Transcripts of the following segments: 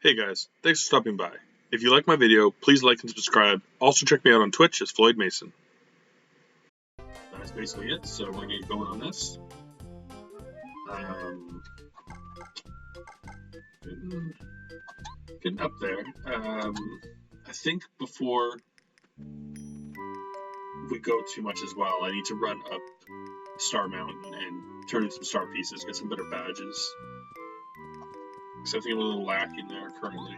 Hey guys, thanks for stopping by. If you like my video, please like and subscribe. Also check me out on Twitch as Floyd Mason. That's basically it, so we're going to get going on this. Getting up there. I think before we go too much as well, I need to run up Star Mountain and turn in some star pieces, get some better badges. Because I think I'm a little lacking there currently.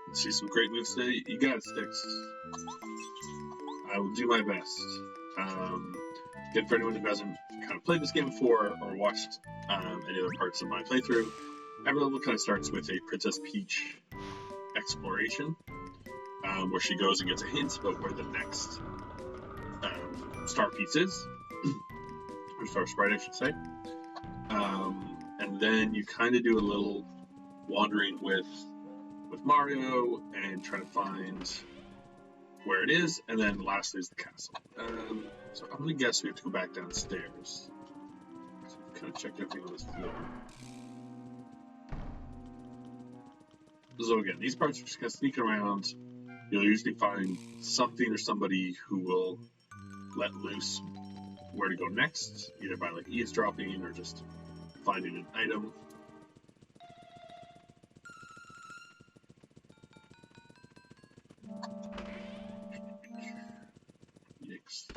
Let's see some great moves today. You got it, Sticks. I will do my best. Again, for anyone who hasn't kind of played this game before or watched any other parts of my playthrough, every level kind of starts with a Princess Peach exploration, where she goes and gets a hint about where the next star piece is, or star sprite, I should say. And then you kind of do a little wandering with Mario and try to find where it is, and then lastly is the castle. So I'm gonna guess we have to go back downstairs. So kind of check everything on this floor. So again, these parts are just gonna sneak around. You'll usually find something or somebody who will let loose where to go next, either by like eavesdropping or just finding an item. Yikes.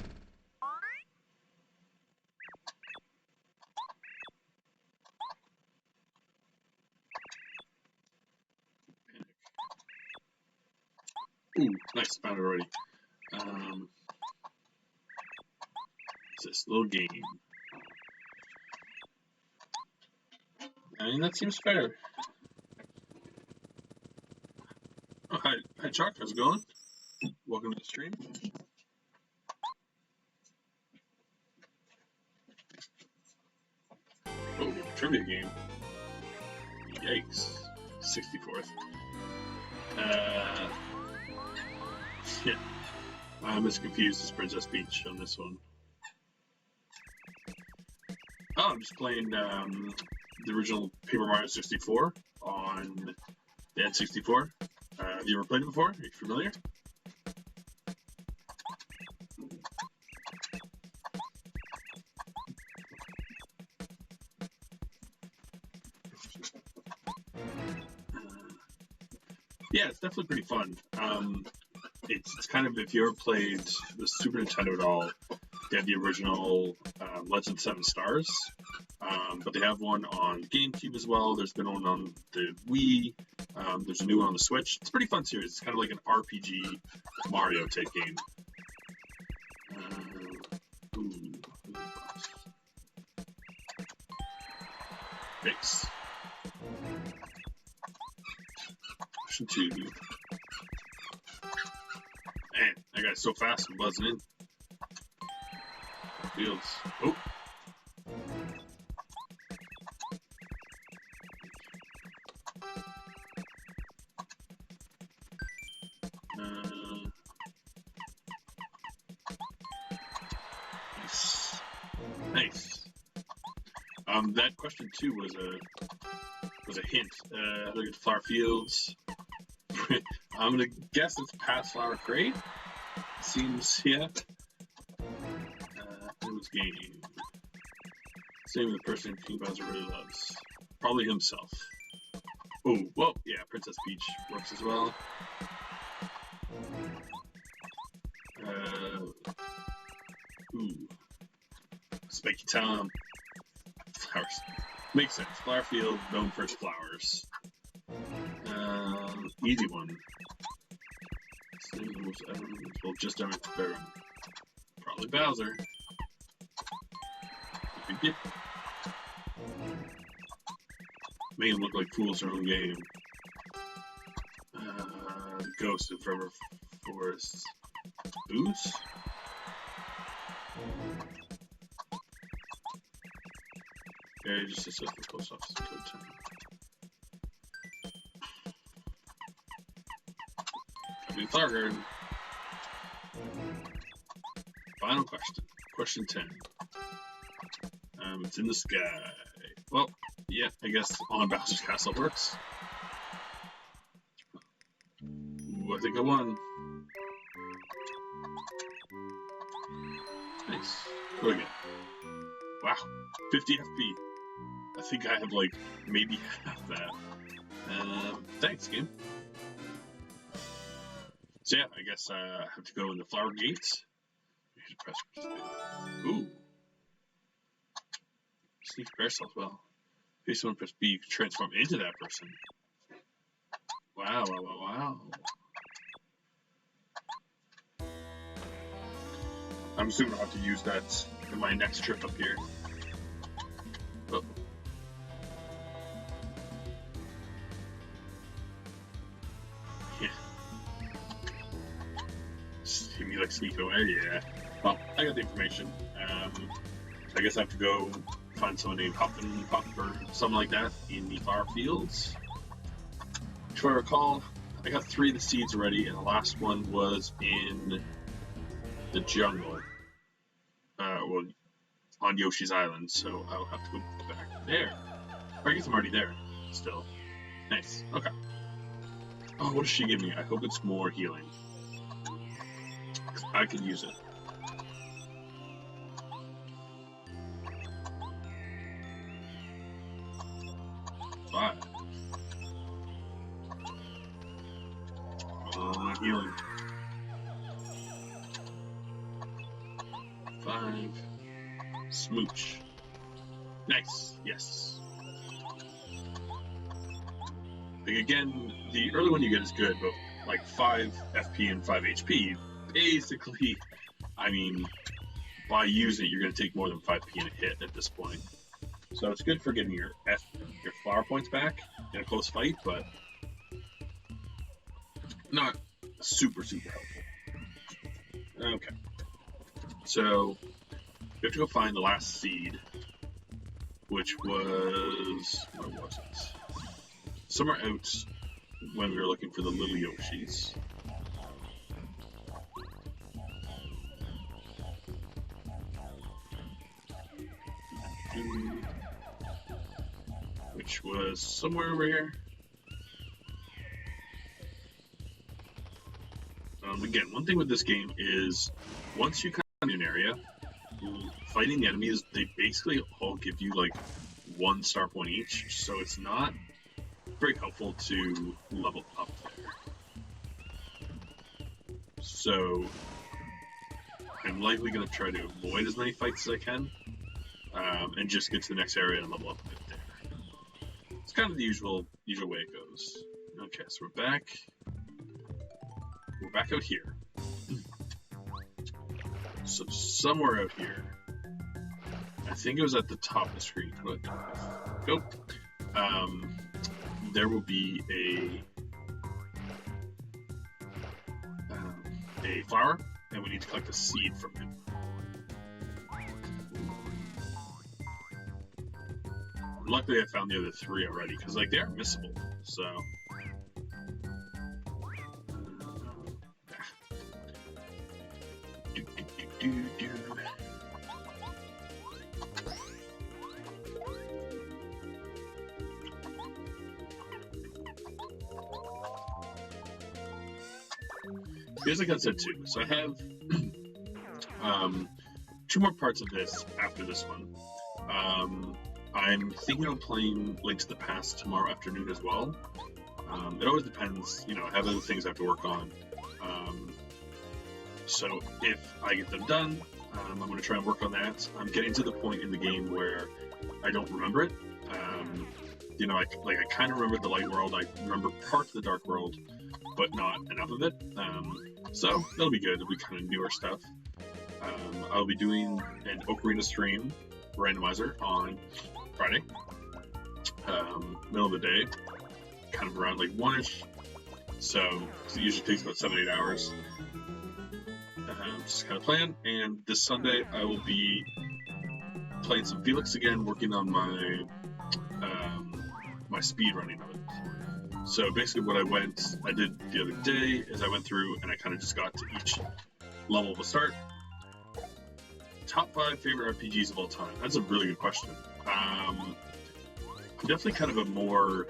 Ooh, nice, found it already. It's this little game. I mean, that seems fair. Oh, hi Chuck, how's it going? Welcome to the stream. Oh, trivia game. Yikes. 64th. Yeah. I'm as confused as Princess Peach on this one. Oh, I'm just playing the original Paper Mario 64 on the N64. Have you ever played it before? Are you familiar? Yeah, it's definitely pretty fun. It's kind of, if you ever played the Super Nintendo at all, they have the original Legend 7 Stars, but they have one on GameCube as well. There's been one on the Wii. There's a new one on the Switch. It's a pretty fun series. It's kind of like an RPG Mario type game. Thanks. Question 2. Man, that guy's so fast and buzzing in. Fields. Oh. Nice. Nice. That question 2 was a hint. Look at Flower Fields. I'm gonna guess it's past Flower Crate. Seems, yeah. It was game. Same with the person King Bowser really loves. Probably himself. Oh, well, yeah, Princess Peach works as well. Ooh. Spiky Tom. Flowers. Makes sense. Flower Field, known for its flowers. Easy one. Well, just on its Baron. Probably Bowser. Make him look like fools their own game. The Ghost of Forever Forest. Boots? Yeah, he just sits at the post office until 10. New Flower Garden. Final question. Question 10. It's in the sky. Well, yeah, I guess on Bowser's Castle works. Ooh, I think I won. Nice. What do I get? Wow, 50 FP. I think I have like maybe half that. Thanks, game. So yeah, I guess I have to go in the Flower Gates. Press ooh. Sneak bear cell as well. If someone press B, you can transform into that person. Wow, wow, wow, wow. I'm assuming I'll have to use that in my next trip up here. Oh. Yeah. See me like sneak away, yeah. Well, I got the information. I guess I have to go find someone named Huffin Puff or something like that in the flower fields. If I recall, I got 3 of the seeds already, and the last one was in the jungle. Well, on Yoshi's Island, so I'll have to go back there. Or I guess I'm already there, still. Nice, okay. Oh, what does she give me? I hope it's more healing. I could use it. Five. Oh, my healing. 5. Smooch. Nice. Yes. Like again, the early one you get is good, but like 5 FP and 5 HP, basically, I mean, by using it, you're going to take more than 5 P in a hit at this point. So it's good for getting your flower points back in a close fight, but not super helpful. Okay. So we have to go find the last seed, which was, where was it? Somewhere out when we were looking for the little Yoshis. Which was somewhere over here. Again, one thing with this game is once you come in an area, fighting the enemies, they basically all give you like 1 star point each, so it's not very helpful to level up there. So I'm likely going to try to avoid as many fights as I can, and just get to the next area and level up a bit there. It's kind of the usual way it goes. Okay, so we're back. We're back out here. So somewhere out here, I think it was at the top of the screen. Go. There will be a flower, and we need to collect a seed from it. Luckily, I found the other 3 already, because like they are missable. So. Here's like I said too. So I have 2 more parts of this after this one. I'm thinking of playing Link to the Past tomorrow afternoon as well. It always depends, you know, I have other things I have to work on. So if I get them done, I'm going to try and work on that. I'm getting to the point in the game where I don't remember it. You know, I kind of remember the light world. I remember parts of the dark world, but not enough of it. So that'll be good. It'll be kind of newer stuff. I'll be doing an Ocarina stream randomizer on Friday, middle of the day, kind of around like 1-ish. So it usually takes about 7-8 hours. Just kind of plan. And this Sunday I will be playing some Felix again, working on my my speed running of it. So basically what I did the other day is I went through and I kind of just got to each level of the start. Top 5 favorite RPGs of all time. That's a really good question. I'm definitely kind of a more,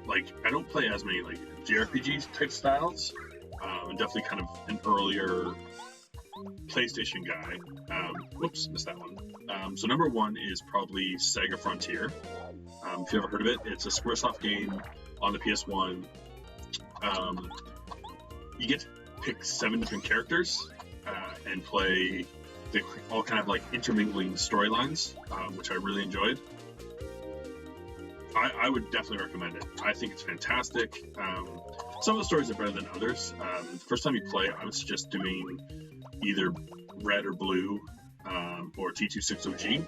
like, I don't play as many, like, JRPG type styles. I'm definitely kind of an earlier PlayStation guy. Whoops, missed that one. So number 1 is probably Saga Frontier. If you ever heard of it, it's a Squaresoft game on the PS1. You get to pick 7 different characters and play all kind of like intermingling storylines, which I really enjoyed. I would definitely recommend it. I think it's fantastic. Some of the stories are better than others. The first time you play, I would suggest doing either Red or Blue or T260G,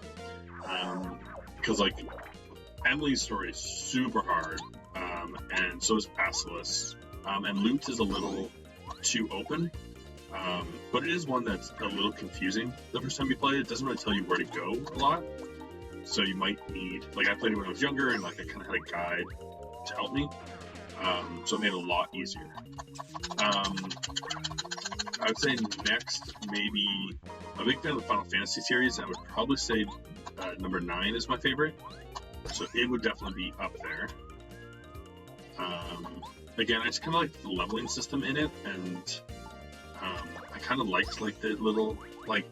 because like Emily's story is super hard, and so is Basilisk, and Loot is a little too open, but it is one that's a little confusing the first time you play it. It doesn't really tell you where to go a lot, so you might need, like, I played it when I was younger and like I kind of had a guide to help me, so it made it a lot easier. I would say next, maybe, I'm a big fan of the Final Fantasy series. I would probably say number 9 is my favorite, so it would definitely be up there. Again, I just kind of like the leveling system in it, and I kind of liked like the little, like,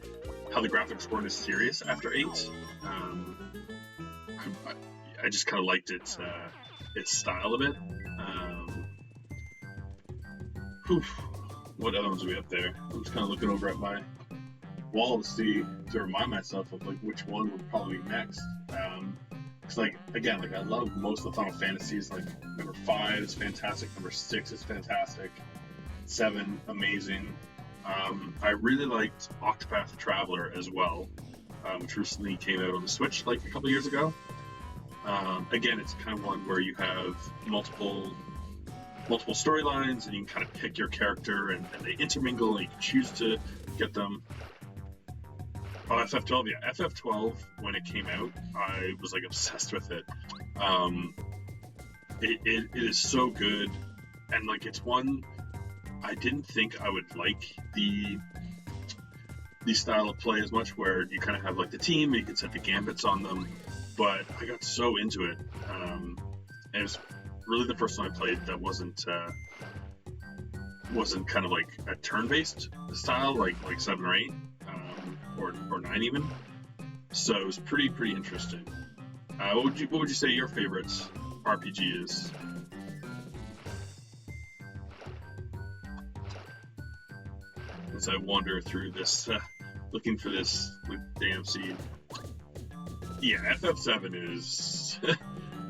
how the graphics weren't as serious after 8. I just kind of liked its style of it. What other ones do we have there? I'm just kind of looking over at my wall to remind myself of like which one would probably be next. Because like, again, like I love most of the Final Fantasies. Like number 5 is fantastic. Number 6 is fantastic. 7, amazing. I really liked Octopath Traveler as well, which recently came out on the Switch like a couple years ago. Again, it's kind of one where you have multiple storylines, and you can kind of pick your character, and they intermingle, and you can choose to get them. Oh, FF12, yeah. FF12, when it came out, I was like obsessed with it. It is so good, and like it's one I didn't think I would like the style of play as much, where you kind of have like the team and you can set the gambits on them, but I got so into it, and it was really the first time I played that wasn't kind of like a turn-based style like 7 or 8, or 9 even. So it was pretty interesting. What would you say your favorite RPG is? As I wander through this, looking for this damn seed. Yeah, FF7 is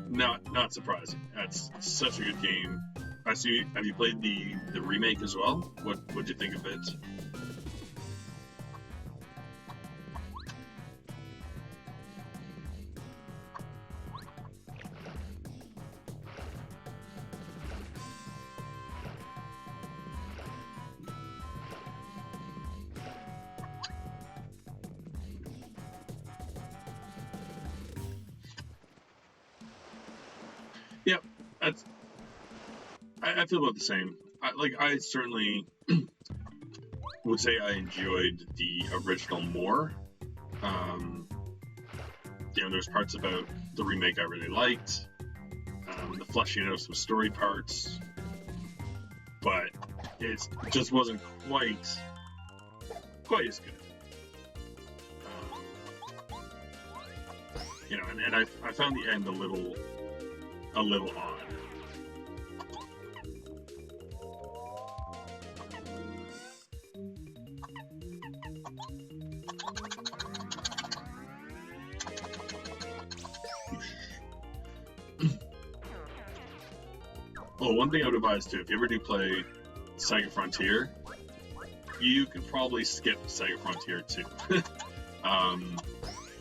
not surprising. That's such a good game. I see. Have you played the remake as well? What'd you think of it? Yeah, I feel about the same. I certainly would say I enjoyed the original more. There's parts about the remake I really liked. The fleshing out of some story parts, but it just wasn't quite as good. And I found the end a little odd. Oh, one thing I would advise too, if you ever do play Saga Frontier, you could probably skip Saga Frontier 2.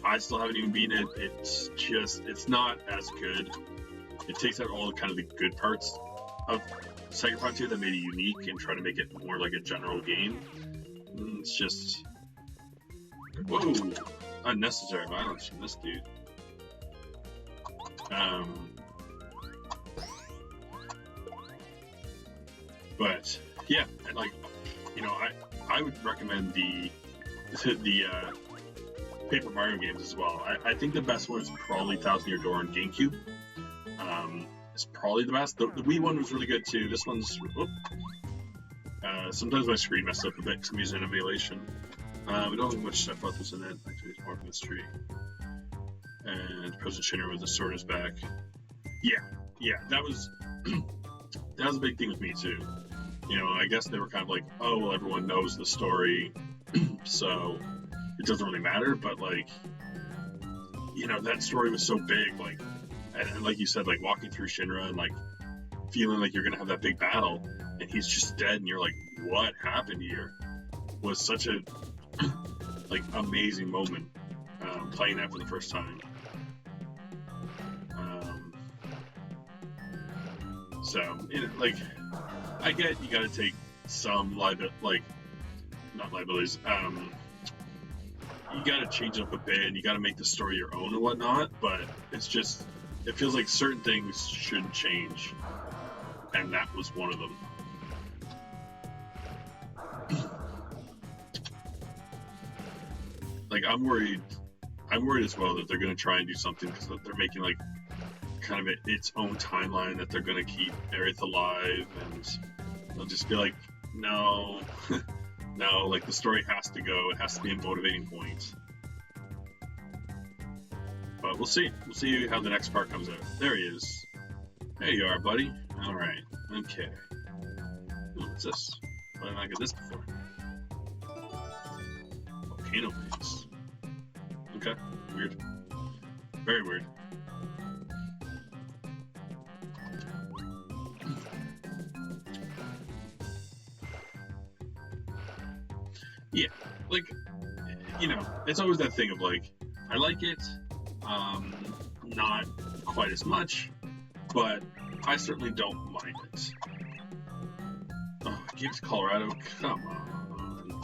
I still haven't even beaten it. It's not as good. It takes out all kind of the good parts of Saga Frontier that made it unique and try to make it more like a general game. It's just, whoa, unnecessary violence from this dude. But yeah, and like, you know, I would recommend the Paper Mario games as well. I think the best one is probably Thousand Year Door on GameCube. It's probably the best. The Wii one was really good too. This one's sometimes my screen messed up a bit because I'm using emulation. We don't have much Sephiroth was in it. Actually, it's more mystery. And President Shinra with the sword in his back. Yeah, that was that was a big thing with me too. You know, I guess they were kind of like, oh well, everyone knows the story, so it doesn't really matter. But like, you know, that story was so big, like, and like you said, like walking through Shinra and like feeling like you're gonna have that big battle, and he's just dead, and you're like, what happened here? Was such a like amazing moment playing that for the first time. So, you know, like, I get you gotta take some not liabilities, you gotta change up a bit and you gotta make the story your own and whatnot, but it's just, it feels like certain things shouldn't change, and that was one of them. Like, I'm worried as well that they're gonna try and do something because they're making like kind of its own timeline that they're gonna keep Aerith alive, and they'll just be like, no, no, like the story has to go. It has to be a motivating point. But we'll see. We'll see how the next part comes out. There he is. There you are, buddy. All right. Okay. Ooh, what's this? Why didn't I get this before? Volcano base. Okay. Weird. Very weird. Yeah, like, you know, it's always that thing of like, I like it, not quite as much, but I certainly don't mind it. Oh, Gibbs, Colorado, come on.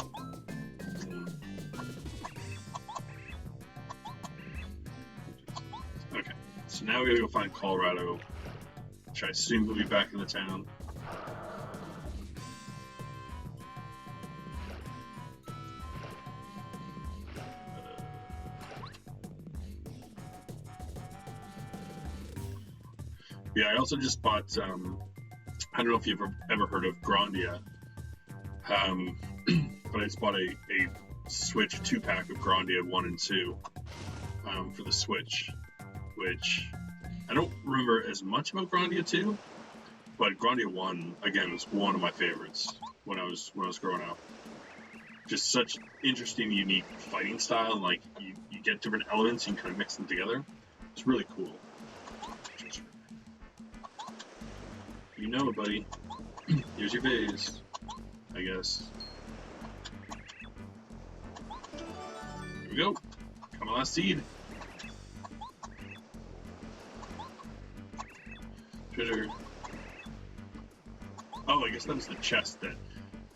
Okay, so now we gotta go find Colorado, which I assume will be back in the town. Yeah, I also just bought, I don't know if you've ever heard of Grandia, but I just bought a Switch 2-pack of Grandia 1 and 2 for the Switch, which I don't remember as much about Grandia 2, but Grandia 1, again, was one of my favorites when I was growing up. Just such interesting, unique fighting style, and like, you get different elements, and you kind of mix them together. It's really cool. You know it, buddy. Here's your vase, I guess. Here we go. Come on, last seed. Treasure. Oh, I guess that was the chest that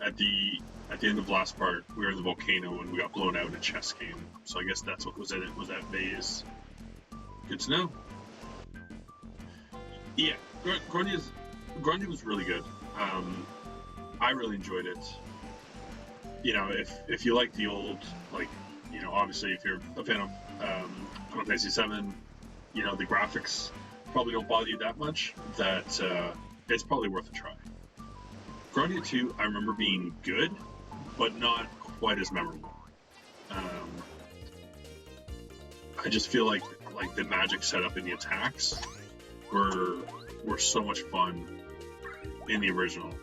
at the end of last part we were in the volcano and we got blown out and a chest came. So I guess that's what was in it, was that vase. Good to know. Yeah, Grandia was really good. I really enjoyed it. You know, if you like the old, like, you know, obviously if you're a fan of Final Fantasy VII, you know, the graphics probably don't bother you that much, that it's probably worth a try. Grandia 2, I remember being good, but not quite as memorable. I just feel like the magic setup in the attacks were so much fun in the original.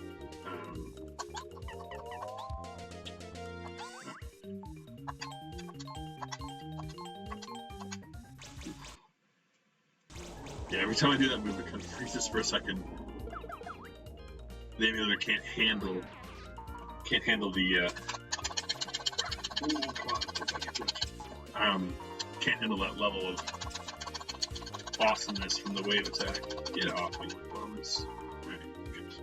Yeah, every time I do that move, it kind of freezes for a second. The emulator can't handle the can't handle that level of awesomeness from the wave attack. Get off me, bombs. Alright, good.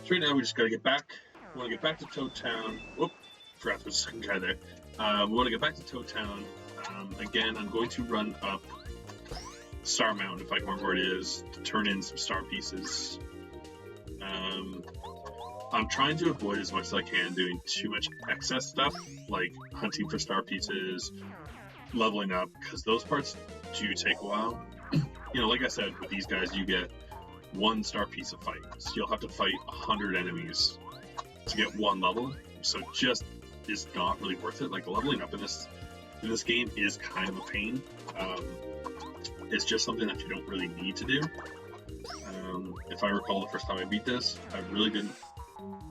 So right now we just gotta get back. We want to get back to Toad Town. Whoop! Forgot there was a second guy there. We want to get back to Toad Town. Again, I'm going to run up Star Mountain, if I can remember where it is, to turn in some star pieces. I'm trying to avoid as much as I can doing too much excess stuff, like hunting for star pieces, leveling up, because those parts do take a while. You know, like I said, with these guys, you get one star piece of fight, so you'll have to fight 100 enemies to get one level. So just is not really worth it. Like the leveling up in this game is kind of a pain. It's just something that you don't really need to do. If I recall, the first time I beat this, I really didn't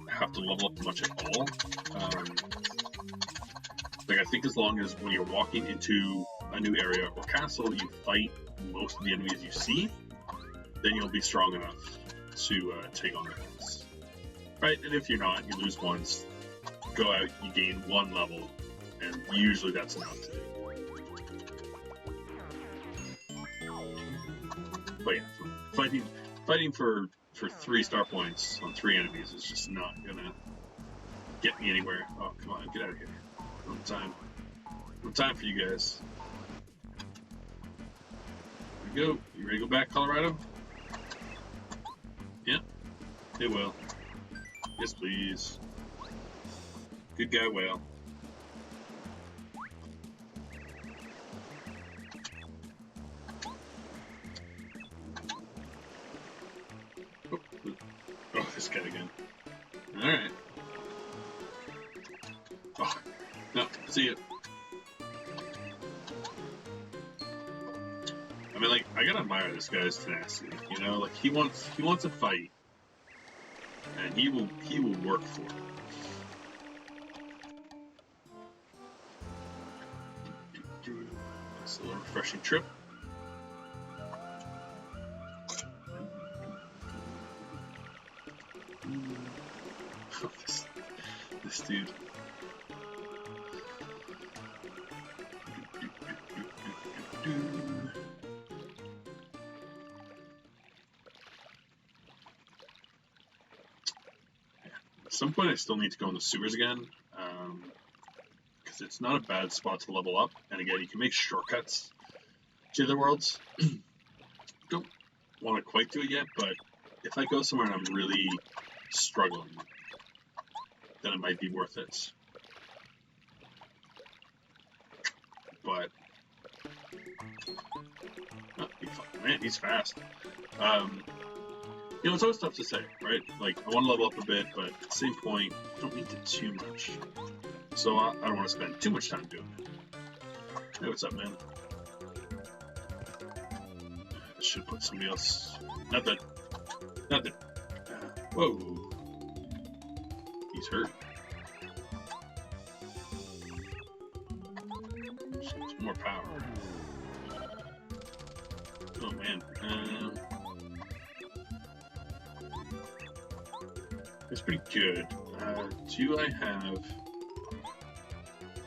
have to level up much at all. Like I think as long as when you're walking into a new area or castle, you fight most of the enemies you see, then you'll be strong enough to take on the boss. Right? And if you're not, you lose once, go out, you gain one level, and usually that's enough to do. But yeah, fighting for 3 star points on 3 enemies is just not gonna get me anywhere. Oh, come on, get out of here. No time. No time for you guys. Here we go. You ready to go back, Colorado? Yeah, it will. Yes, please. Good guy, Whale. Oh, this guy again. Alright. Oh, no, see it. I mean, like, I gotta admire this guy's tenacity, you know? Like, he wants a fight, and he will work for it. It's a little refreshing trip. This dude. At some point I still need to go in the sewers again, because it's not a bad spot to level up, and again, you can make shortcuts to the worlds. Don't want to quite do it yet, but if I go somewhere and I'm really struggling, then it might be worth it. But oh, man, he's fast. You know, it's always tough to say, right? Like, I want to level up a bit, but at the same point, I don't need to too much. So I don't want to spend too much time doing it. Hey, what's up, man? I should put somebody else. Not that. Whoa. He's hurt. Some more power. Oh man. It's pretty good. Do I have...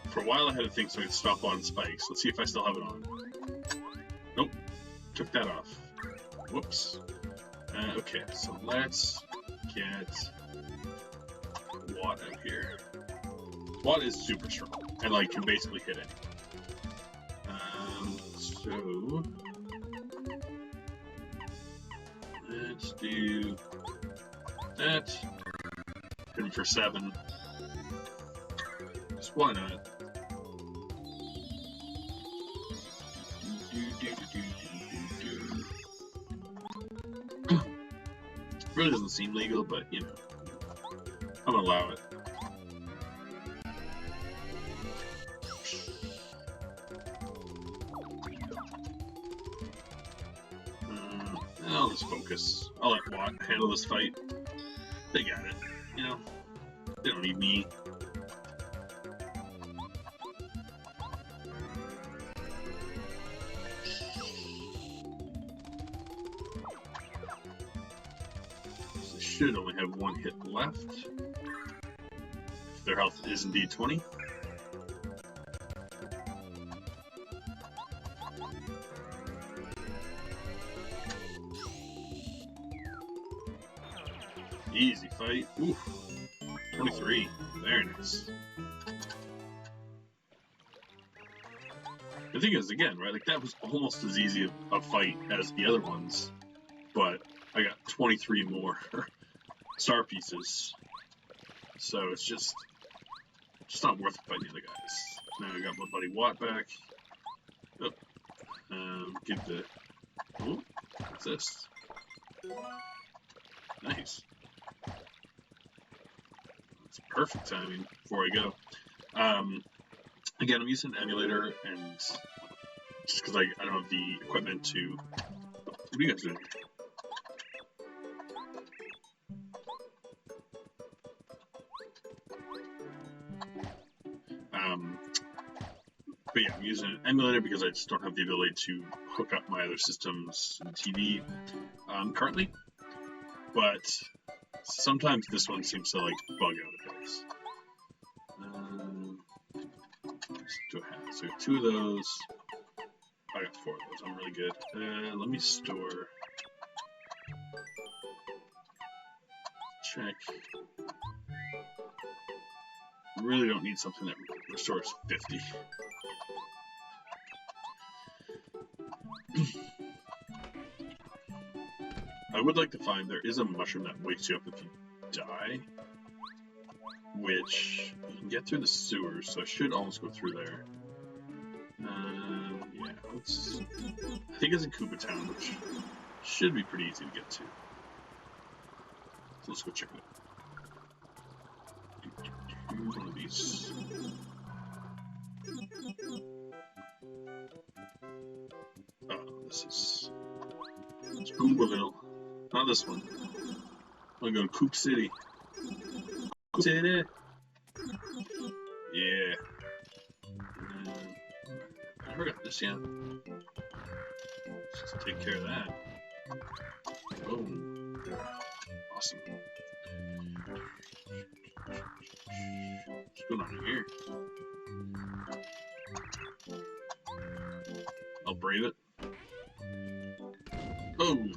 For a while I had a thing so I could stop on spikes. Let's see if I still have it on. Nope. Took that off. Whoops. Okay, so let's get Watt out here. Watt is super strong and like can basically hit it. So let's do that. Hit him for 7. Just why not? Really doesn't seem legal, but you know, I'm gonna allow it. I'll just focus. I'll let Watt handle this fight. They got it. You know, they don't need me. Should only have 1 hit left. If their health is indeed 20. Easy fight. Oof. 23. Very nice. The thing is, again, right, like that was almost as easy a fight as the other ones, but I got 23 more star pieces, so it's just not worth fighting the other guys. Now I got my buddy Watt back. Oh, give the. Oh, what's this? Nice. It's perfect timing before I go. Again, I'm using an emulator, and just because I don't have the equipment to. What are you guys doing? But yeah, I'm using an emulator because I just don't have the ability to hook up my other systems and TV currently. But sometimes this one seems to like bug out a bit. Do I have? So I got 2 of those. I got 4 of those. I'm really good. Let me store. Check. Really don't need something that restores 50. I would like to find there is a mushroom that wakes you up if you die, which you can get through the sewers, so I should almost go through there. Yeah, I think it's in Koopa Town, which should be pretty easy to get to. So let's go check it out. One of these. Oh, it's Boomville. Not this one. I'm gonna go to Coop City. Coop City! Yeah. I never got this yet. Let's just take care of that. Boom. Awesome. What's going on here? I'll brave it. Boom.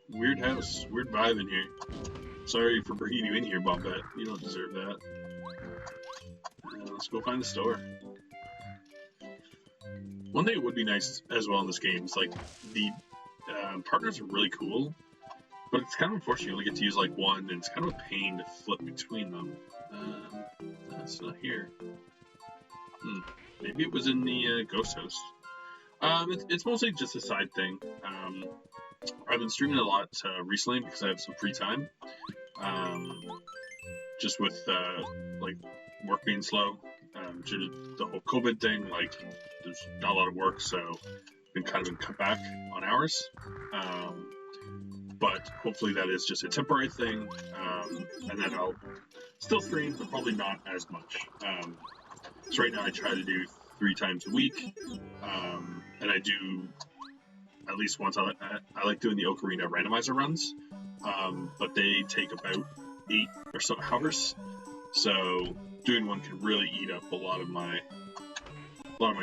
Weird house. Weird vibe in here. Sorry for bringing you in here, Bombette. You don't deserve that. Let's go find the store. One thing that would be nice as well in this game is like the partners are really cool, but it's kind of unfortunate you only get to use like one, and it's kind of a pain to flip between them. That's not here. Maybe it was in the ghost house. It's mostly just a side thing. I've been streaming a lot recently because I have some free time. Just with like work being slow due to the whole COVID thing, like there's not a lot of work, so I've been kind of cut back on hours. But hopefully that is just a temporary thing, and then I'll still stream, but probably not as much. So right now I try to do 3 times a week, and I do at least once. I like doing the Ocarina randomizer runs, but they take about 8 or so hours. So doing one can really eat up a lot of my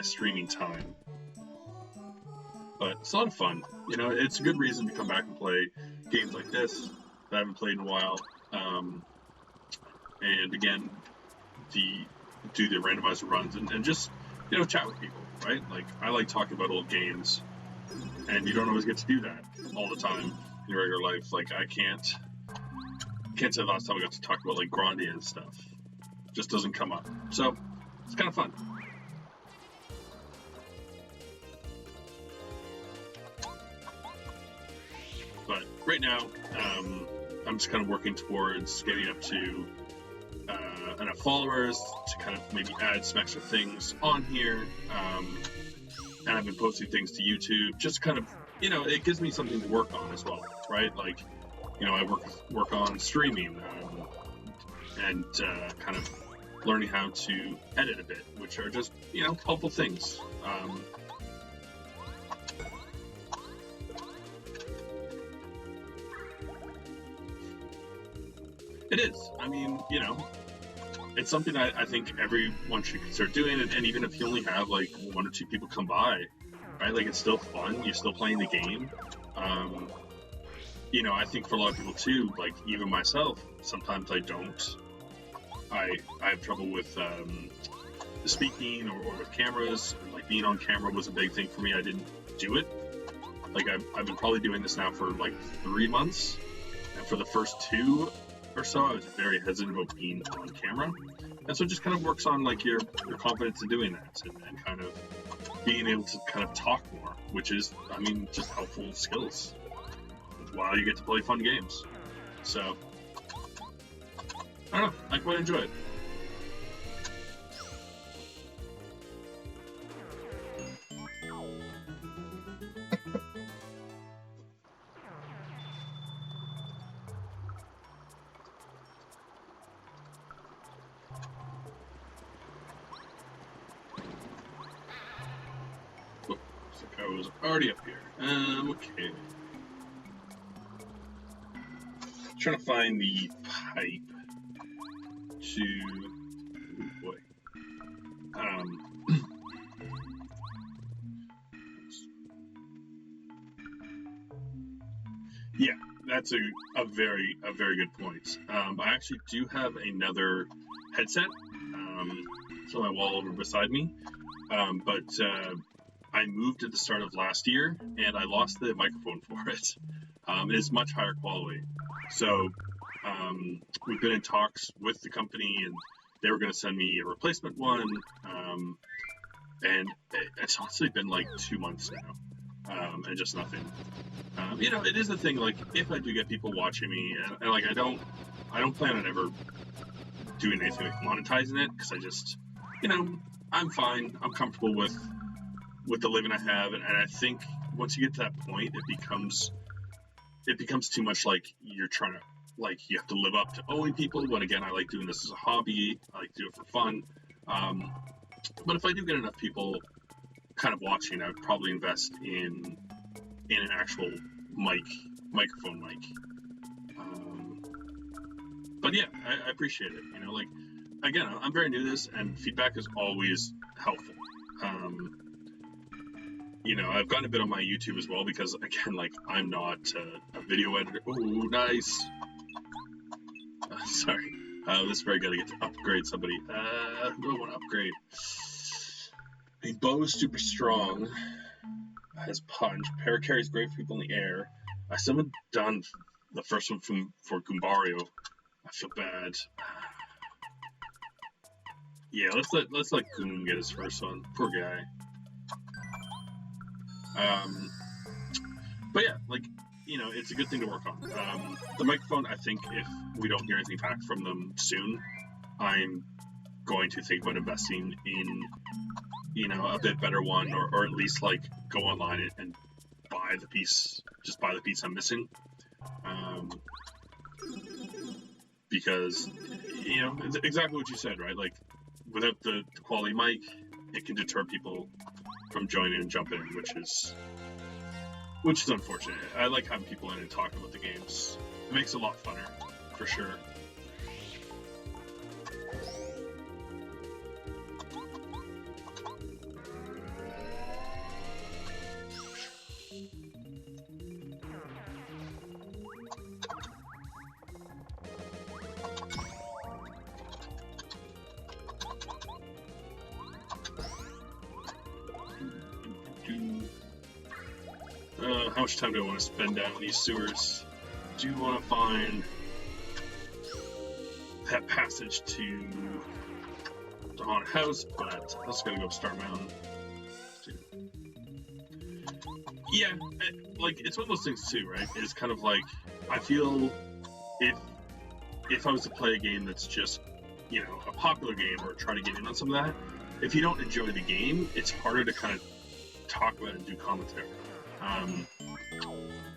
streaming time. But it's a lot of fun. You know, it's a good reason to come back and play games like this that I haven't played in a while. And again, do the randomizer runs and just, you know, chat with people, right? Like, I like talking about old games, and you don't always get to do that all the time in your regular life. Like, I can't say the last time I got to talk about like Grandia and stuff. It just doesn't come up. So it's kind of fun. But right now, I'm just kind of working towards getting up to enough followers to kind of maybe add some extra things on here. And I've been posting things to YouTube just to kind of it gives me something to work on as well, right? Like, I work on streaming, and kind of learning how to edit a bit, which are just, helpful things. It is. I mean, it's something I think everyone should start doing, and even if you only have like 1 or 2 people come by, right? Like, it's still fun. You're still playing the game. I think for a lot of people too, like even myself, sometimes I don't. I have trouble with the speaking or with cameras. Like, being on camera was a big thing for me. I didn't do it. Like, I've been probably doing this now for like 3 months, and for the first 2 or so, I was very hesitant about being on camera. And so it just kind of works on like your confidence in doing that, and kind of being able to kind of talk more, which is, I mean, just helpful skills while you get to play fun games. So, I don't know, I quite enjoy it. I was already up here. Okay. Trying to find the pipe to. Oh boy. Yeah, that's a very good point. I actually do have another headset. It's on my wall over beside me. But I moved at the start of last year, and I lost the microphone for it. It is much higher quality. So we've been in talks with the company, and they were going to send me a replacement one. And it's honestly been like 2 months now, and just nothing. It is the thing. Like, if I do get people watching me, and like I don't plan on ever doing anything like monetizing it, because I just, I'm fine. I'm comfortable with the living I have, and I think once you get to that point, it becomes too much like you're trying to, like, you have to live up to owing people. When again, I like doing this as a hobby. I like to do it for fun. But if I do get enough people kind of watching, I would probably invest in an actual microphone mic. But yeah, I appreciate it. Like, again, I'm very new to this, and feedback is always helpful. I've gotten a bit on my YouTube as well, because again, like, I'm not a video editor. Oh, nice. Sorry. This is very good. I get to upgrade somebody. Who do I want to upgrade? A bow is super strong. Has punch. Paracarry is great for people in the air. I still haven't done the first one for Goombario. I feel bad. Yeah, let's let Goom get his first one. Poor guy. But yeah, like, it's a good thing to work on. The microphone, I think if we don't hear anything back from them soon, I'm going to think about investing in, a bit better one, or at least like go online and buy the piece I'm missing. Because, it's exactly what you said, right? Like, without the quality mic, it can deter people from joining and jumping in, which is unfortunate. I like having people in and talking about the games. It makes it a lot funner, for sure. How much time do I want to spend down these sewers? Do you want to find that passage to the haunted house, but I'm also gonna go Star Mountain. Yeah, like, it's one of those things too, right? It's kind of like, I feel if I was to play a game that's just, a popular game, or try to get in on some of that, if you don't enjoy the game, it's harder to kind of talk about it and do commentary.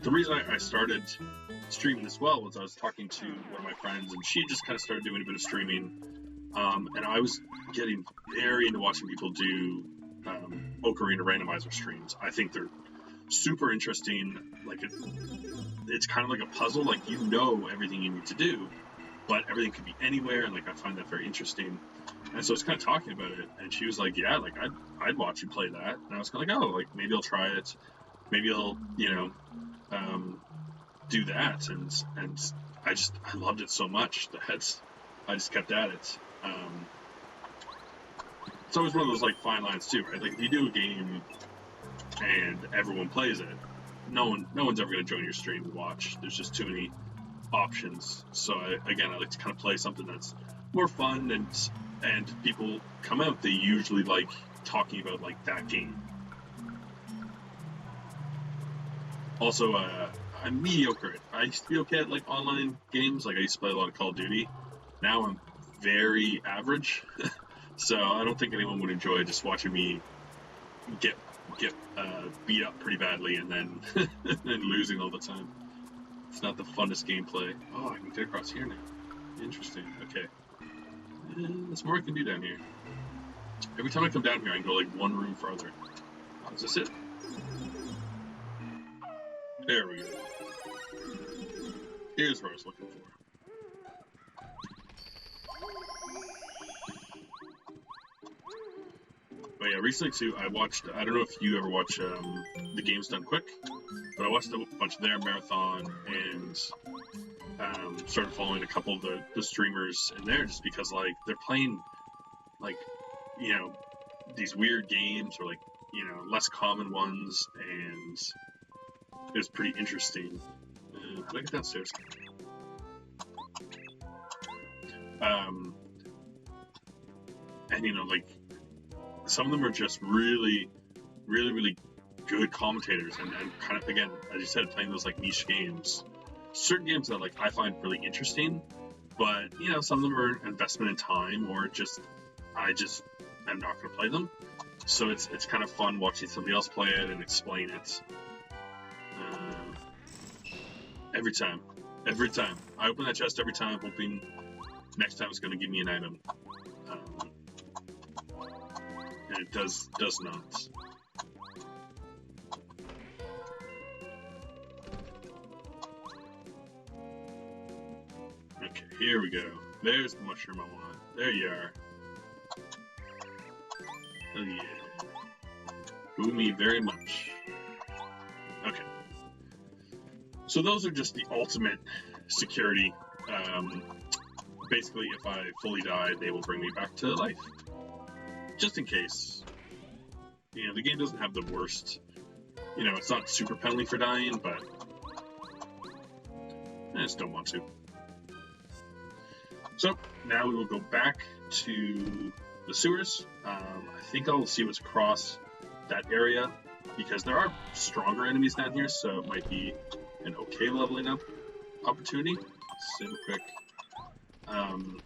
the reason I started streaming as well was I was talking to one of my friends, and she just kind of started doing a bit of streaming, and I was getting very into watching people do Ocarina Randomizer streams. I think they're super interesting. Like it's kind of like a puzzle. Like you know everything you need to do, but everything could be anywhere, and like I find that very interesting. And so I was kind of talking about it, and she was like, "Yeah, like I'd watch you play that." And I was kind of like, "Oh, like maybe I'll try it. Maybe I'll do that." And I loved it so much that I just kept at it. It's always one of those like fine lines too, right? Like if you do a game and everyone plays it, no one's ever going to join your stream and watch. There's just too many options. So I like to kind of play something that's more fun, and people come out, they usually like talking about like that game. Also, I'm mediocre. I used to be okay at like online games. Like I used to play a lot of Call of Duty. Now I'm very average. So I don't think anyone would enjoy just watching me get beat up pretty badly and then and losing all the time. It's not the funnest gameplay. Oh, I can get across here now. Interesting. Okay. There's more I can do down here. Every time I come down here, I can go like one room farther. Is this it? There we go. Here's what I was looking for. But yeah, recently too, I watched, I don't know if you ever watch The Games Done Quick, but I watched a bunch of their marathon and started following a couple of the streamers in there just because like they're playing like, these weird games or like, less common ones, and it was pretty interesting. Can I get downstairs? And like some of them are just really, really, really good commentators, and kind of, again, as you said, playing those like niche games. Certain games that like I find really interesting, but some of them are an investment in time, or I'm not going to play them. So it's kind of fun watching somebody else play it and explain it. Every time I open that chest, every time hoping next time it's going to give me an item, and it does not. Okay, here we go. There's the mushroom I want. There you are. Oh yeah. Boo me very much. Okay. So those are just the ultimate security. Basically, if I fully die, they will bring me back to life. Just in case. The game doesn't have the worst. It's not super penalty for dying, but I just don't want to. So now we will go back to the sewers. I think I'll see what's across that area, because there are stronger enemies down here, so it might be an okay leveling up opportunity. Save it quick. And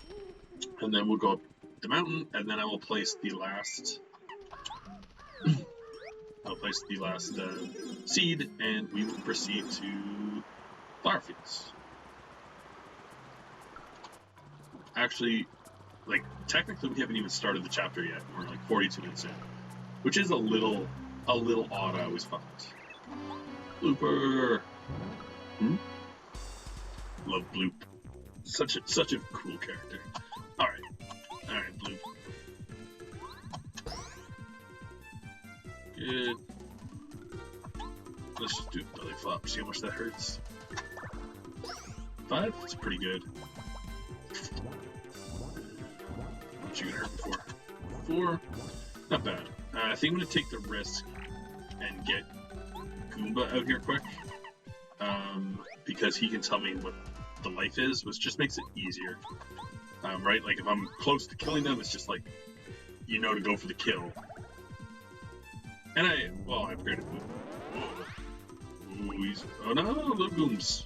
then we'll go up the mountain, and then I will place the last seed, and we will proceed to Flower Fields. Actually, like, technically we haven't even started the chapter yet. We're like 42 minutes in, which is a little odd, I always found. Blooper! Love Bloop. Such a cool character. Alright, Bloop. Good. Let's just do belly flop, see how much that hurts. 5? That's pretty good. What you gonna hurt before? 4? Not bad. I think I'm gonna take the risk and get Goomba out here quick. Because he can tell me what the life is, which just makes it easier. Right? Like if I'm close to killing them, it's just like, to go for the kill. And I upgraded Goomba. Oh no, little Gooms.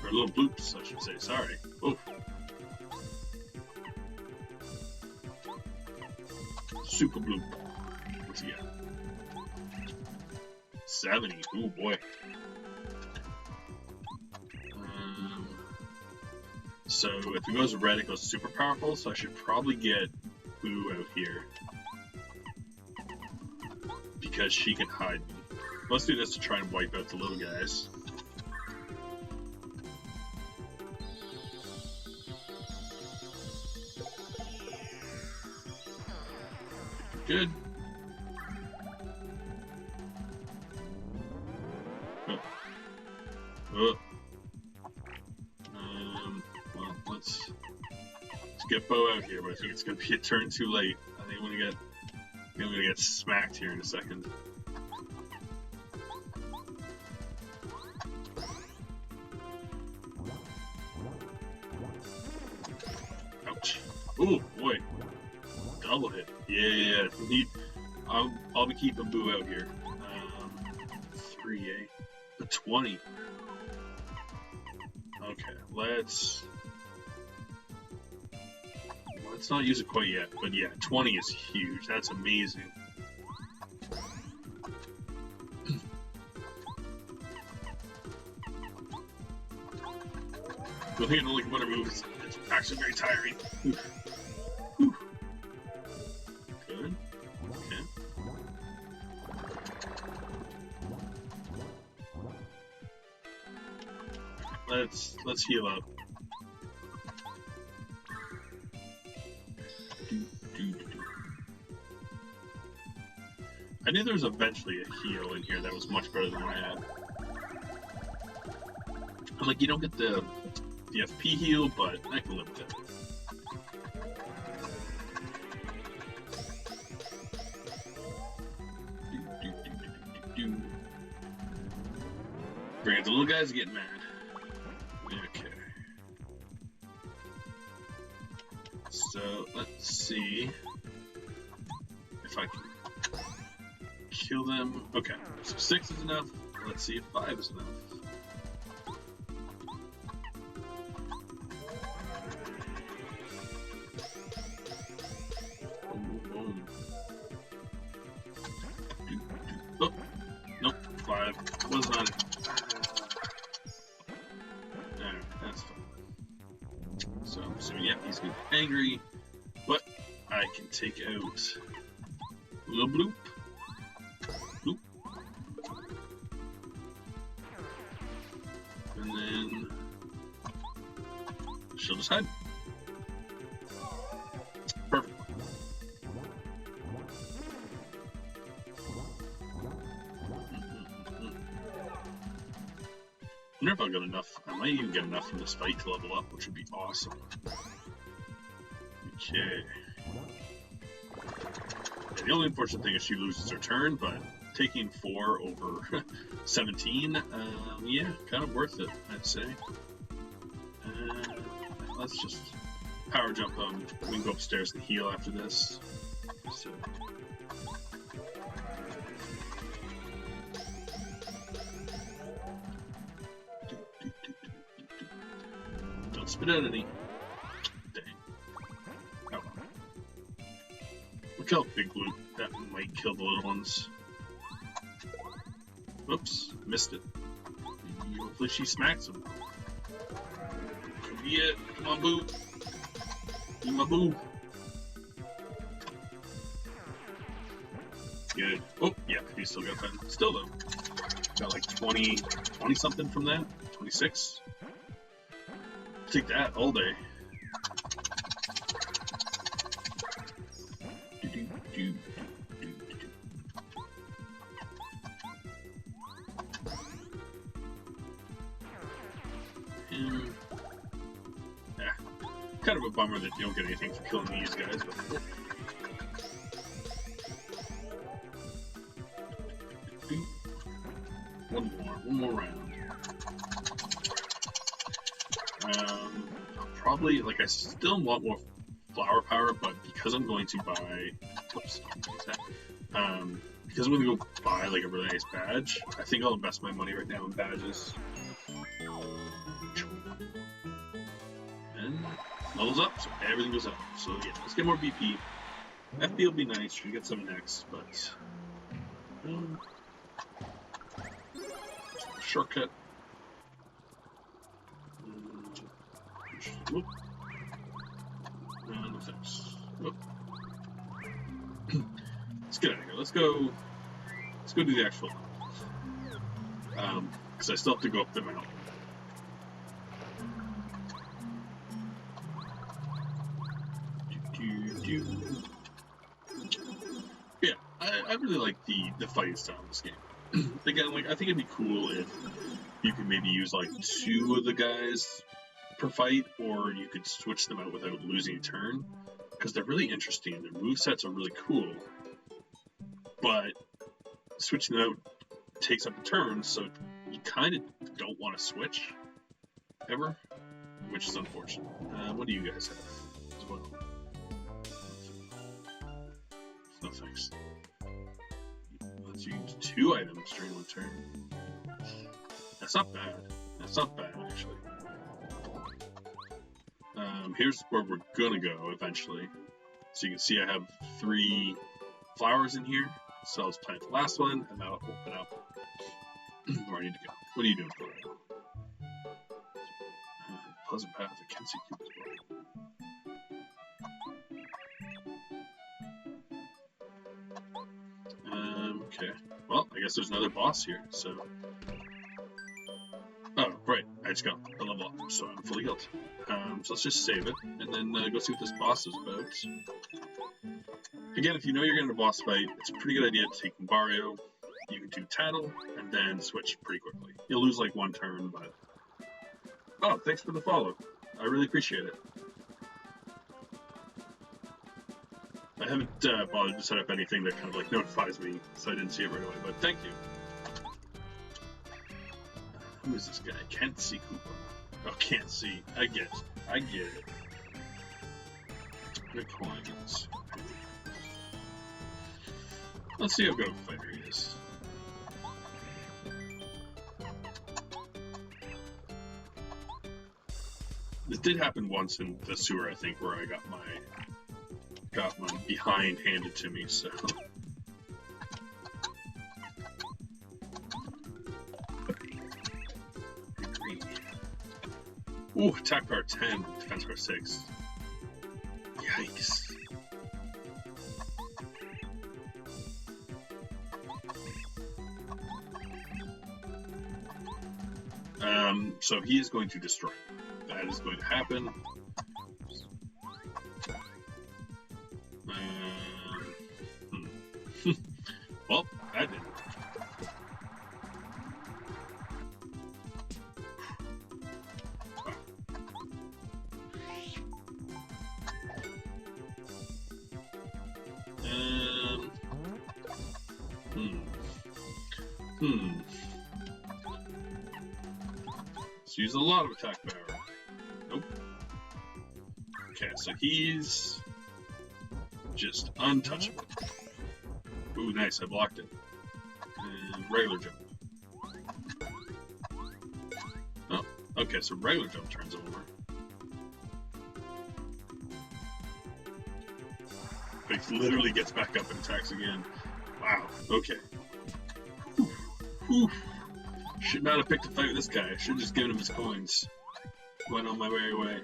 Or little Bloops, I should say, sorry. Oof. Super Bloop. What's he got? 70. Ooh, boy. So if it goes red, it goes super powerful, so I should probably get Boo out here. Because she can hide me. Let's do this to try and wipe out the little guys. Good. Oh. Well, let's get Bo out here, but I think it's gonna be a turn too late. I think I'm gonna get smacked here in a second. Ouch. Oh boy. Double hit. Yeah. I'll be keeping Boo out here. 3A. A 20. Okay, let's not use it quite yet, but yeah, 20 is huge. That's amazing. I think only one move is actually very tiring. Whew. Good. Okay. Let's heal up. I knew there was eventually a heal in here that was much better than what I had. I'm like, you don't get the FP heal, but I can live with it. Bring it, the little guys get mad. Okay. So let's see if I can kill them. Okay, so 6 is enough. Let's see if 5 is enough. Oh, nope, 5 was not it. Alright, that's fine. So I'm assuming, yeah, he's gonna be angry, but I can take out Little Bloop. Bloop. And then she'll just hide. Perfect. I wonder if I'll get enough. I might even get enough from this fight to level up, which would be awesome. Okay. Yeah, the only unfortunate thing is she loses her turn, but taking 4 over 17, yeah, kind of worth it, I'd say. Let's just power jump him. We can go upstairs and heal after this. So. Don't spit out any. Dang. Oh well. Look how big blue. That might kill the little ones. Whoops, missed it. Hopefully she smacks him. Could be it. Come on, Boo. Be my Boo. Good. Oh, yeah, he still got 10. Still though. Got like 20 something from that. 26. Take that all day. Kind of a bummer that you don't get anything for killing these guys, but one more round. I'll probably, like, I still want more flower power, but because I'm going to buy, whoops, because I'm going to go buy like a really nice badge, I think I'll invest my money right now in badges. And levels up, so everything goes up. So yeah, let's get more BP. FP will be nice, we get some next, but shortcut. Whoop. No thanks. Whoop. Let's get out of here. Let's go do the actual because I still have to go up the mountain. Yeah, I really like the fighting style in this game. Again, like I think it'd be cool if you could maybe use like 2 of the guys per fight, or you could switch them out without losing a turn, because they're really interesting. Their movesets are really cool, but switching them out takes up a turn, so you kind of don't want to switch ever, which is unfortunate. What do you guys have as well? No thanks. Let's use 2 items during 1 turn. That's not bad. That's not bad, actually. Here's where we're gonna go eventually. So you can see I have 3 flowers in here. So I'll just plant the last one, and that'll open up where I need to go. What are you doing, Florida? Pleasant path. I can't see cubes well. Okay. Well, I guess there's another boss here. So. Oh, right. I just got a level up, so I'm fully healed. So let's just save it, and then go see what this boss is about. Again, if you know you're getting a boss fight, it's a pretty good idea to take Mario. You can do Tattle, and then switch pretty quickly. You'll lose like 1 turn, but... Oh, thanks for the follow. I really appreciate it. I haven't bothered to set up anything that kind of like notifies me, so I didn't see it right away, but thank you. Who is this guy? Can't see Koopa. Oh, can't see. I get it. I get it. The coins. Let's see how good of a fighter he is. This did happen once in the sewer, I think, where I got my behind handed to me, so... Ooh, attack power 10, defense power 6. Yikes. So he is going to destroy. That is going to happen. Well, that didn't. Let's use a lot of attack power. Nope. Okay, so he's just untouchable. Ooh, nice, I blocked it. And regular jump. Oh, okay, so regular jump turns over. But he literally gets back up and attacks again. Wow, okay. Whew. Whew. Should not have picked a fight with this guy. I should have just given him his coins. Went on my merry way.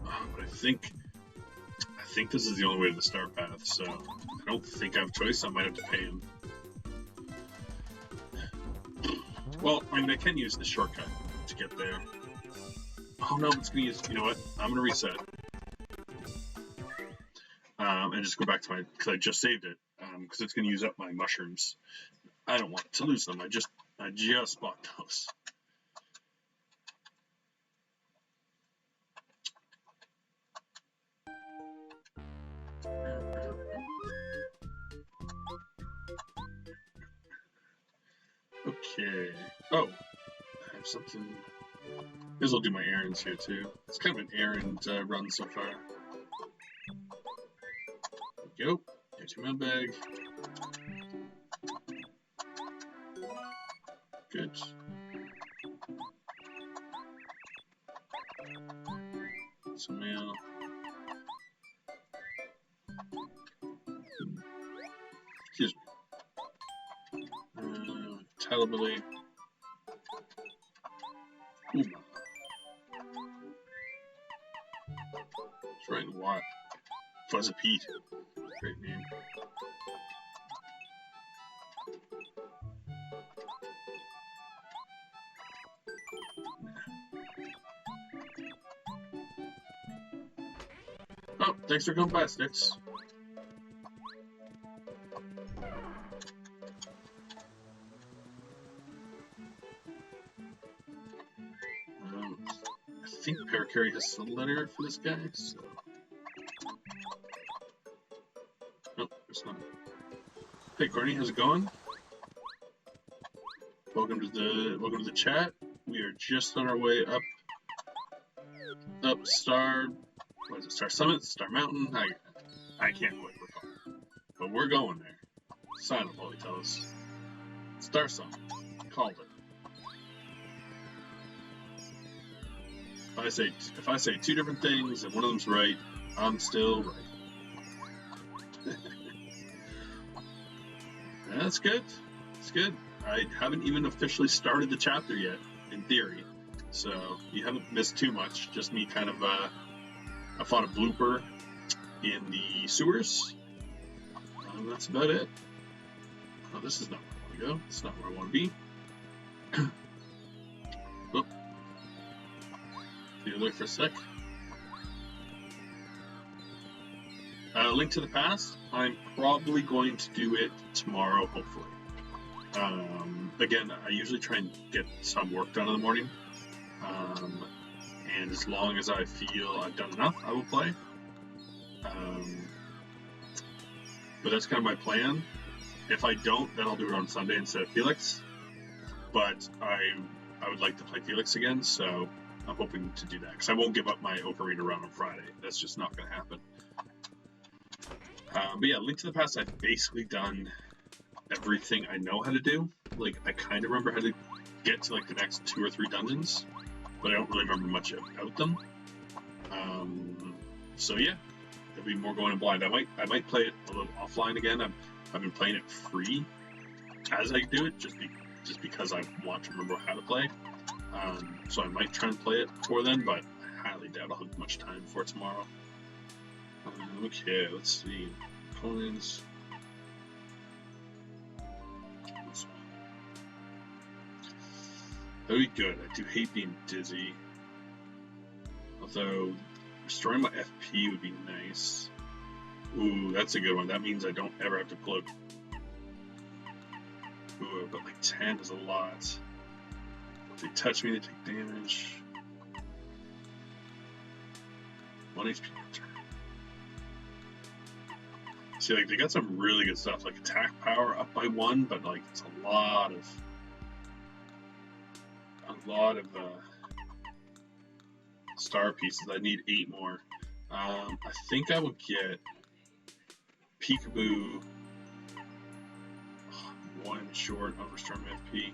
But I think this is the only way to the star path, so I don't think I have a choice. I might have to pay him. Well, I mean, I can use the shortcut to get there. Oh no, it's gonna use. You know what? I'm gonna reset. And just go back to my, because I just saved it, because it's going to use up my mushrooms. I don't want to lose them. I just bought those. Okay. Oh, I have something. Guess I'll do my errands here too. It's kind of an errand run so far. Go. Here's your mailbag. Good. Some mail. title ability. That's right, what? Fuzzapete. Great name. Oh, thanks for coming by, Sticks. I think Parakarry has Slither for this guy, so... Nope, there's not. Hey, Courtney, how's it going? Welcome to the chat. We are just on our way up Star... What is it? Star Summit? Star Mountain? I can't quite recall. But we're going there. Silent Volley tells us. Star Summit. Called it. If I say two different things and one of them's right, I'm still right. That's good. It's good. I haven't even officially started the chapter yet, in theory. So you haven't missed too much. Just me kind of I fought a blooper in the sewers. That's about it. Oh, this is not where I want to go. It's not where I want to be. Oh. Be there for a sec. Link to the Past. I'm probably going to do it tomorrow, hopefully. Again, I usually try and get some work done in the morning. And as long as I feel I've done enough, I will play. But that's kind of my plan. If I don't, then I'll do it on Sunday instead of Felix. But I would like to play Felix again, so I'm hoping to do that. Because I won't give up my Ocarina run on Friday. That's just not going to happen. But yeah, Link to the Past, I've basically done everything I know how to do. Like, I kind of remember how to get to, like, the next 2 or 3 dungeons. But I don't really remember much about them. So yeah, there'll be more going in blind. I might play it a little offline again. I've been playing it free as I do it, just because I want to remember how to play. So I might try and play it before then, but I highly doubt I'll have much time for tomorrow. Okay, let's see. Opponents. That'd be good. I do hate being dizzy. Although, restoring my FP would be nice. Ooh, that's a good one. That means I don't ever have to pull out. Ooh, but like 10 is a lot. If they touch me, they take damage. 1 HP per turn. See, like, they got some really good stuff, like attack power up by 1, but like, it's a lot of star pieces. I need 8 more. I think I will get Peekaboo 1 short on restoring FP.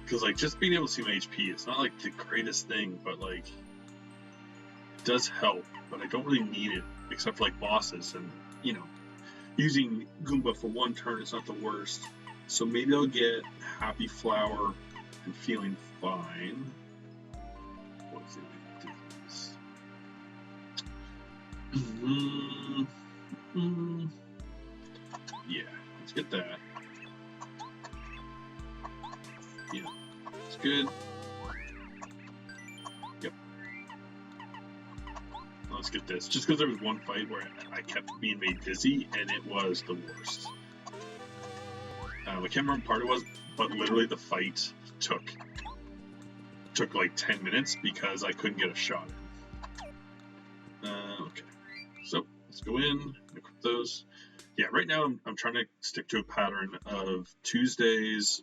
Because like just being able to see my HP, it's not like the greatest thing, but like it does help. But I don't really need it except for like bosses, and you know, using Goomba for 1 turn is not the worst. So maybe I'll get Happy Flower and Feeling Fine. What is it? Yeah, let's get that. Yeah, it's good. Yep. Let's get this. Just because there was one fight where I kept being made dizzy, and it was the worst. I can't remember what part it was, but literally the fight took like 10 minutes because I couldn't get a shot in. Okay, so let's go in, equip those. Yeah, right now I'm trying to stick to a pattern of Tuesdays,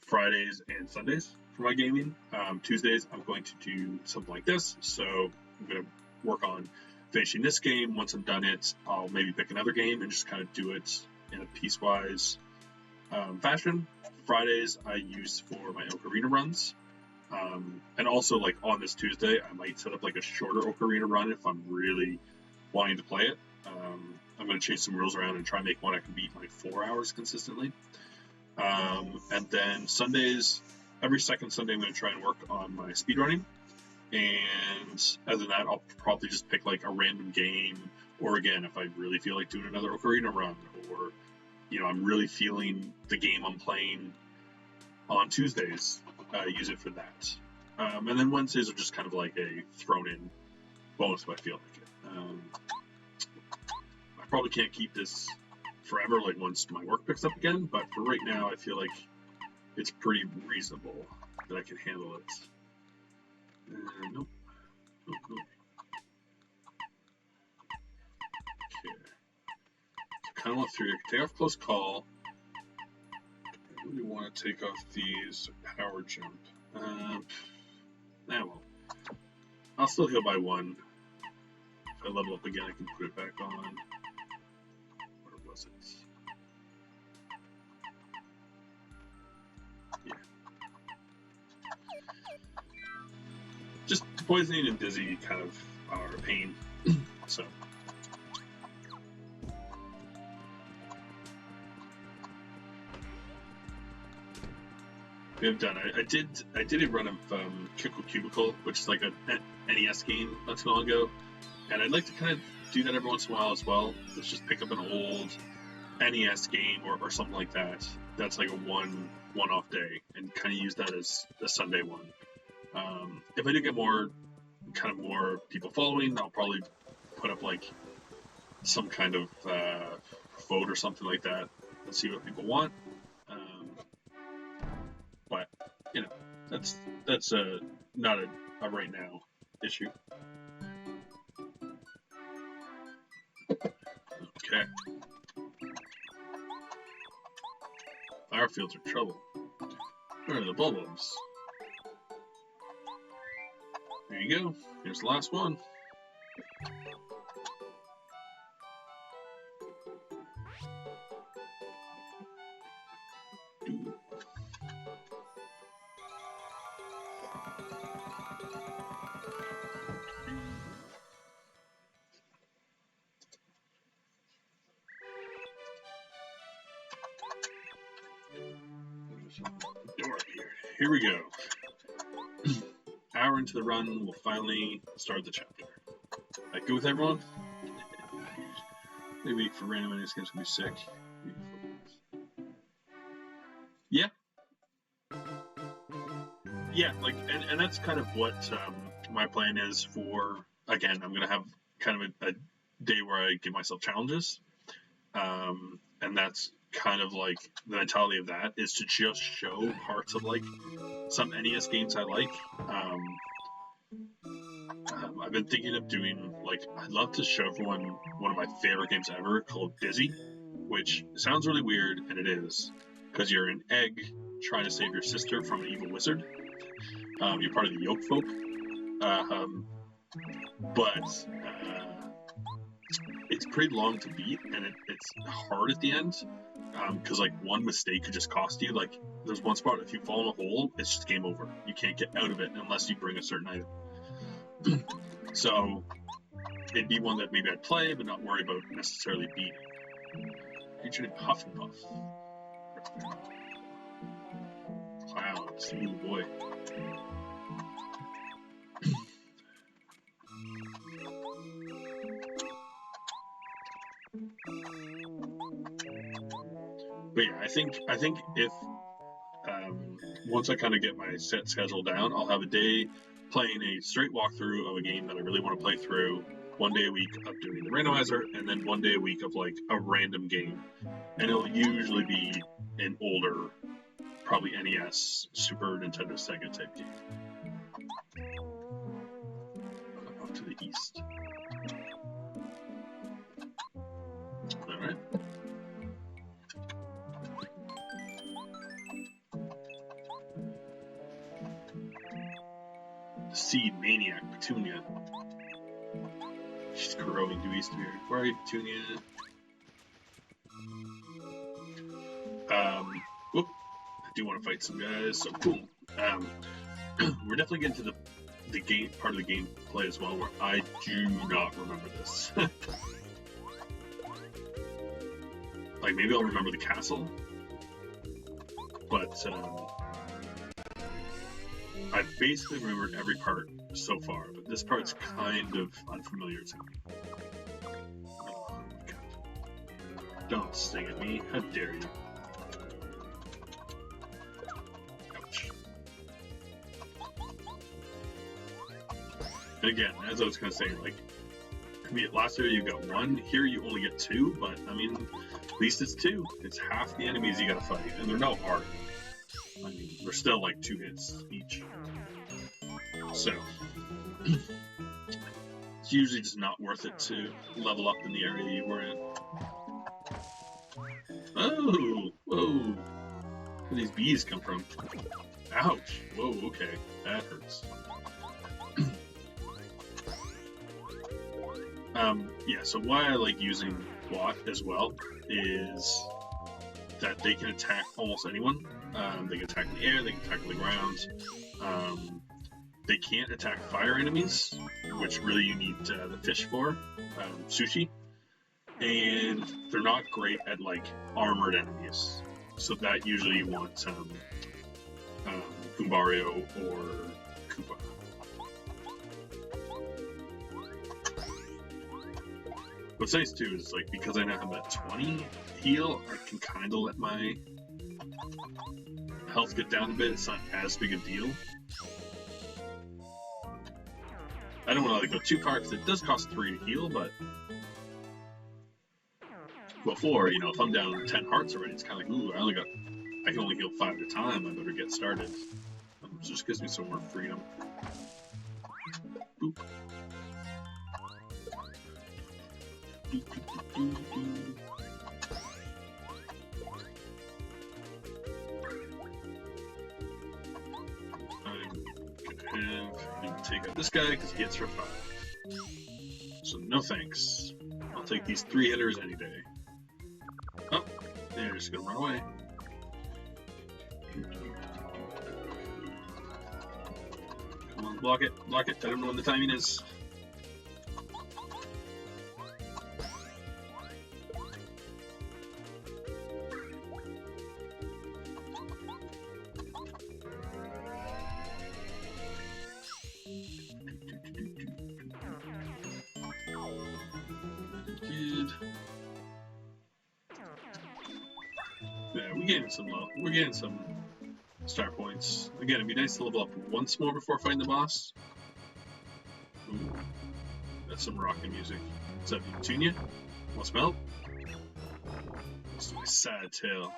Fridays, and Sundays for my gaming. Tuesdays I'm going to do something like this, so I'm going to work on finishing this game. Once I've done it, I'll maybe pick another game and just kind of do it in a piecewise fashion. Fridays I use for my Ocarina runs, and also like on this Tuesday I might set up like a shorter Ocarina run if I'm really wanting to play it. I'm going to change some rules around and try and make one I can beat in like 4 hours consistently. And then Sundays, every second Sunday, I'm going to try and work on my speedrunning. And other than that, I'll probably just pick like a random game, or again, if I really feel like doing another Ocarina run, or I'm really feeling the game I'm playing on Tuesdays, use it for that. And then Wednesdays are just kind of like a thrown-in bonus if I feel like it. I probably can't keep this forever, like once my work picks up again, but for right now, I feel like it's pretty reasonable that I can handle it. Nope. Nope. Okay. So kind of went through. Take off close call. I really want to take off these power jump. Well, I'll still heal by 1. If I level up again, I can put it back on. Where was it? Yeah. Just poisoning and dizzy kind of are a pain. So. We have done. I did a run of Kickle Cubicle, which is like a NES game not too long ago, and I'd like to kind of do that every once in a while as well. Let's just pick up an old NES game or something like that. That's like a one-off day, and kind of use that as a Sunday one. If I do get more people following, I'll probably put up like some kind of vote or something like that and see what people want. But that's not a right now issue. Okay. Fire fields are trouble. Where are the bulbs? There you go. Here's the last one. Door appeared. Here we go. Hour into the run, we'll finally start the chapter. Like, good with everyone? Maybe for random enemies, game's gonna be sick. Yeah. Yeah, like, and that's kind of what my plan is for. Again, I'm gonna have kind of a day where I give myself challenges, and that's kind of like the mentality of that is to just show parts of like some NES games I like. I've been thinking of doing like I'd love to show everyone one of my favorite games ever called Dizzy, which sounds really weird, and it is because you're an egg trying to save your sister from an evil wizard. You're part of the Yolk folk, but it's pretty long to beat, and it's hard at the end. Because like one mistake could just cost you. Like there's one spot, if you fall in a hole, it's just game over. You can't get out of it unless you bring a certain item. So it'd be one that maybe I'd play, but not worry about necessarily beating. Featuring Huff and Puff. Clouds, ooh boy. But yeah, I think if once I kind of get my set schedule down, I'll have a day playing a straight walkthrough of a game that I really want to play through. One day a week of doing the randomizer, and then one day a week of like a random game. And it'll usually be an older, probably NES, Super Nintendo, Sega type game. Up to the east. Alright. Seed Maniac, Petunia. She's growing to east here. Where are you, Petunia? Whoop. I do want to fight some guys, so cool. We're definitely getting to the game part of the gameplay as well, where I do not remember this. Like, maybe I'll remember the castle, but I've basically remembered every part so far, but this part's kind of unfamiliar to me. Oh, God. Don't sting at me. How dare you. Ouch. And again, as I was going to say, like, I mean, last year you got 1, here you only get 2, but, I mean, at least it's 2. It's half the enemies you gotta fight, and they're not hard. I mean, they're still like 2 hits each. So, it's usually just not worth it to level up in the area you were in. Oh, whoa. Where do these bees come from? Ouch. Whoa, okay. That hurts. Yeah, so why I like using Blot as well is that they can attack almost anyone. They can attack in the air, they can attack on the ground. They can't attack fire enemies, which really you need the fish for, sushi. And they're not great at like armored enemies. So that usually you want Goombario or Koopa. What's nice too is like because I now have that 20 heal, I can kind of let my health get down a bit. It's not as big a deal. I don't want to like go too far because it does cost 3 to heal, but before, you know, if I'm down 10 hearts already, it's kind of like, ooh, I can only heal 5 at a time. I better get started. It just gives me some more freedom. Boop. I'm gonna take out this guy because he hits for 5. So no thanks. I'll take these 3 hitters any day. Oh, they're just gonna run away. Come on, block it, block it. I don't know when the timing is. Yeah, we're getting some star points. Again, it'd be nice to level up once more before fighting the boss. Ooh, that's some rockin' music. What's up, Petunia? Want some help? This is my sad tale.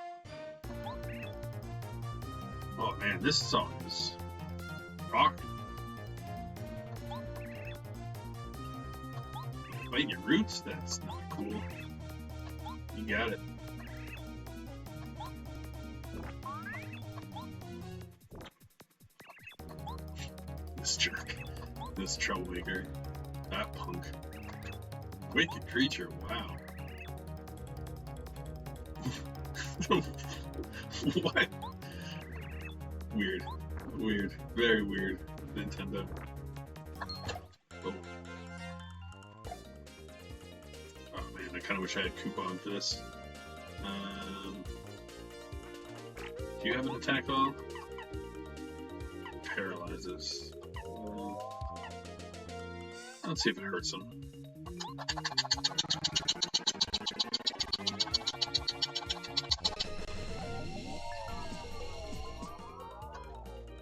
Oh man, this song is rockin'. Fighting your roots? That's not cool. You got it. This jerk. This troublemaker. That punk. Wicked creature, wow. What? Weird. Weird. Very weird. Nintendo. Oh. Oh man, I kinda wish I had Coupon for this. Do you have an attack on? Paralyzes. Let's see if it hurts him.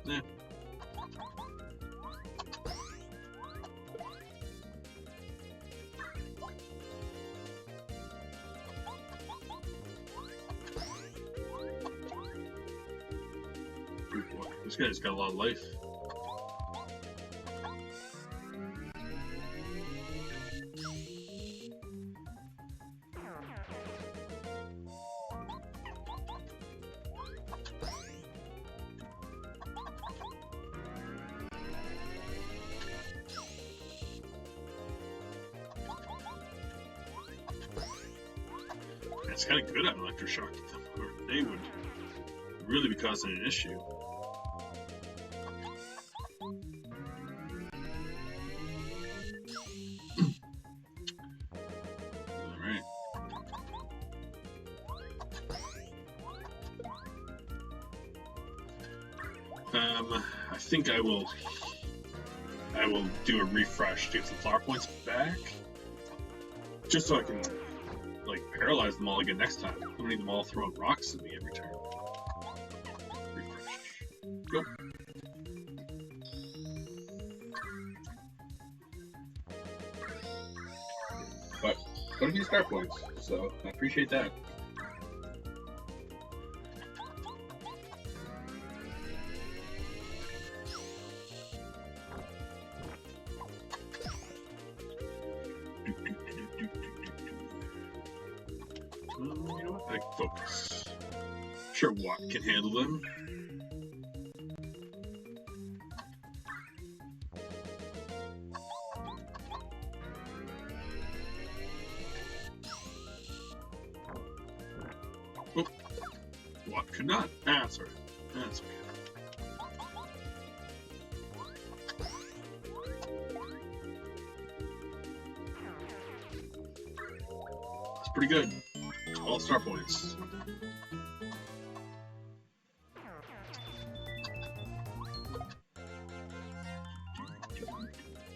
Yeah. This guy's got a lot of life. It's kind of good at electroshock, or they would really be causing an issue. Alright. I think I will do a refresh to get some flower points back, just so I can like paralyze them all again next time. I don't need them all throwing rocks at me every turn. Refresh. Go. But quite a few star points, so I appreciate that. You know what? I focus. Sure, Watt can handle them. Oh, Watt could not. Ah, that's alright. That's okay. That's pretty good. All star points.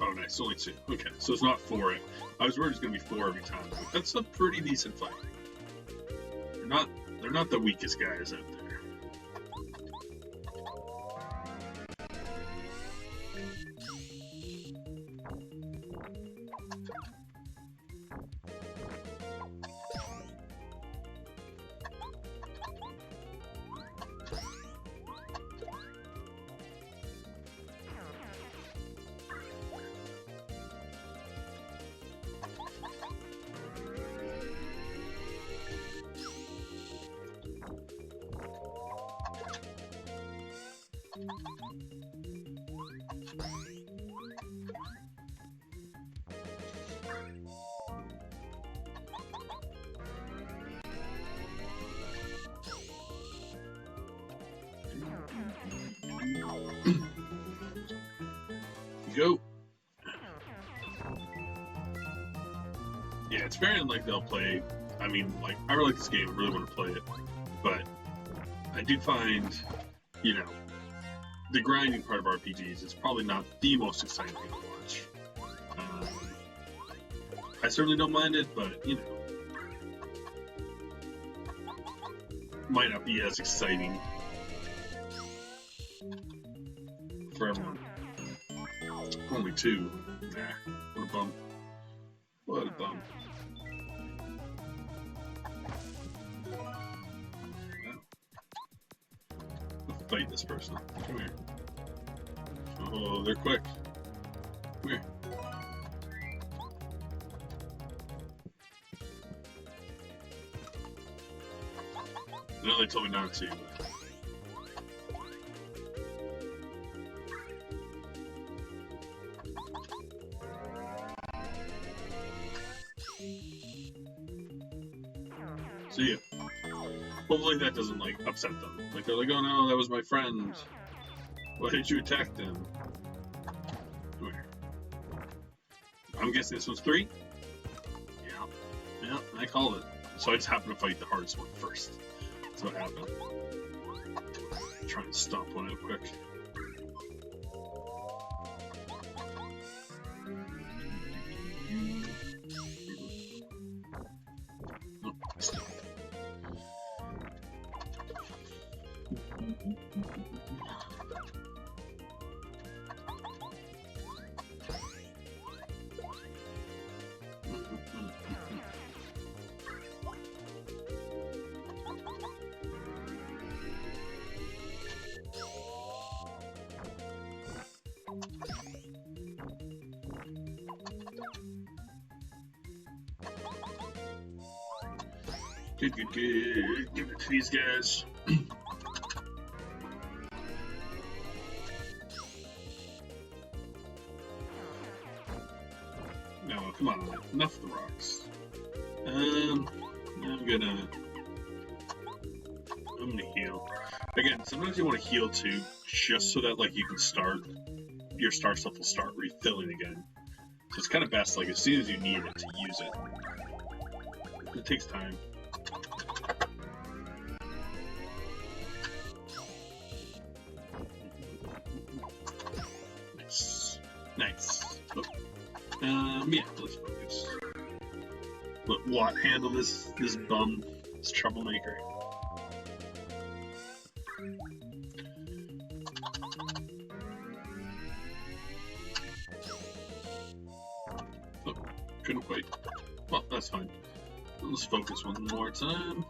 Oh, nice. Only 2. Okay, so it's not 4. I was worried it's going to be 4 every time. But that's a pretty decent fight. They're not the weakest guys out there. Go. Yeah, it's very unlikely I'll play. I mean, like, I really like this game, I really want to play it, but I do find, you know, the grinding part of RPGs is probably not the most exciting thing to watch. I certainly don't mind it, but, you know, might not be as exciting for everyone. Only 2. Nah, what a bum. What a bum. I'll fight this person. Come here. Oh, they're quick. Come here. No, they told me not to. See ya. Hopefully that doesn't, like, upset them. Like, they're like, oh no, that was my friend. Why did you attack them? Come here. I'm guessing this one's 3? Yeah. Yeah, I called it. So I just happened to fight the hardest one first. That's what happened. Try and stomp one out quick. Oh, still. Good. Give it to these guys. No, come on. Enough of the rocks. I'm gonna heal. Again, sometimes you want to heal too, just so that like you can start your star stuff will start refilling again. So it's kind of best like as soon as you need it to use it. It takes time. Nice. Oh. Yeah, let's focus. Let Watt handle this bum, this troublemaker. Oh, couldn't quite. Well, that's fine. Let's focus one more time.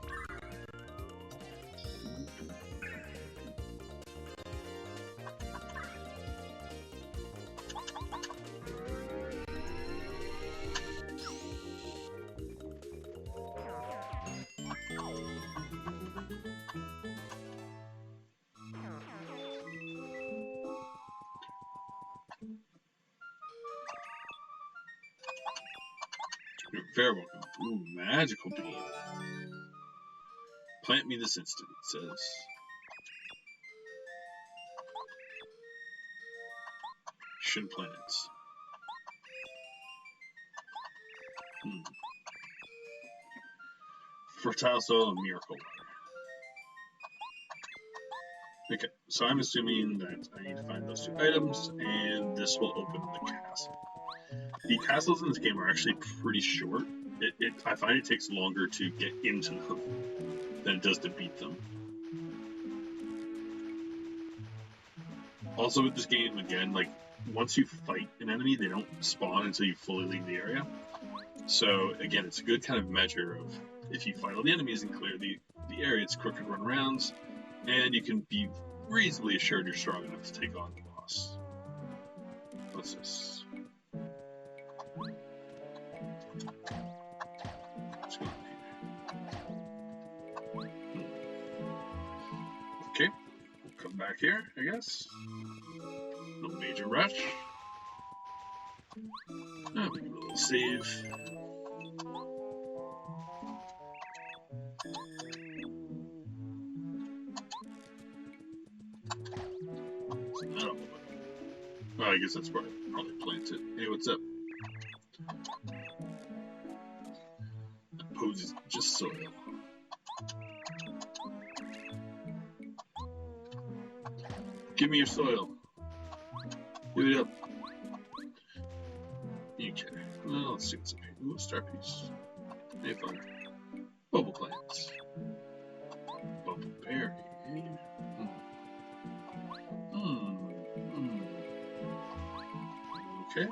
You're very welcome. Ooh, magical bean. Plant me this instant, it says. Shouldn't plant it. Fertile soil and miracle water. Okay, so I'm assuming that I need to find those two items, and this will open the castle. The castles in this game are actually pretty short. I find it takes longer to get into them than it does to beat them. Also with this game, again, like, once you fight an enemy, they don't spawn until you fully leave the area. So, again, it's a good kind of measure of if you fight all the enemies and clear the area, it's crooked run rounds, and you can be reasonably assured you're strong enough to take on the boss. What's this? What's going on here? Okay, we'll come back here, I guess. No major rush. Oh, we can do a little save. Oh, I guess that's probably planted. Hey, what's up? That poses just soil. Give me your soil. Give it up. Okay. Well, let's see what's up here. Ooh, a star piece. Hey, fun. Bubble plants. Bubble berry. Okay.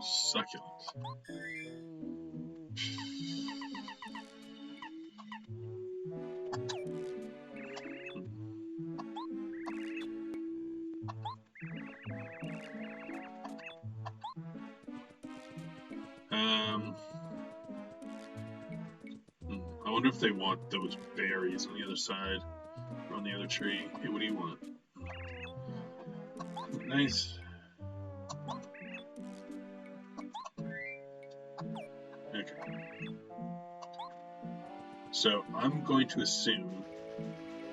Succulent. I wonder if they want those berries on the other side or on the other tree. Hey, what do you want? Nice. Okay. So I'm going to assume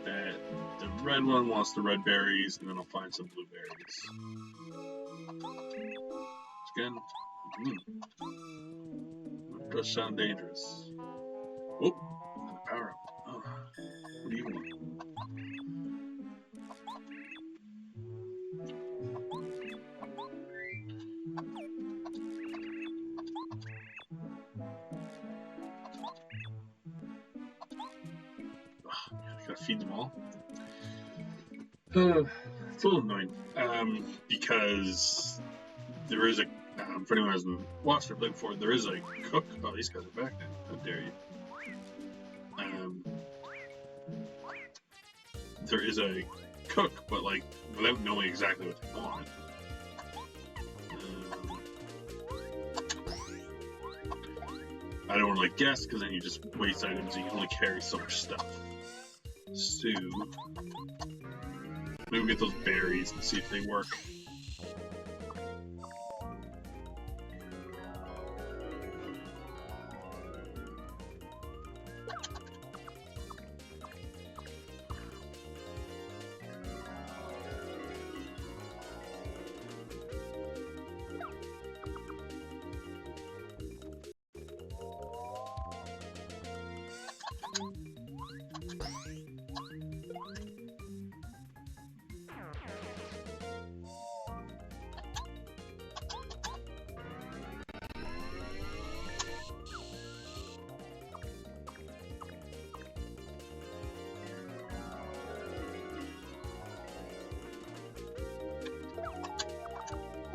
that the red one wants the red berries, and then I'll find some blueberries. Again, that does sound dangerous. Whoop! Power up. Oh, what do you want? I gotta feed them all. It's a little annoying, because there is a, for anyone who hasn't watched or played before, there is a cook. Oh, these guys are back now. How dare you. There is a cook, but like, without knowing exactly what they want. I don't want to like guess, because then you just waste items and you can only carry so much stuff. So, maybe we'll get those berries and see if they work.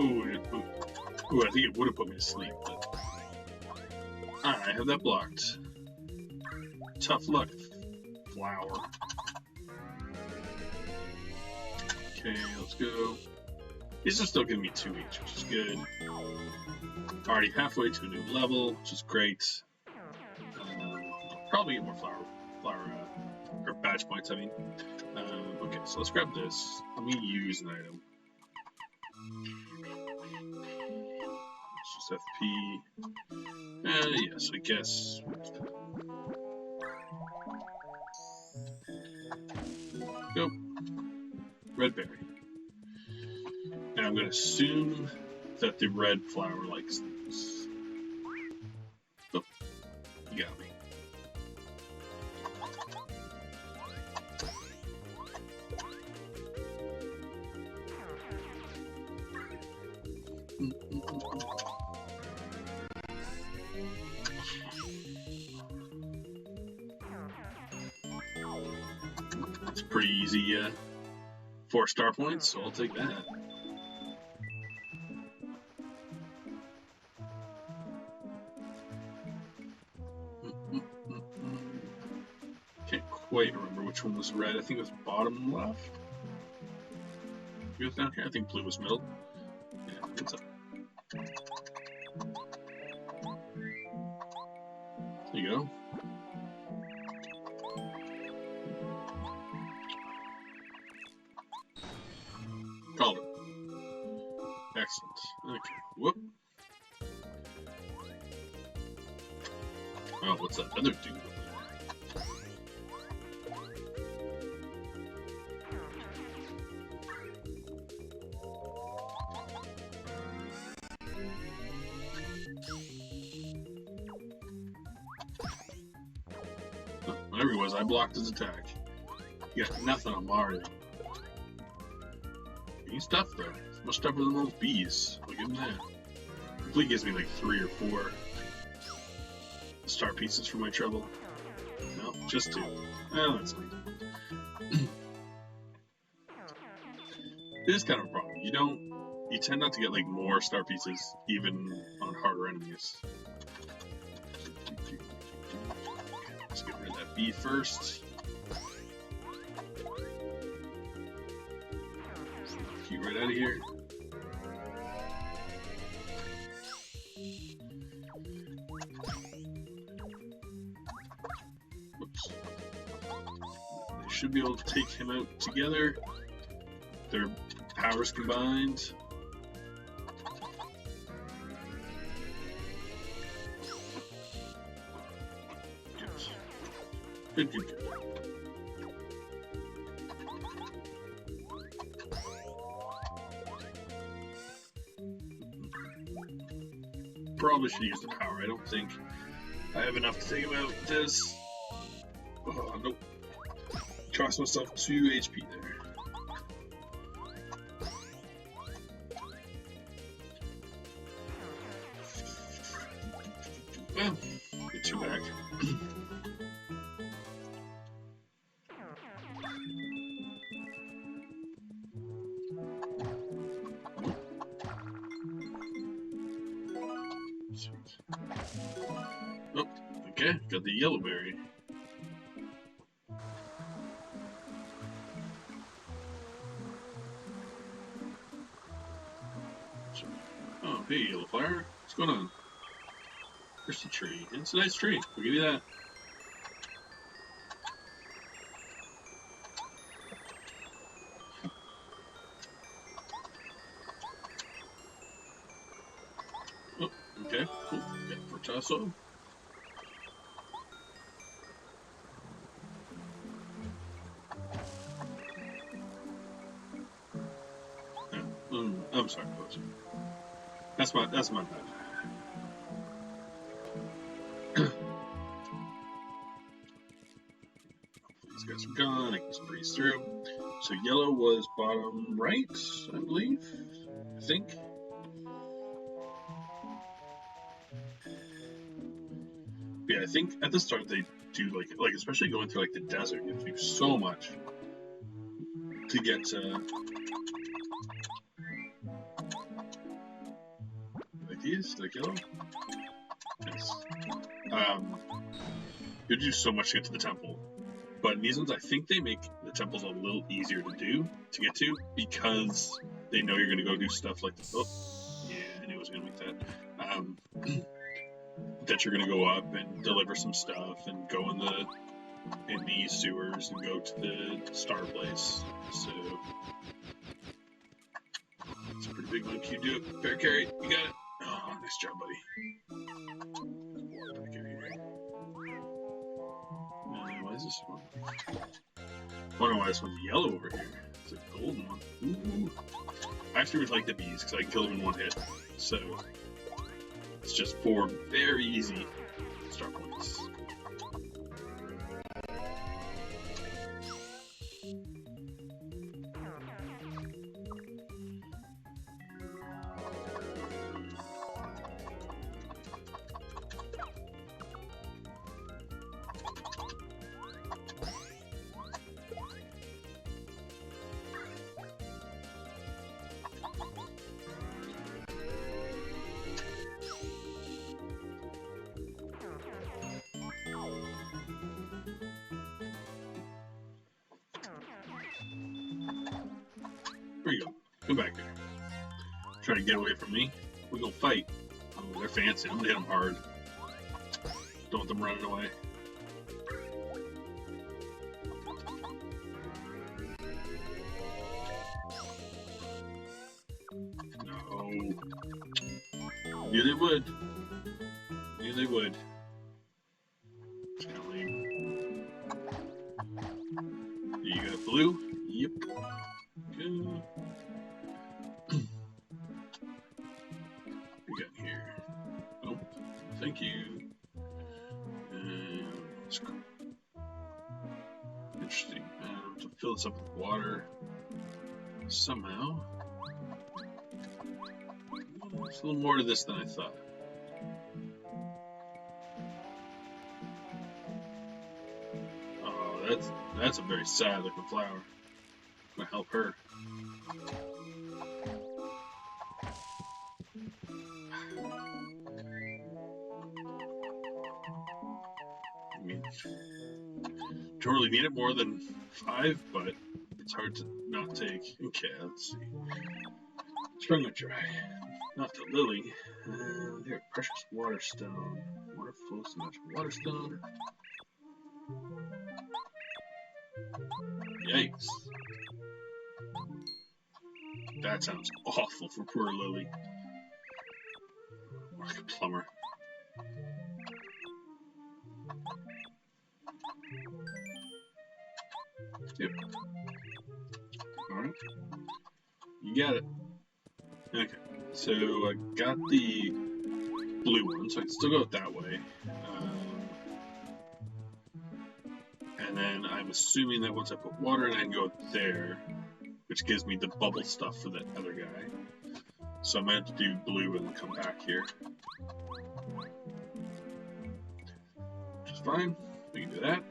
Ooh, I think it would have put me to sleep, but I have that blocked. Tough luck, flower. Okay, let's go. These are still giving me 2 each, which is good. Already halfway to a new level, which is great. Probably get more or badge points, I mean. Okay, so let's grab this. Let me use an item. It's just FP. Yes, I guess. Go. Red berry. And I'm going to assume that the red flower likes these. Oh, you got me. It's pretty easy 4 star points, so I'll take that. Can't quite remember which one was red. I think it was bottom left. You go down here. I think blue was middle. Yeah, what's up? There you go. Called it. Excellent. Okay. Whoop. Oh, what's that other dude? Oh, whatever he was, I blocked his attack. You got nothing on Mario. He's tough though. He's much tougher than those bees. I'll give him that. Hopefully he gives me like 3 or 4 star pieces for my trouble. No, just 2. Oh, that's fine. It is kind of a problem. You tend not to get like more star pieces even on harder enemies. Let's get rid of that bee first. Get right out of here. Oops. They should be able to take him out together. Their powers combined. Good, good, good. Probably should use the power. I don't think I have enough to take him out with this. Oh, nope. Cost myself 2 HP there. Well, get you back. Oh, okay, got the yellow berry. Oh, hey, yellow flower. What's going on? There's the tree. It's a nice tree. I'll give you that. Oh, okay. Cool. Got Fortasso. I'm sorry, folks. That's my bad. These guys are gone. I can just breeze through. So yellow was bottom right, I believe. I think. Yeah, I think at the start they do like especially going through like the desert, you have to do so much to get these? Did I kill them? Nice. You do so much to get to the temple. But in these ones, I think they make the temples a little easier to get to, because they know you're going to go do stuff like this. Oh, yeah, I knew I was going to make that. That you're going to go up and deliver some stuff and go in the sewers and go to the star place. So it's a pretty big one. Can you do it? Bear carry, you got it. Oh, nice job, buddy. Why is this one? I wonder why this one's yellow over here. It's a golden one. Ooh. I actually would like the bees because I can kill them in one hit. So it's just 4 very easy star points. Here you go. Come back here. Try to get away from me. We're gonna fight. Oh, they're fancy. I'm gonna hit them hard. Don't want them running away. No. Knew they would. Knew they would. It's kind of lame. You got blue? Yep. Good. We got here. Oh, thank you. Let's go. Interesting. To fill this up with water somehow. There's a little more to this than I thought. Oh, that's a very sad looking flower. I'm gonna help her. I mean, don't really need it more than 5, but it's hard to not take. Okay, let's see. Sprung up dry. Not the lily. There, precious waterstone. Water flows so much. Waterstone. Yikes. That sounds awful for poor Lily. Like a plumber. Yep. Alright. You got it. Okay. So I got the blue one, so I can still go that way. And then I'm assuming that once I put water in, I can go there, which gives me the bubble stuff for the other guy. So I might have to do blue and then come back here. Which is fine. We can do that.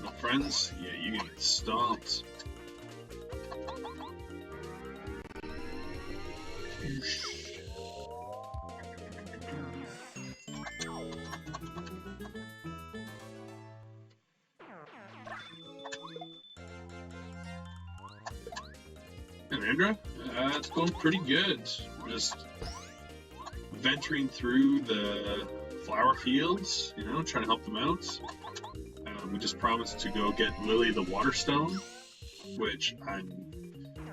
No friends? Yeah, you can get stomped. And Indra? It's going pretty good. We're just venturing through the flower fields, you know, trying to help them out. We just promised to go get Lily the Waterstone, which I'm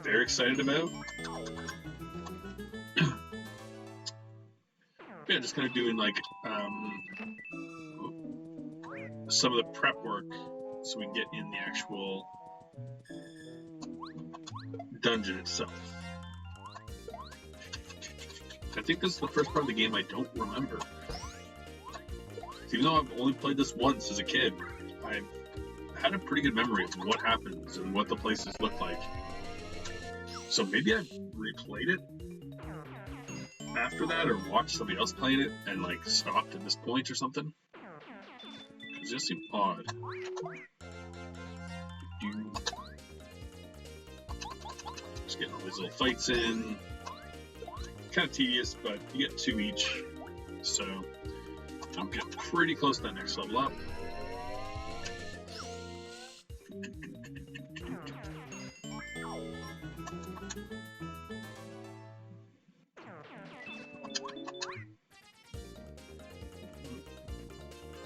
very excited about. Yeah, just kind of doing like some of the prep work so we can get in the actual dungeon itself. I think this is the first part of the game I don't remember. Even though I've only played this once as a kid, I've had a pretty good memory of what happens and what the places look like. So maybe I've replayed it. after that or watched somebody else playing it and like stopped at this point or something. It just seemed odd. Just getting all these little fights in. Kind of tedious, but you get 2 each, so I'm getting pretty close to that next level up.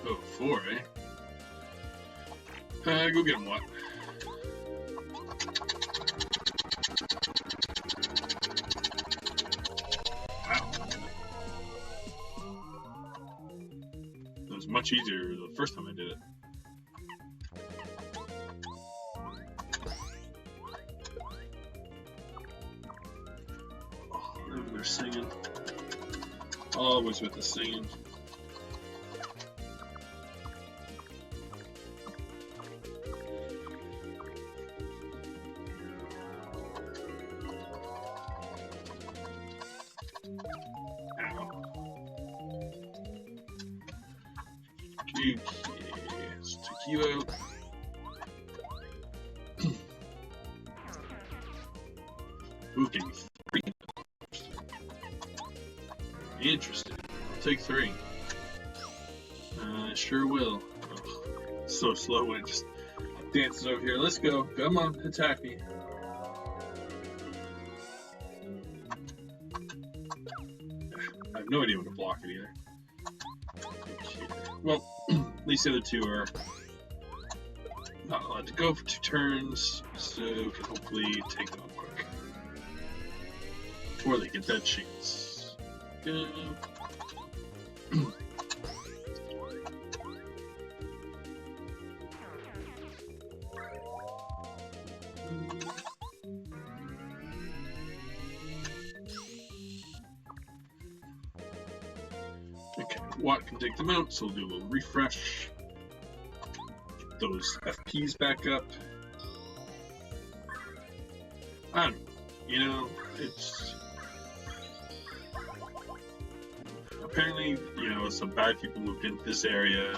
Oh, 4, eh? Go get him, what? Wow. It was much easier the first time I did it. Oh, they're singing. Always with the singing. Okay, let's take you out. Ooh, give me 3. Interesting. I'll take 3. I sure will. Oh, so slow when it just dances over here. Let's go. Come on, attack me. I have no idea what to block it either. Well, at least the other 2 are not allowed to go for 2 turns, so we can hopefully take them quick. Before they get that chance. Okay, Watt can take them out, so we'll do a little refresh. Get those FPs back up. I don't know, you know, it's... Apparently, you know, some bad people moved into this area,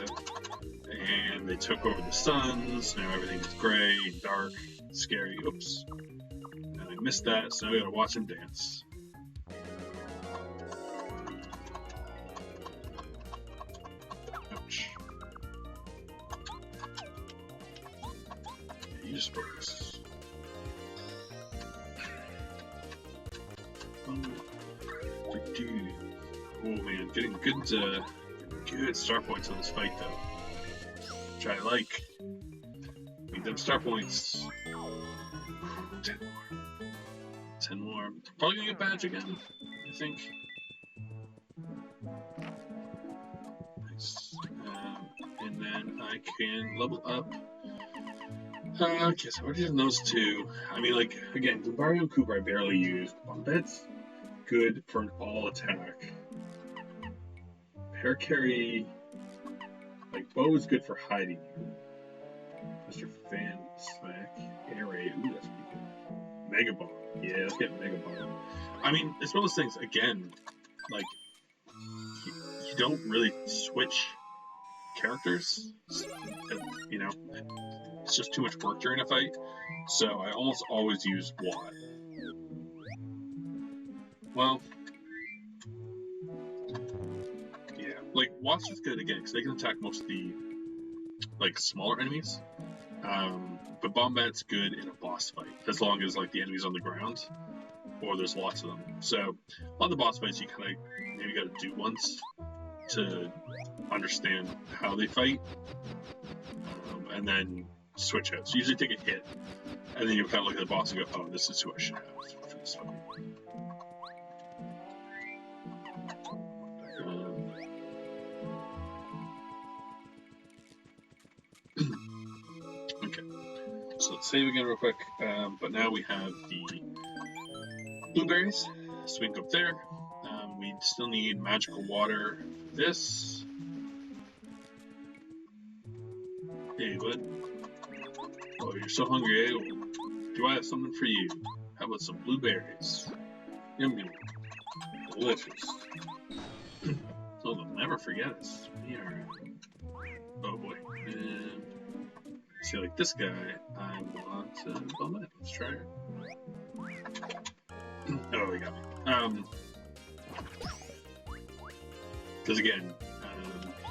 and they took over the suns, now everything is gray and dark, and scary, oops. And I missed that, so I gotta watch them dance. You just focus. Oh man, getting good star points on this fight though. Which I like. Need them star points. 10 more. 10 more. Probably gonna get badge again, I think. Nice. And then I can level up. Okay, so we're using those 2. I mean, like, again, Goombario and Cooper I barely use. Bombette's good for an all attack. Parakarry, like, Bo is good for hiding. Mr. Fan Smack, Air Raid, ooh, that's pretty good. Mega Bomb, yeah, let's get Mega Bomb. I mean, it's one of those things, again, like, you don't really switch characters, you know, it's just too much work during a fight, so I almost always use Watt. Well, yeah, like, Watt's just good again, because they can attack most of the, like, smaller enemies, but Bombette's good in a boss fight, as long as, like, the enemy's on the ground, or there's lots of them. So, a lot of the boss fights you kind of maybe got to do once to understand how they fight, and then switch out. So usually take a hit, and then you kind of look at the boss and go, oh, this is who I should have for this fight. Okay, so let's save again real quick, but now we have the blueberries, so we can go up there. We still need magical water for this. Hey, bud. Oh, you're so hungry, eh? Do I have something for you? How about some blueberries? Yum yum. delicious. So they'll never forget us. We are. Oh boy. And see, like this guy, I want Balmet. Let's try it. Oh, he got me. Because again,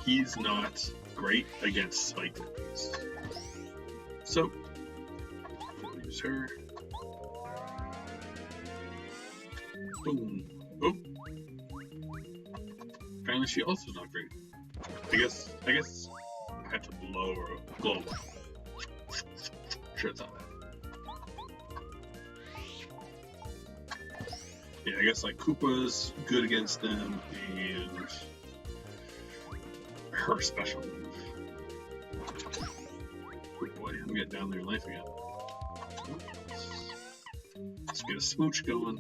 he's not great against spiked enemies. So, we'll use her. Boom. Oh. Apparently she also is not great. I guess I have to blow her up. Blow. Sure, it's not that. Yeah, I guess like Koopa's good against them, and her special move. Oh boy, I'm getting down there in life again. Let's get a smooch going.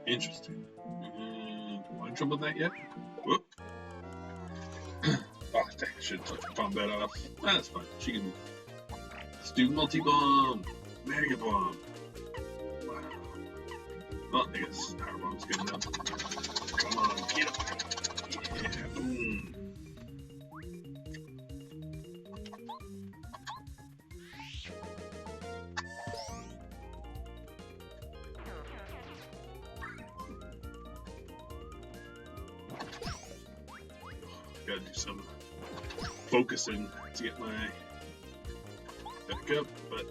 Interesting. Do I jump on that yet? Whoop. Oh, dang, I should have took the bomb bed off. That's fine. She can. Let's do multi-bomb. Mega bomb. Wow. Well, I guess power bomb's good enough. Come on, get up. Yeah, boom. Gotta do some focusing to get my back up, but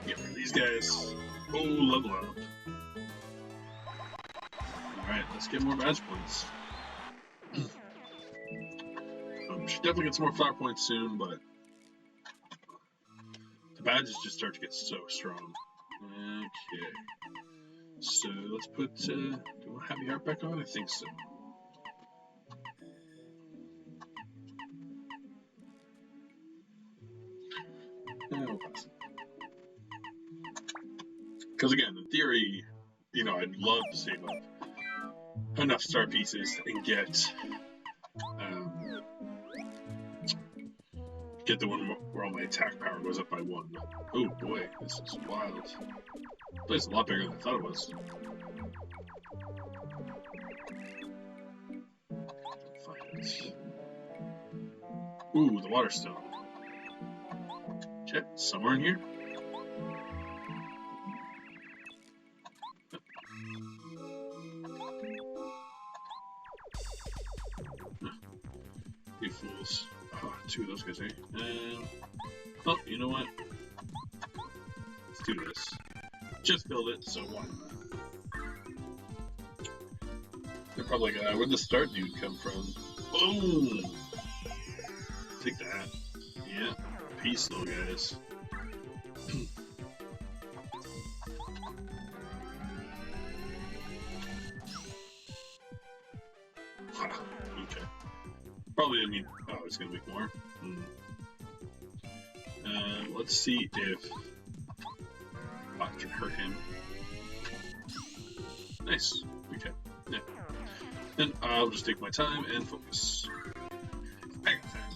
get rid of these guys. Oh, level up. Alright, let's get more badge points. Should definitely get some more flower points soon, but the badges just start to get so strong. Okay. So let's put, do I want Happy Heart back on? I think so. We'll pass it. Because again, in theory, you know, I'd love to save up enough star pieces and get the one where all my attack power goes up by 1. Oh boy, this is wild. This place is a lot bigger than I thought it was. Find it. Ooh, the water stone. Okay, somewhere in here. You fools. Oh, 2 of those guys, eh? Oh, you know what? Let's do this. Just build it, so why not? They're probably like, where'd the start dude come from? Boom! Take that. Yeah. Peace, little guys. Okay. Probably didn't need. Oh, it's gonna make more. Let's see if I can hurt him. Nice. Okay. Yeah. Then I'll just take my time and focus. I got time.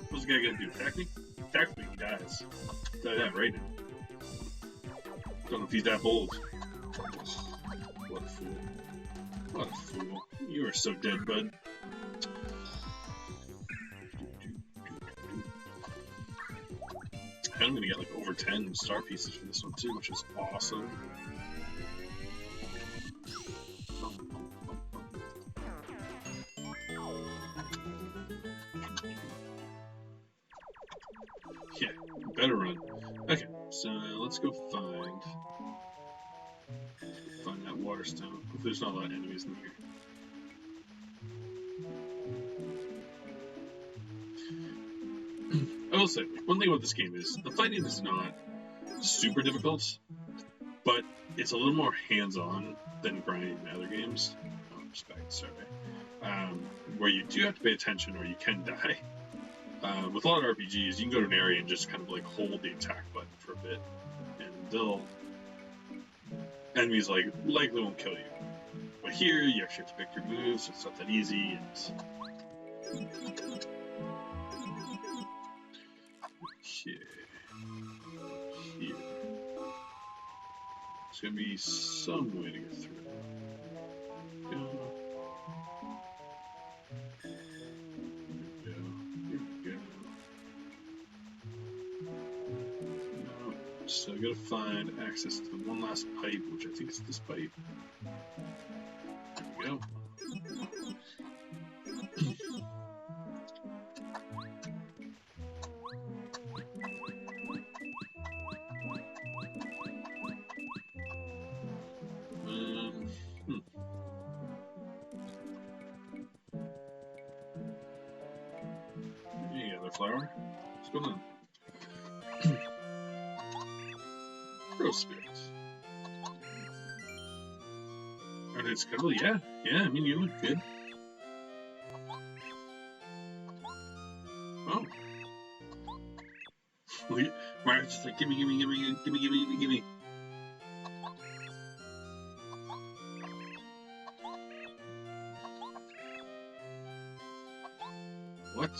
What's the guy gonna do? Attack me? Attack me, he dies. Tell you that right now. Don't know if he's that bold. What a fool. What a fool. You are so dead, bud. I'm gonna get like over 10 star pieces for this one too, which is awesome. Better run. Okay, so let's go find that water stone. Hopefully there's not a lot of enemies in here. I will say, like, one thing about this game is the fighting is not super difficult, but it's a little more hands-on than grinding in other games. Oh, respect, sorry. Where you do have to pay attention or you can die. With a lot of RPGs, you can go to an area and just kind of like hold the attack button for a bit, and enemies likely won't kill you. But here, you actually have to pick your moves, so it's not that easy, and... Okay. Here. There's gonna be some way to get through. Go. Here we go. No. So I gotta find access to one last pipe, which I think is this pipe. There we go. Flower? What's going on? Rose spirits. Are they discoverable? Yeah. Yeah, I mean, you look good. Oh. Mario's just like, gimme. What?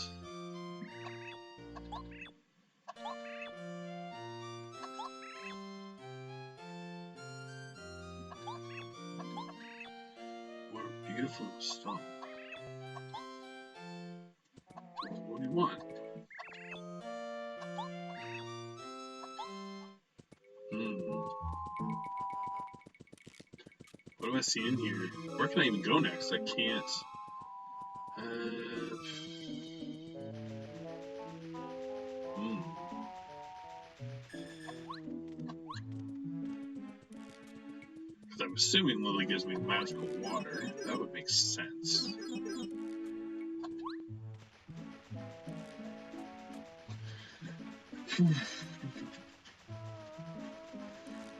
Beautiful stone. What do you want? What do I see in here? Where can I even go next? I can't. Because I'm assuming Lily gives me magical water. That would make sense.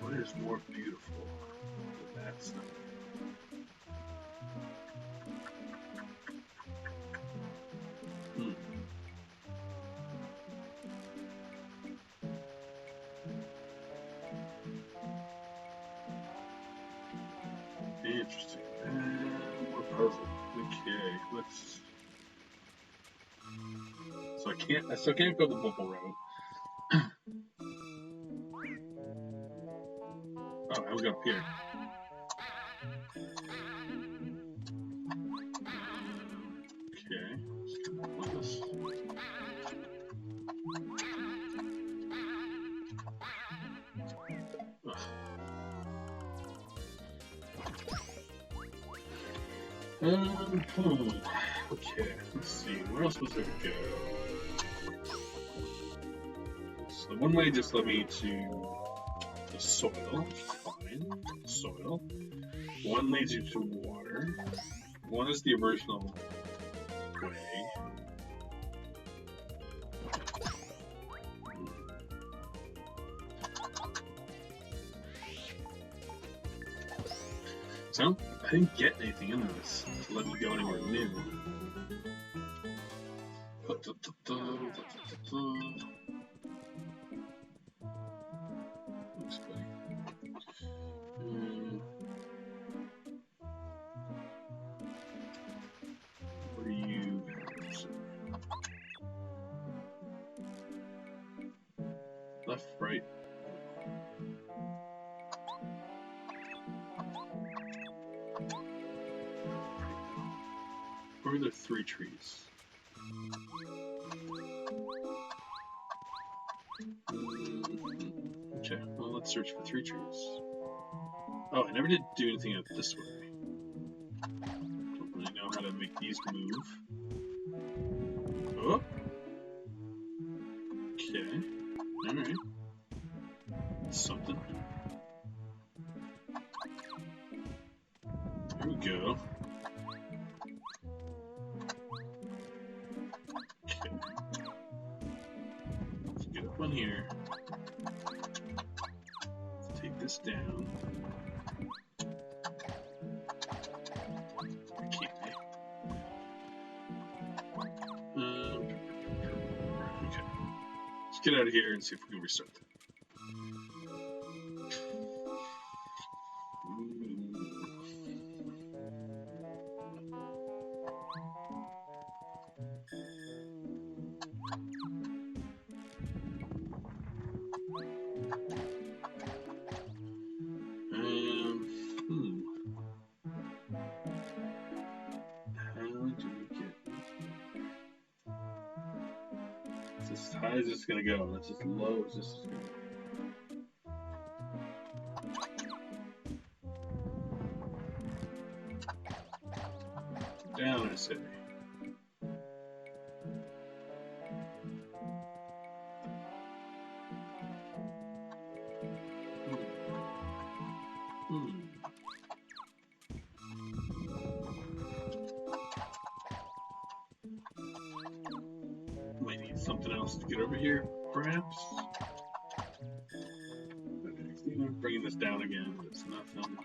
What is more beautiful than that stuff? Interesting. More puzzle. Okay, let's. So I still can't go the bubble route. Oh, how we got up here? Okay, let's go this. Okay, let's see. Where else was there to go? So one way just led me to the soil, which is fine. Soil. One leads you to water. One is the original way. So, I didn't get anything in this to let me go anywhere new. Oops, buddy. What are you guys? Left, right. Where are the 3 trees? Okay, well, let's search for 3 trees. Oh, I never did do anything up this way. Don't really know how to make these move. Oh! Okay. Alright. Something. There we go. Okay. Let's get up on here. Let's take this down. Okay. Okay. Let's get out of here and see if we can restart that. How is this gonna go? That's as low as this is gonna go. Down, I say. Might need something else to get over here, perhaps. Okay, I'm bringing this down again, but it's nothing.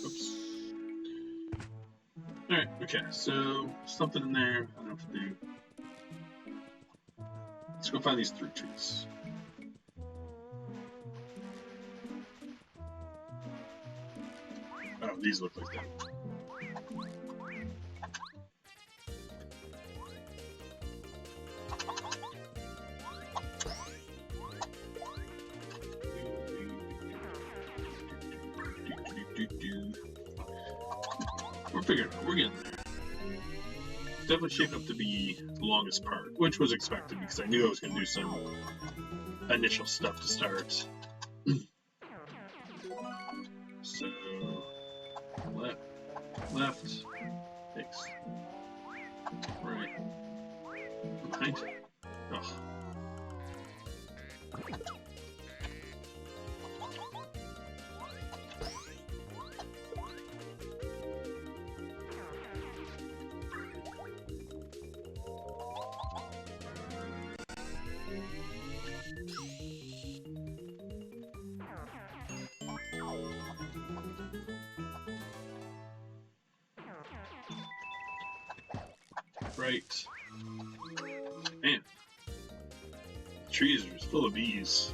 Oops. Alright, okay, so something in there I don't know what to do. Let's go find these 3 trees. Oh, these look like that. We're figuring it out. We're getting there. It's definitely shaped up to be the longest part, which was expected because I knew I was going to do some initial stuff to start. So, left, X, right, behind. Oh. Right. Man. The trees are just full of bees.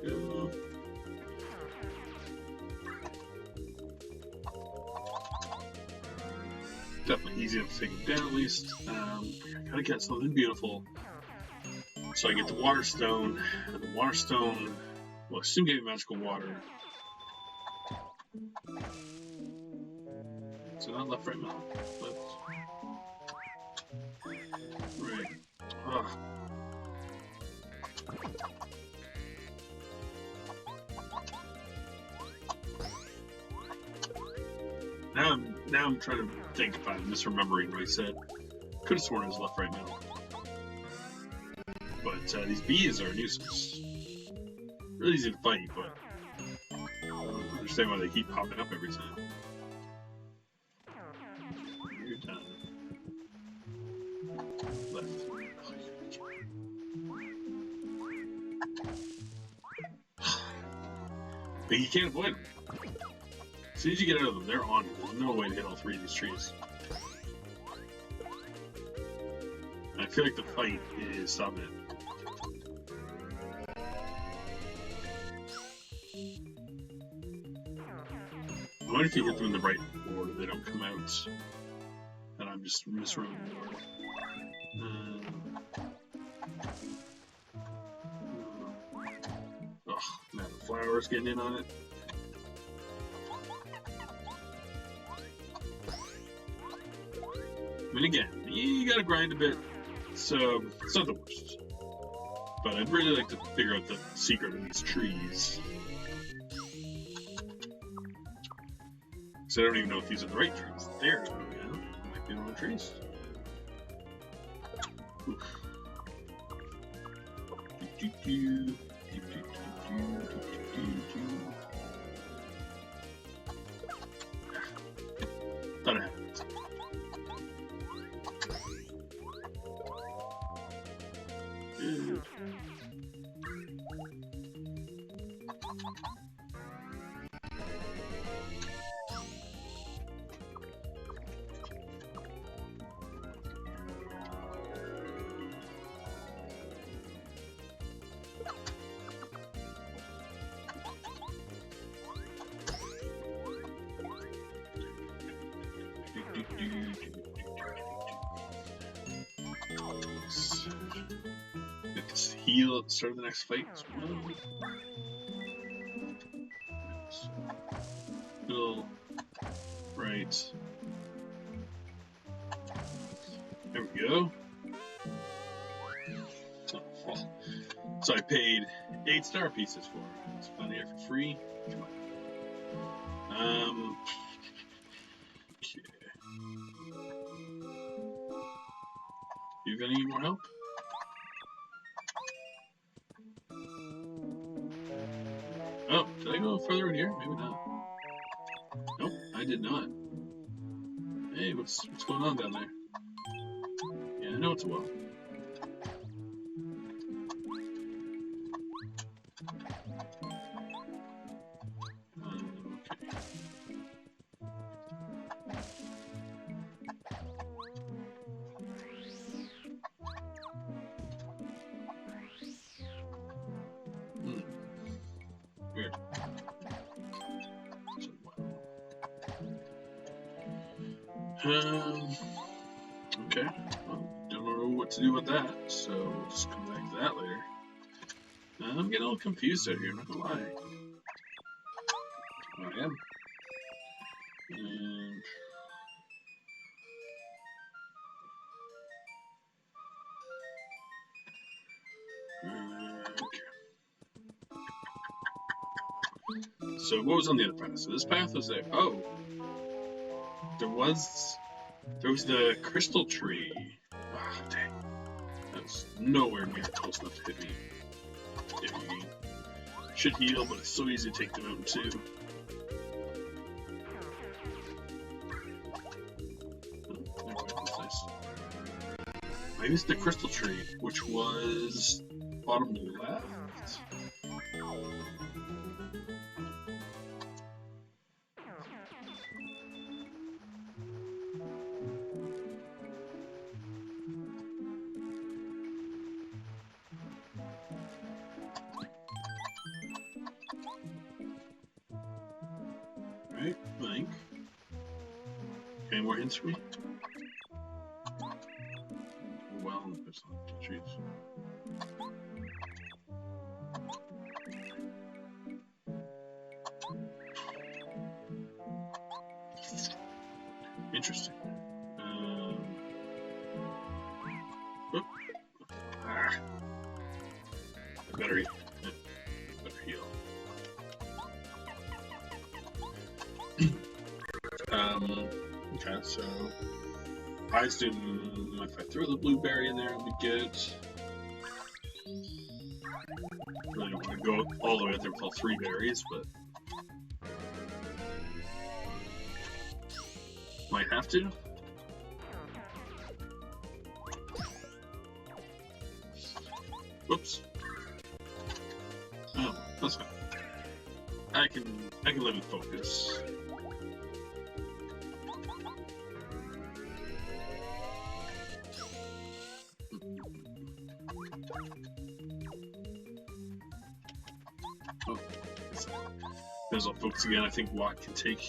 Go. Definitely easy enough to take them down at least. I gotta get something beautiful. So I get the water stone, and the water stone will assume give me magical water. So not left, right, middle, but right. Ugh. Now I'm trying to think if I'm misremembering what he said. Could have sworn it was left, right, middle. But these bees are a nuisance. Really easy to fight, but I don't understand why they keep popping up every time. You're done. Left. But you can't avoid them. As soon as you get out of them, they're on you. There's no way to hit all 3 of these trees. And I feel like the fight is stopping it. I wonder if you hit them in the right order, they don't come out. And I'm just misremembering the order. Oh, man, the flower's getting in on it. I mean, again, you gotta grind a bit, so it's not the worst. But I'd really like to figure out the secret of these trees. So I don't even know if these are the right trees. There, you know, might be the wrong trees. Oof. Thought I had it. Good. Let's heal at the start of the next fight as well. Heal. Right. There we go. So I paid 8 star pieces for it. It's fun here for free. Come on. Okay. You have any more help? Oh, did I go further in here? Maybe not. Nope, I did not. Hey, what's going on down there? Yeah, I know it's a well. Weird. Okay. Well, don't know what to do with that, so we'll just come back to that later. I'm getting a little confused out here, I'm not gonna lie. I am. And... okay. So what was on the other path? So this path was there. Oh! There was the crystal tree. Ah, dang. That was nowhere near close enough to hit me. Should heal, but it's so easy to take them out too. That's nice. Maybe it's the crystal tree, which was bottom left. Right, Mike. Any more hints for me? Well, there's some trees. Interesting. Better heal. Okay, so I assume if I throw the blueberry in there, it'll be good. Really don't want to go all the way out there with all 3 berries, but might have to. Whoops. Oh, that's fine. I can let it focus. Oh, as I'll focus again, I think Watt can take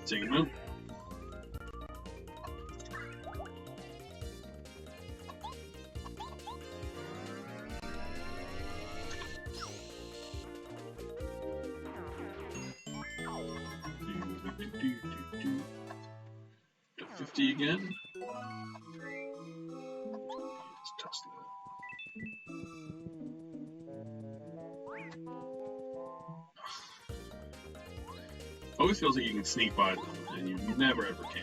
him out. To 50 again. Let's toss that. Always feels like you can sneak by them, and you never ever can.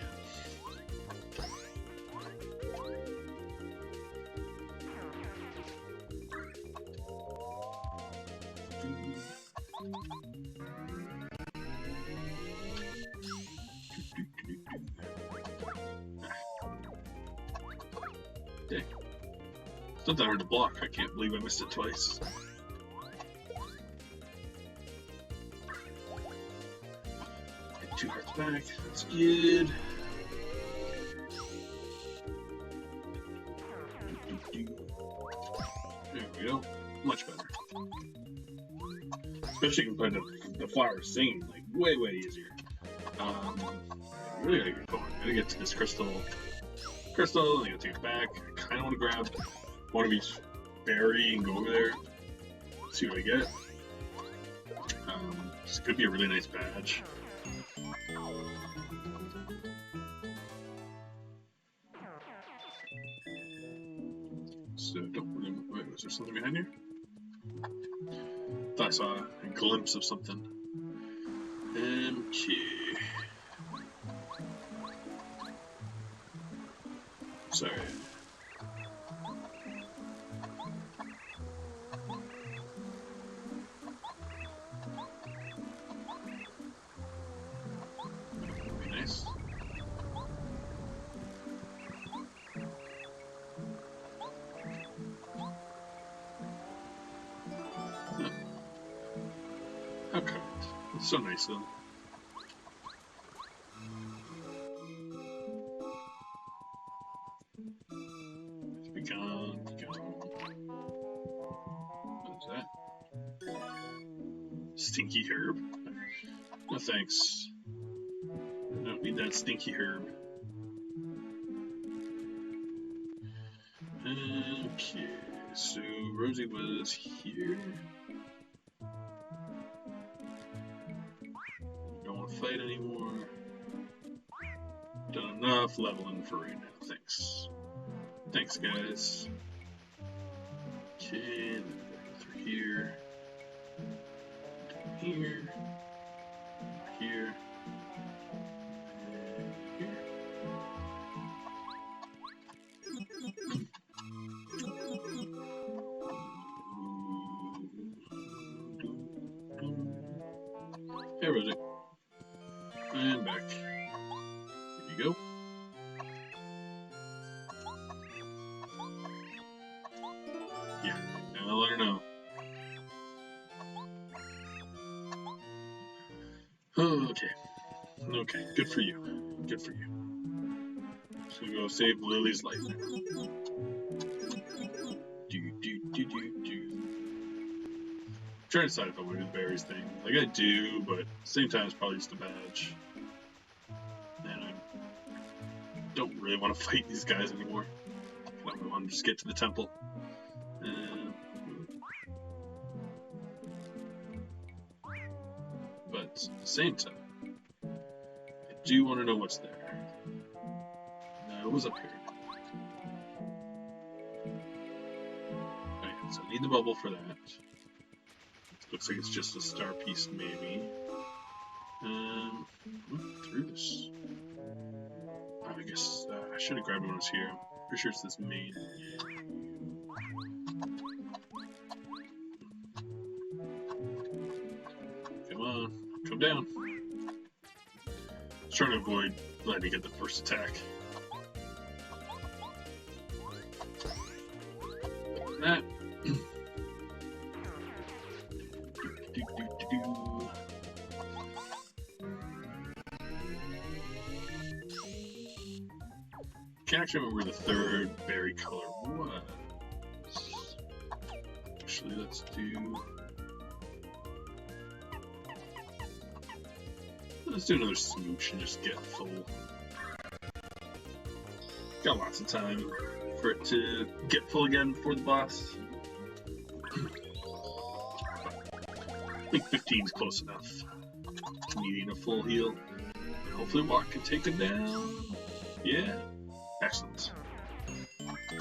Dang. It's not that hard to block. I can't believe I missed it twice. Get 2 hearts back. That's good. There we go. Much better. Especially compared to the flowers singing, like way easier. Really gotta get going. Gotta get to this crystal, and I gotta take it back. I kind of want to grab one of each berry and go over there, see what I get. This could be a really nice badge. So don't really. Wait, was there something behind here? Thought I saw a glimpse of something. Okay. Sorry. Be nice. How kind. It's so nice though. Be gone. What is that? Stinky herb? No thanks. I don't need that stinky herb. Okay, so Rosie was here. Don't want to fight anymore. Done enough leveling for right now, thanks. Thanks, guys. Okay, then go through here. Down here. Here. And here. Hey, Rosie. And back. Here you go. Yeah, and I'll let her know. Okay. Okay, good for you. Good for you. So we go save Lily's life now. I'm trying to decide if I want to do the berries thing. Like I do, but at the same time it's probably just a badge. And I don't really want to fight these guys anymore. I want to just get to the temple. But at the same time, I do want to know what's there. It was up here. Okay, so I need the bubble for that. Looks like it's just a star piece, maybe. Through this. I guess I should have grabbed one when I was here. I'm pretty sure it's this main. Come on, come down. I was trying to avoid letting me get the first attack. That. Can't actually remember where the third berry color was. Actually, let's do another smooch and just get full. Got lots of time for it to get full again before the boss. I think 15 is close enough. Needing a full heal. And hopefully Walk can take it down. Yeah. Excellent.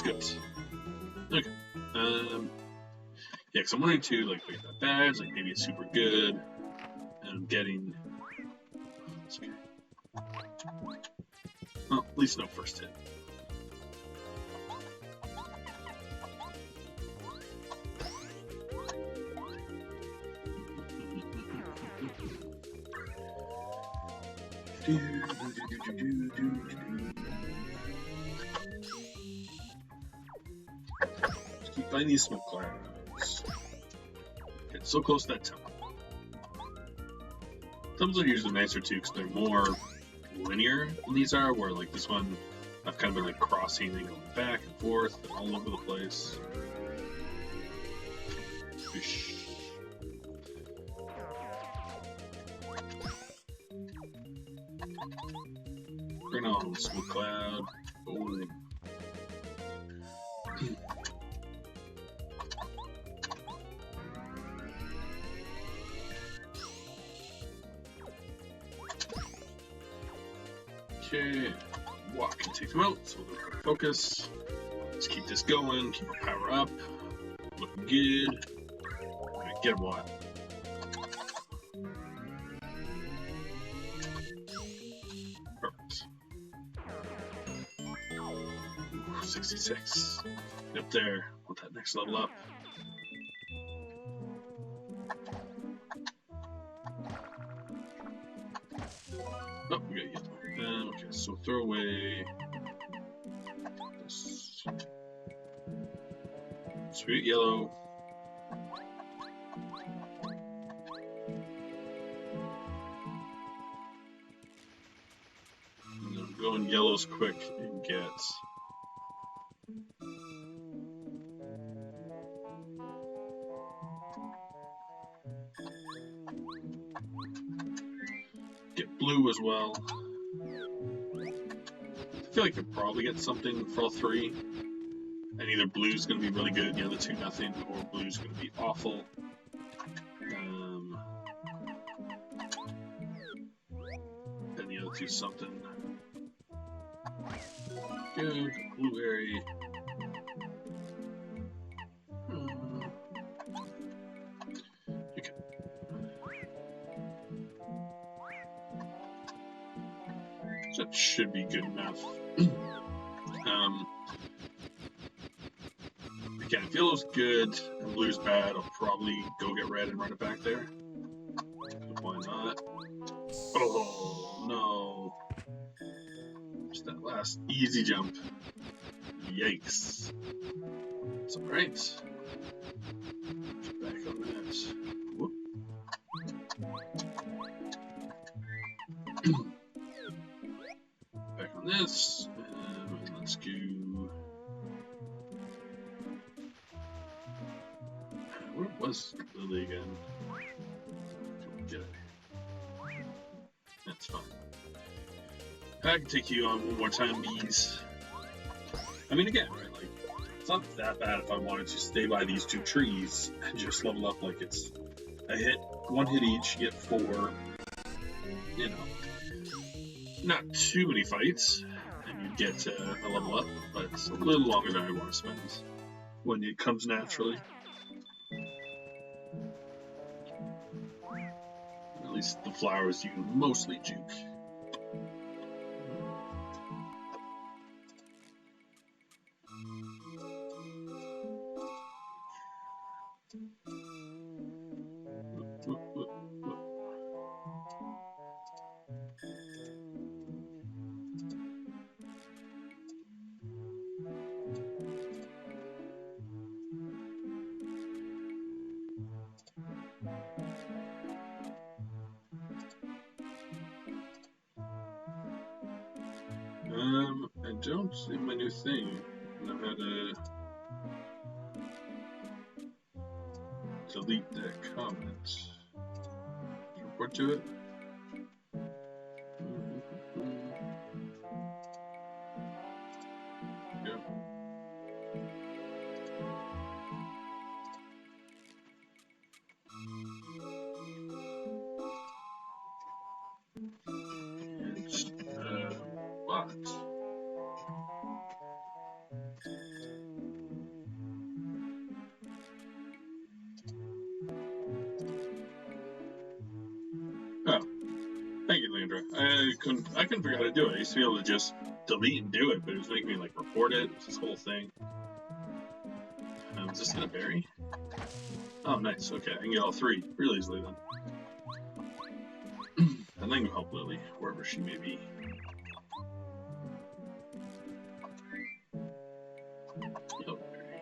Good. Okay. Yeah, because I'm wanting to like get that badge, like maybe it's super good. And I'm getting That's okay. Well, at least no first hit. Just keep finding these smoke clouds. Get so close to that temple. Temples are usually nicer too because they're more linear than these are, where like this one I've kind of been like crossing and going back and forth and all over the place. Whoosh. Bring on smoke cloud. Oh. Okay, walk and take them out, so they're focus. Let's keep this going, keep our power up. Looking good. Alright, get him what? Perfect. Ooh, 66. Up there, want that next level up. Oh, we got yellow. Okay, so throw away this. Sweet yellow. And then go in yellows quick and get. Get blue as well. I feel like I could probably get something for all three. And either blue's going to be really good, the other two nothing, or blue's going to be awful. And the other two something. Good, blueberry. Okay. So that should be good enough. Again, if yellow's good and blue's bad, I'll probably go get red and run it back there. But why not? Oh, no. Just that last easy jump. Yikes. It's alright. Get back on that. Whoop. Back on this. And let's go. Where was Lily again? Get it. That's fine. I can take you on one more time, bees. I mean, again, right? Like, it's not that bad if I wanted to stay by these two trees and just level up like it's a hit, one hit each, get 4. You know, not too many fights, and you get a level up, but it's a little longer than I want to spend when it comes naturally. At least the flowers you can mostly juke. I don't see my new thing. I know how to delete that comment. Report to it. Yep. What? Oh, thank you, Landra. I I couldn't figure out how to do it. I used to be able to just delete and do it, but it was making me like report it. It was this whole thing. Is this gonna berry? Oh, nice. Okay, I can get all three really easily then. And then go help Lily, wherever she may be. Yellow berry.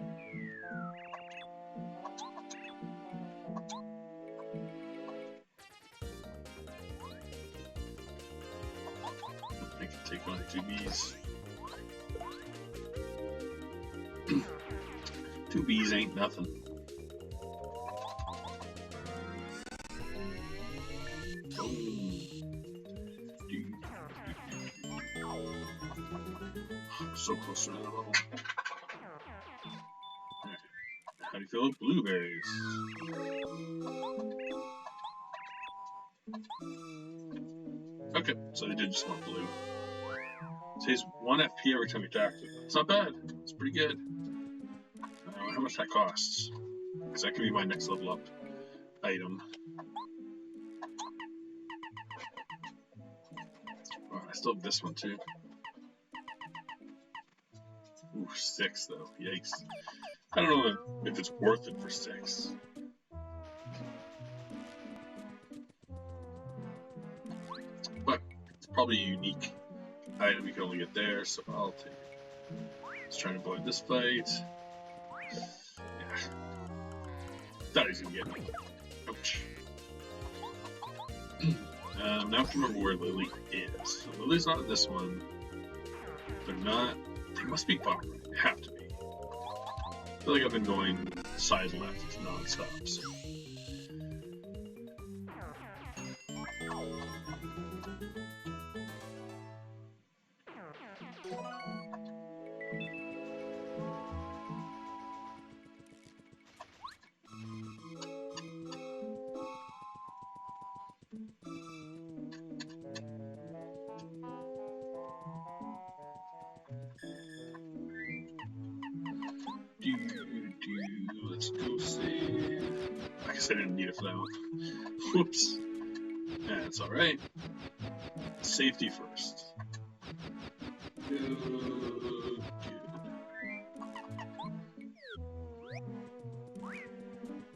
I can take on 2 bees. 2 bees ain't nothing. So close to another level. Right. How do you feel about blueberries? Okay, so they did just want blue. It says 1 FP every time you attack it. It's not bad. It's pretty good. How much that costs? Because that could be my next level up item. Oh, I still have this one too. Ooh, 6 though. Yikes. I don't know if it's worth it for 6. But it's probably a unique item you can only get there, so I'll take it. Let's try and avoid this fight. Yeah. Thought he was gonna get me. Ouch. Now I have to remember where Lily is. So Lily's not in this one. They're not. They must be bottom right. They have to be. I feel like I've been going side left non-stop. So. Let's go save. I guess I didn't need it for that one. Whoops. That's alright. Safety first. Good.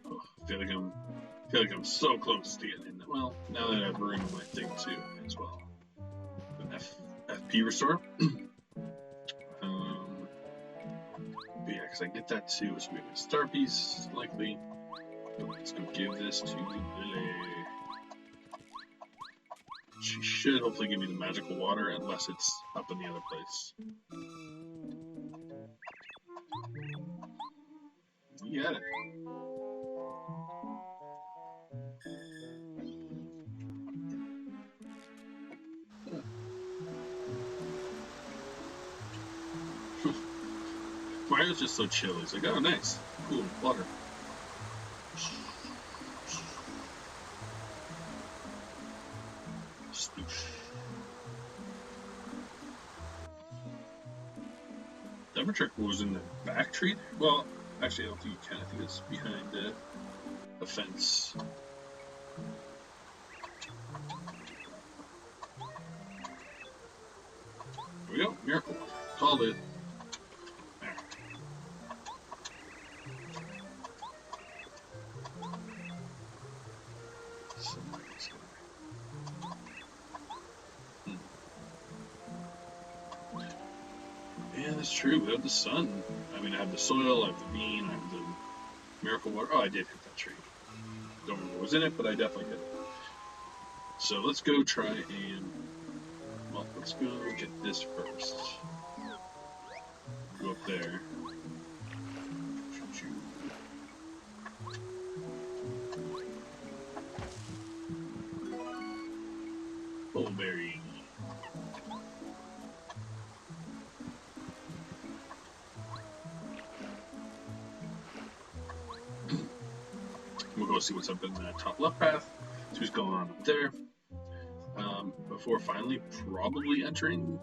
Oh, I feel like I'm so close to getting in. Well, now that I've ruined my thing too, as well. An FP restore. Because I get that too, which will be a star piece, likely. But let's go give this to Lily. She should hopefully give me the magical water, unless it's up in the other place. You got it. Mario's just so chill. He's like, oh, nice. Cool. Water. Stoosh. Demetric was in the back tree. Well, actually, I don't think you can. I think it's behind the fence. There we go. Miracle Water. Called it. Yeah, that's true. Without the sun, I mean, I have the soil, I have the bean, I have the miracle water. Oh, I did hit that tree. Don't remember what was in it, but I definitely did. So let's go try and, well, let's go get this first. Go up there. Bullberry. We'll go see what's up in the top left path. See what's going on up there. Before finally, probably entering,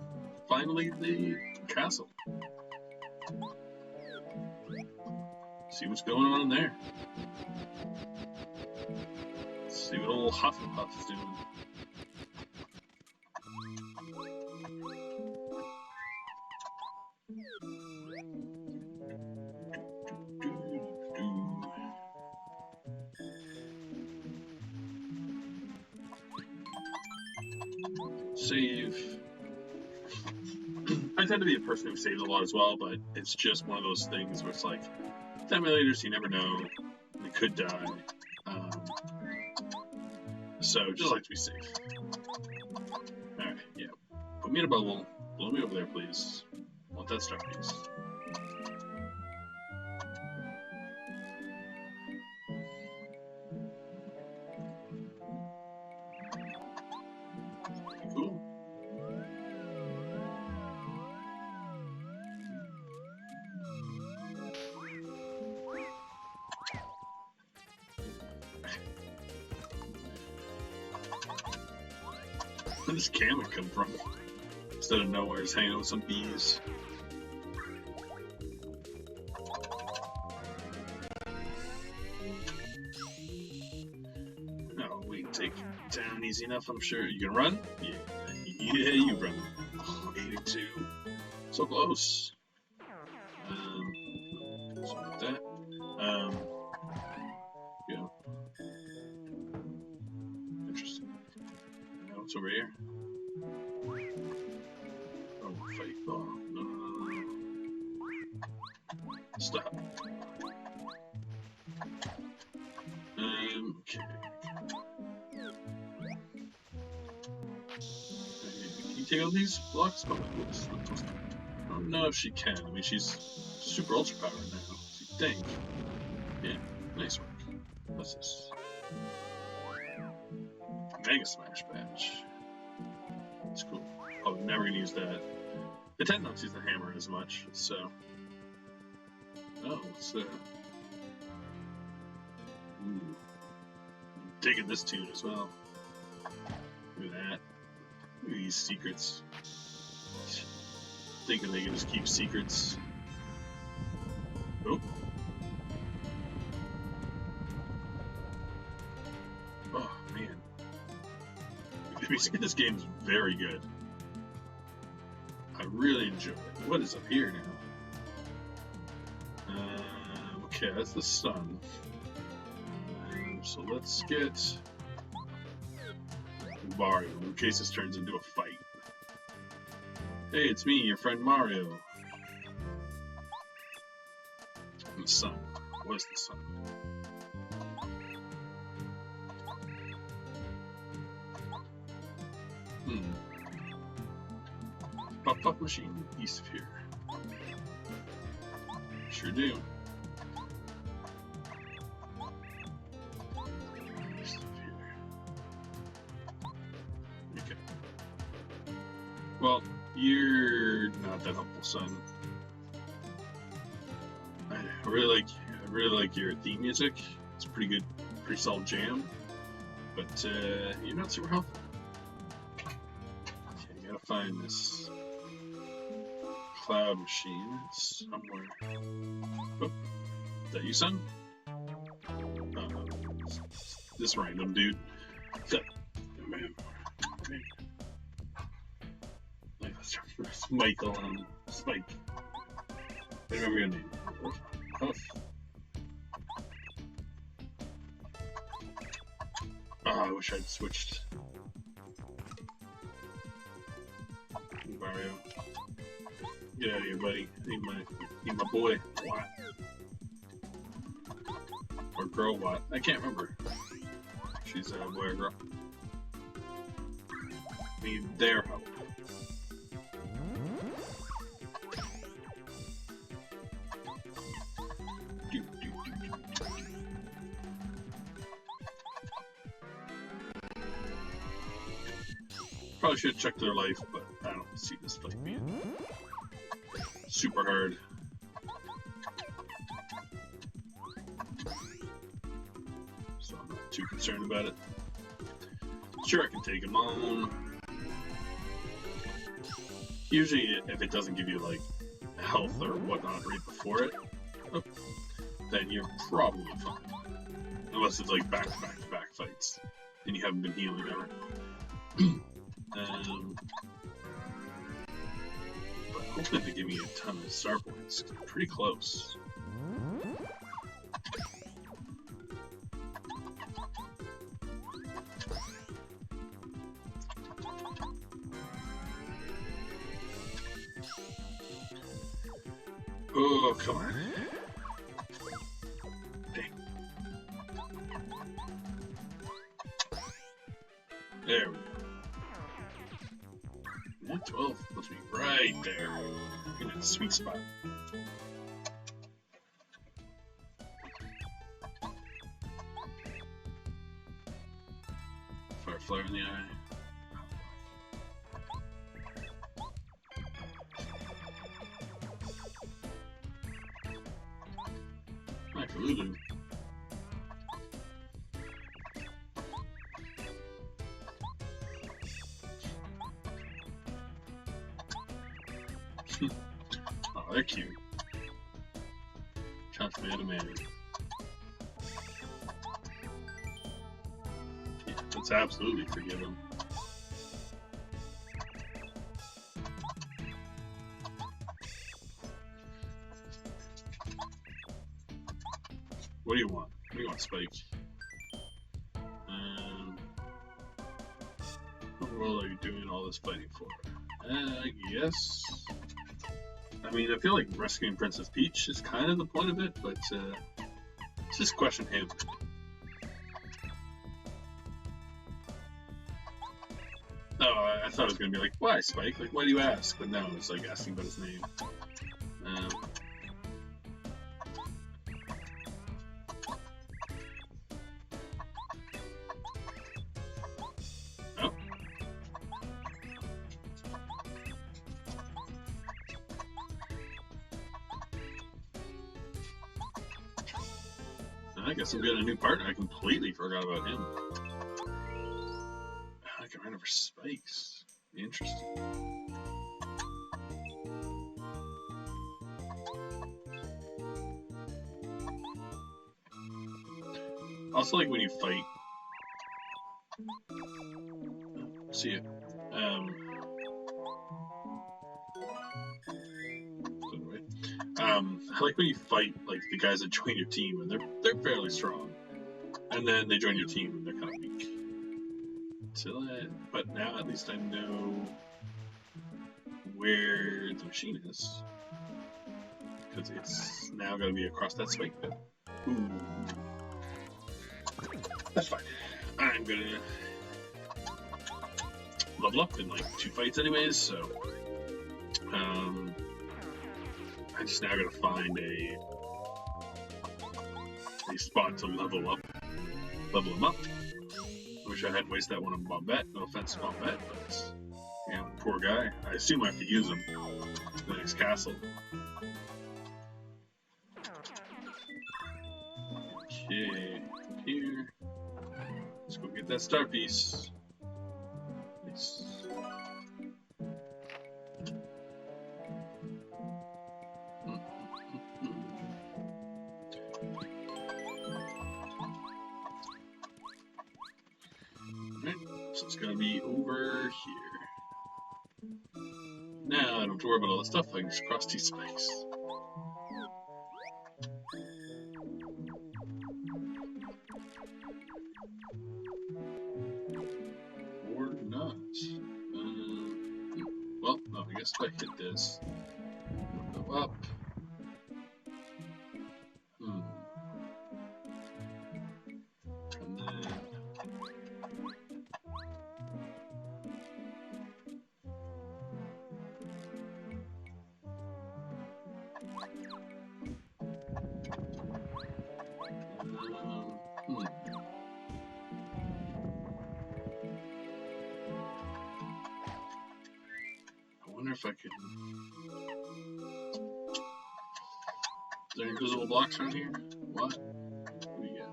the castle. See what's going on in there. See what old Hufflepuff's doing. save. I tend to be a person who saves a lot as well, but it's just one of those things where it's like, with emulators, you never know. They could die. So just like to be safe. Alright, yeah. Put me in a bubble. Blow me over there, please. I want that star piece. Cool. Where does Kamek come from? Instead of nowhere, it's hanging out with some bees. Oh, we can take it down easy enough, I'm sure. You gonna run? Yeah. Yeah, you run. Oh, 82. So close. Something like that. Yeah. Interesting. Now what's over here? Oh, fight. Oh, no. Stop. Okay. Can you take out these blocks? Oh, whoops. I don't know if she can. I mean, she's super ultra powered now. So you think. Yeah, nice work. What's this? Mega Smash badge. That's cool. Oh, I'm never gonna use that. I tend not to use the hammer as much, so. Oh, what's that? Ooh. I'm digging this tune as well. Look at that. Look at these secrets. Thinking they can just keep secrets. Oh. Oh, man. The music in this game is very good. I really enjoy it. What is up here now? Okay, that's the sun. So let's get Mario, in case this turns into a fight. Hey, it's me, your friend Mario. And the sun. What is the sun? Pop-up machine east of here. Sure do. East of here. Okay. Well, you're not that helpful, son. I really like your theme music. It's pretty good, pretty solid jam. But you're not super helpful. Okay, I gotta find this cloud machine somewhere. Oh, is that you, son? This random dude. Oh, man. Okay. It's Michael and Spike. I remember your name. Huff. Oh, I wish I'd switched. Mario. Get out of here, buddy. Need my boy. What? Or girl, what? I can't remember. She's a boy or girl. Need their help. Probably should have checked their life, but I don't see this fight being super hard. So I'm not too concerned about it. Sure, I can take him on. Usually, if it doesn't give you like health or whatnot right before it, then you're probably fine. Unless it's like back-to-back fights, and you haven't been healing ever. But hopefully they give me a ton of star points. I'm pretty close. Oh, come on. Dang. There we go. 12 must be right there. In that sweet spot. Fire flare in the eye. Nice for Lulu. Oh, they're cute. Chance man to man. Yeah, let's absolutely forgive him. What do you want? What do you want, Spike? What role are you doing all this fighting for? I guess. I mean, I feel like rescuing Princess Peach is kind of the point of it, but let's just question him. Oh, I thought it was gonna be like, why, Spike? Like, why do you ask? But no, it's like asking about his name. Oh. I guess I'm getting a new partner. I completely forgot about him. I can run over Spikes. Interesting. Also, like when you fight. See it. I like when you fight like the guys that join your team and they're fairly strong, and then they join your team and they're kind of weak. But now at least I know where the machine is, because it's now going to be across that spike pit. Ooh, that's fine. I'm gonna level up in like 2 fights anyways, so I just now gotta find a spot to level him up. I wish I hadn't wasted that one on Bombette. No offense to Bombette, but yeah, poor guy. I assume I have to use him in the next castle. Okay, here. Let's go get that star piece. Nice. So it's gonna be over here. Now I don't have to worry about all this stuff, I can just cross these spikes. Or not. Well, no, I guess if I hit this, it'll go up. And then I wonder if I could. Is there invisible blocks around here? What? What do you get?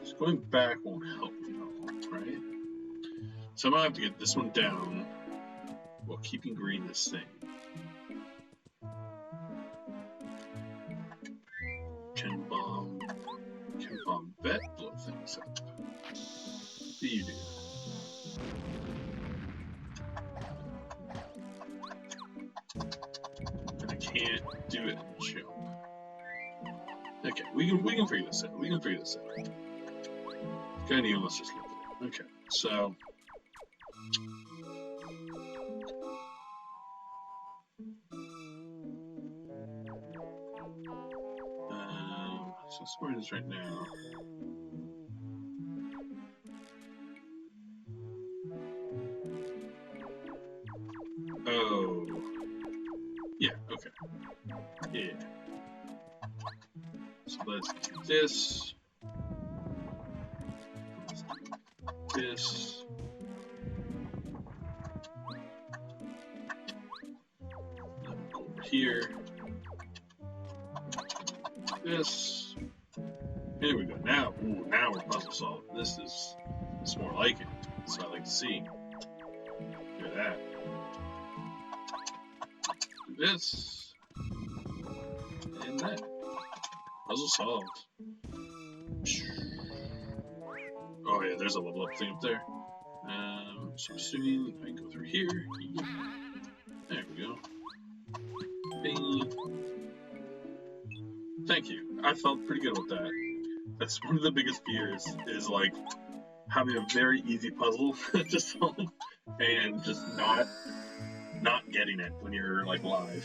Just going back won't help me at all, right? So I'm gonna have to get this one down while keeping green this thing. Can Bombette blow things up? What do you do? And I can't do it in jump. Okay, we can figure this out. Good deal, let's just get it. Okay, so. So that's where it is right now. Oh. Yeah, okay. Yeah. So let's do this. Let's do this. Then go over here. This. Here we go. Now, now we're puzzle solving. This is more like it. That's what I like to see. Look at that. Do this. And that. Puzzle solved. Oh yeah, there's a level up thing up there. So I'm assuming I can go through here. There we go. Bing. Thank you. I felt pretty good with that. That's one of the biggest fears, is like having a very easy puzzle to solve and just not getting it when you're like live.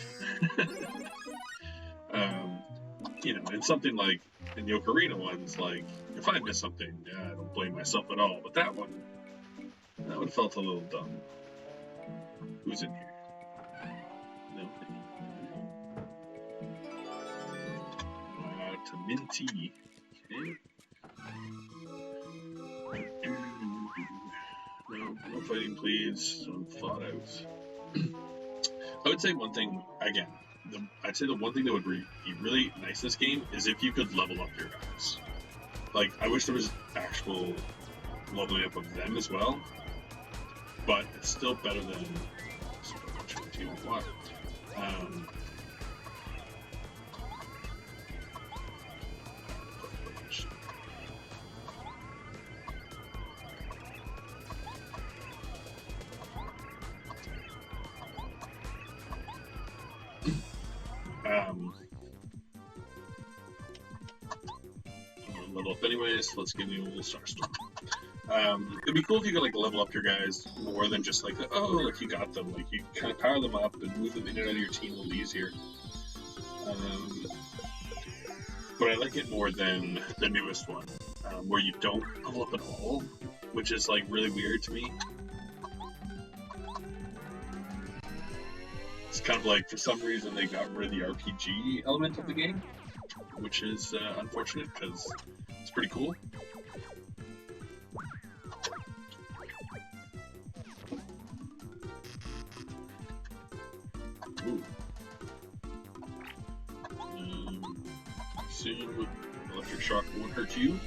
You know, and something like in the Ocarina ones, like if I miss something, I don't blame myself at all. But that one felt a little dumb. Who's in here? No. To Minty. Okay. No fighting, please. I'm thought out. I would say one thing again. I'd say the one thing that would be really nice in this game is if you could level up your guys. Like, I wish there was actual leveling up of them as well, but it's still better than what. Level up anyways, so let's give you a little Starstorm. It'd be cool if you could like level up your guys more than just like, oh, like you got them. Like you kind of power them up and move them in and out of your team a little easier. But I like it more than the newest one, where you don't level up at all, which is like really weird to me. It's kind of like, for some reason, they got rid of the RPG element of the game, which is unfortunate because it's pretty cool. Ooh. Soon, electric shock won't hurt you.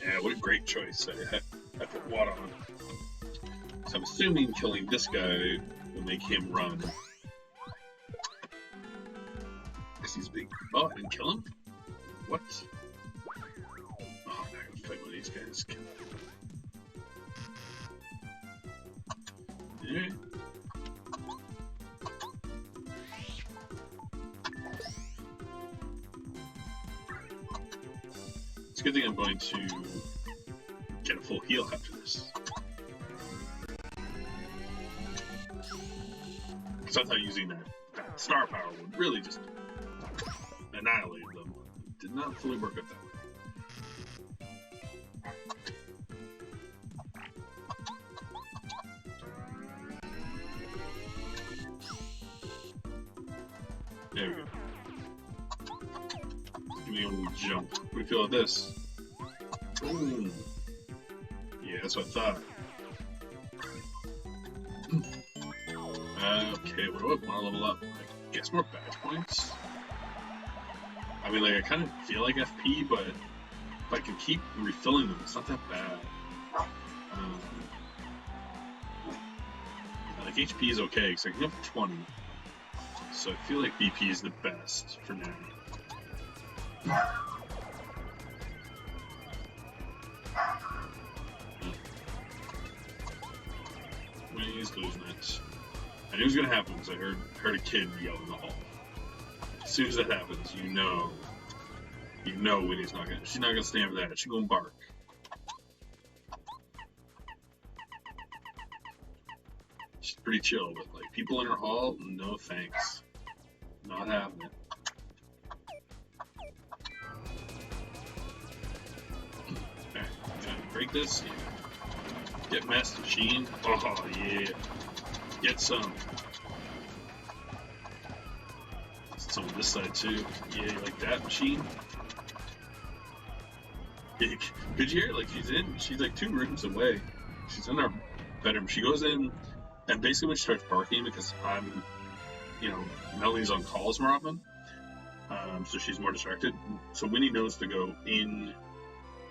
Yeah, what a great choice. I put water on. So I'm assuming killing this guy will make him run. Because he's big. Oh, I didn't kill him? What? Oh, I'm not gonna fight one of these guys. Yeah. It's a good thing I'm going to get a full heal after this. Because I thought using that star power would really just annihilate them. It did not fully work out that way. There we go. Give me a little jump. What do you feel of this? Boom. Yeah, that's what I thought. Okay, what do I want to level up? I guess more badge points? I mean, like, I kind of feel like FP, but if I can keep refilling them, it's not that bad. Like, HP is okay, because I can have 20. So I feel like BP is the best for now. He's losing it. I knew it was gonna happen because I heard a kid yell in the hall. As soon as that happens, you know when she's not gonna stand for that. She's gonna bark. pretty chill, but like people in her hall, no thanks. Not having it. Alright, can I break this? Yeah. Get Master Machine. Oh yeah. Get some. Some on this side too. Yeah, like that machine. Yeah, could you hear? Like she's like 2 rooms away. She's in our bedroom. She goes in, and basically when she starts barking, because I'm, Melanie's on calls more often, so she's more distracted. So Winnie knows to go in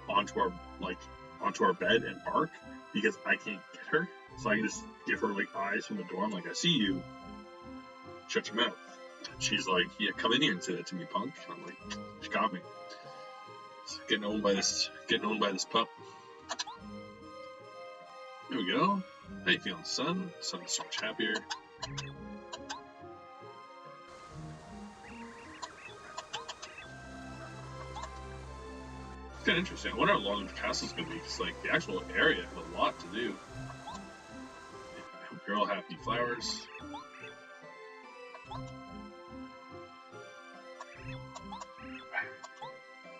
onto our bed and bark because I can't get her. So I can just give her like eyes from the door. I'm like, I see you. Shut your mouth. She's like, yeah, come in here and say that to me, punk. And I'm like, she got me. It's getting owned by this pup. There we go. How you feeling, son? Son's so much happier. It's kind of interesting. I wonder how long the castle's gonna be. Because like the actual area has a lot to do. I hope you're all happy. Flowers.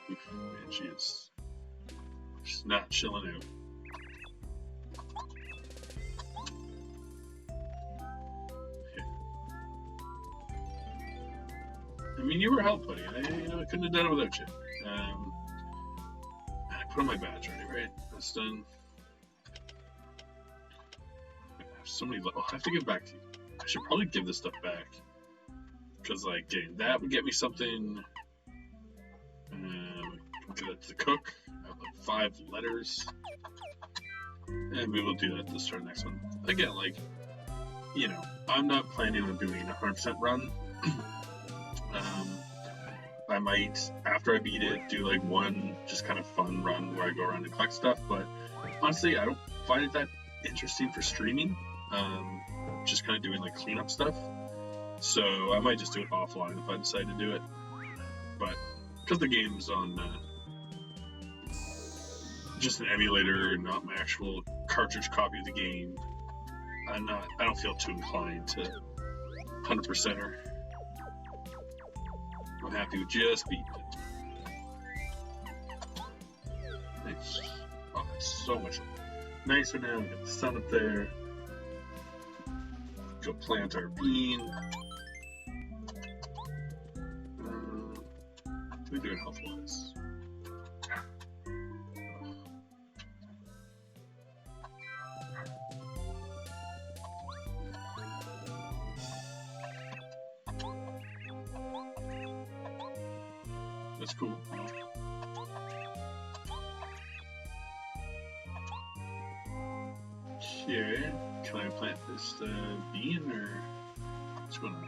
Man, she's not chilling out. I mean, you were help, buddy. I couldn't have done it without you. I put on my badge already, right? That's done. I have so many. Oh, I have to give back to you. I should probably give this stuff back. Because, like, getting that would get me something. Give that to the cook. I have like 5 letters. And we will do that to start next one. Again, like, I'm not planning on doing a 100% run. I might, after I beat it, do like one just kind of fun run where I go around and collect stuff. But honestly, I don't find it that interesting for streaming. Just kind of doing like cleanup stuff. So I might just do it offline if I decide to do it. But because the game's on just an emulator, not my actual cartridge copy of the game, I don't feel too inclined to 100% her. I'm happy with just beating it. Nice. Oh, that's so much nicer now. We got the sun up there. Go plant our bean. What are we doing health-wise? That's cool. Okay, can I plant this bean or what's going on?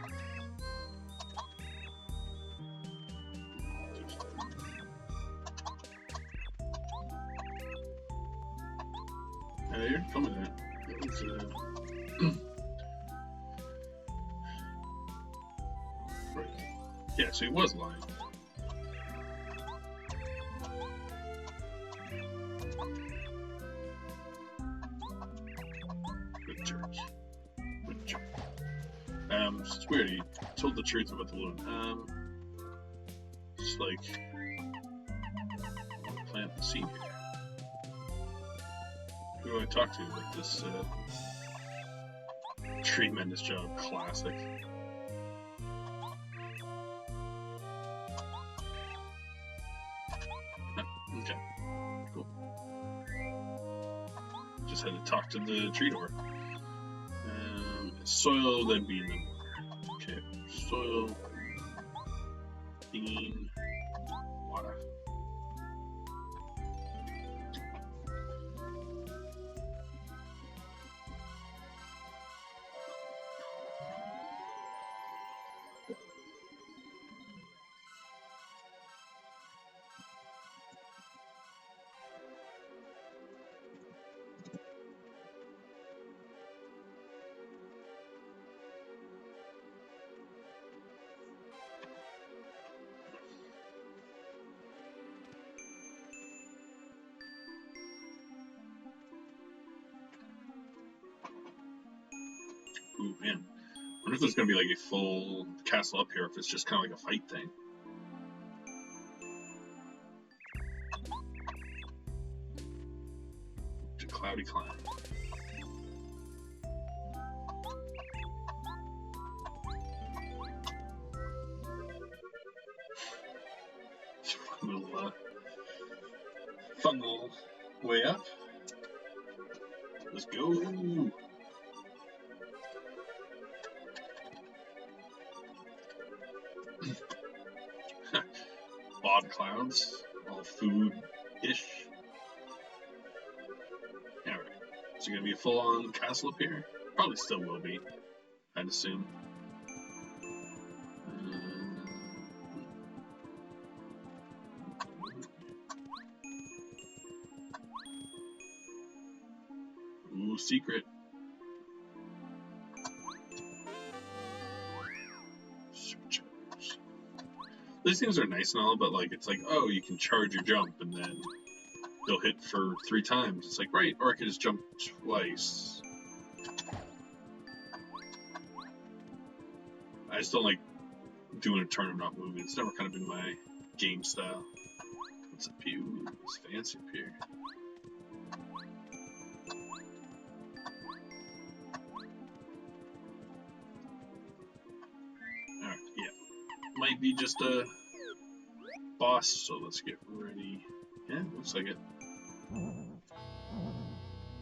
You're coming there. It was right. Yeah, so he was lying. It's weird, he told the truth about the balloon. Just like, I want to plant the seed here. Who do I talk to? Like this, tremendous job, classic. Okay, cool. Just had to talk to the tree door. Soil, then bean, then water. Okay, soil, bean, water. Ooh, man. I wonder if there's going to be like a full castle up here, if it's just kind of like a fight thing. To Cloudy Climb. Fun little way up. Let's go. Odd clouds, all food-ish. Alright, is there gonna be a full-on castle up here? Probably still will be, I'd assume. Ooh, secret. Supercharge. These things are nice and all, but like it's like, oh, you can charge your jump and then they'll hit for 3 times. It's like, right, or I could just jump twice. I just don't like doing a turn and not moving. It's never kind of been my game style. What's up here? Ooh, it's fancy up here. Alright, yeah. Might be just a boss, so let's get ready. Yeah, looks like it.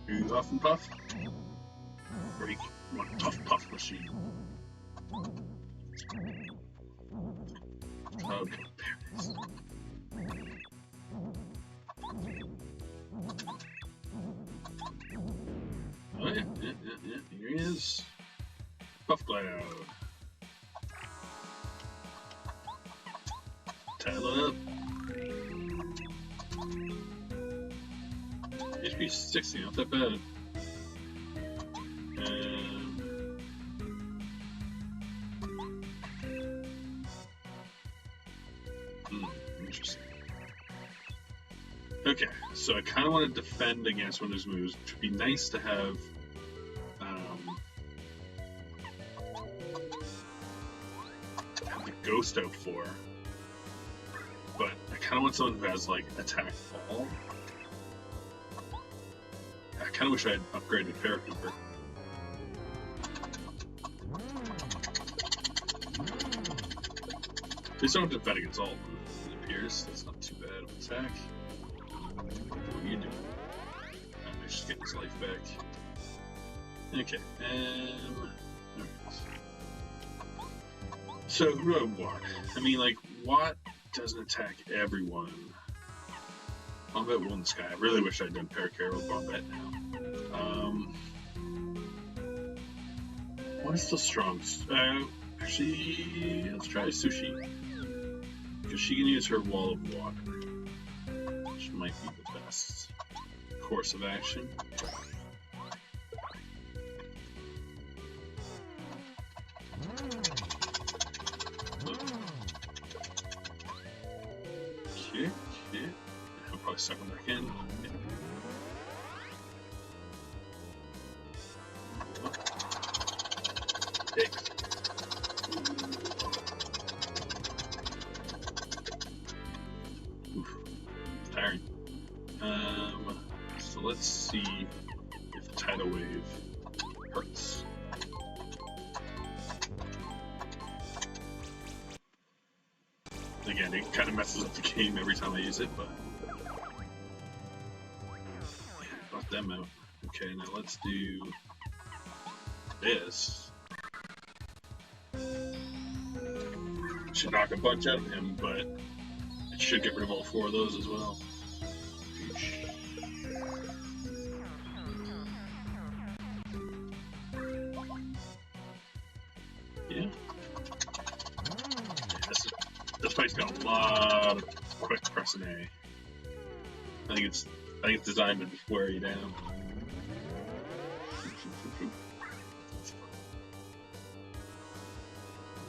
You huff and puff? Break one tough puff machine. Okay, oh yeah, here he is. Puff Cloud. Tile it up. HP 60, not that bad. Interesting. Okay, so I kind of want to defend against one of his moves, which would be nice to have. Have the ghost out for. But I kind of want someone who has like attack fall. I kind of wish I had upgraded Paratrooper. They don't have to defend against all of them, it appears. That's not too bad of attack. What are you doing? Let's just get his life back. Okay, alright. So, Rogue Watt. I mean, like, Watt doesn't attack everyone. Bombette won this guy. I really wish I'd done Paracarry with Bombette now. What is still strong? Actually, let's try Sushi. Because she can use her Wall of Water. Which might be the best course of action. Okay. I'll probably suck him back in. Yeah. Oof. It's tiring. So let's see if the tidal wave hurts. Again, it kind of messes up the game every time I use it, but brought them out. Okay, now let's do this. Should knock a bunch out of him, but it should get rid of all 4 of those as well. Yeah. This fight's got a lot of quick pressing A. I think it's designed to just wear you down.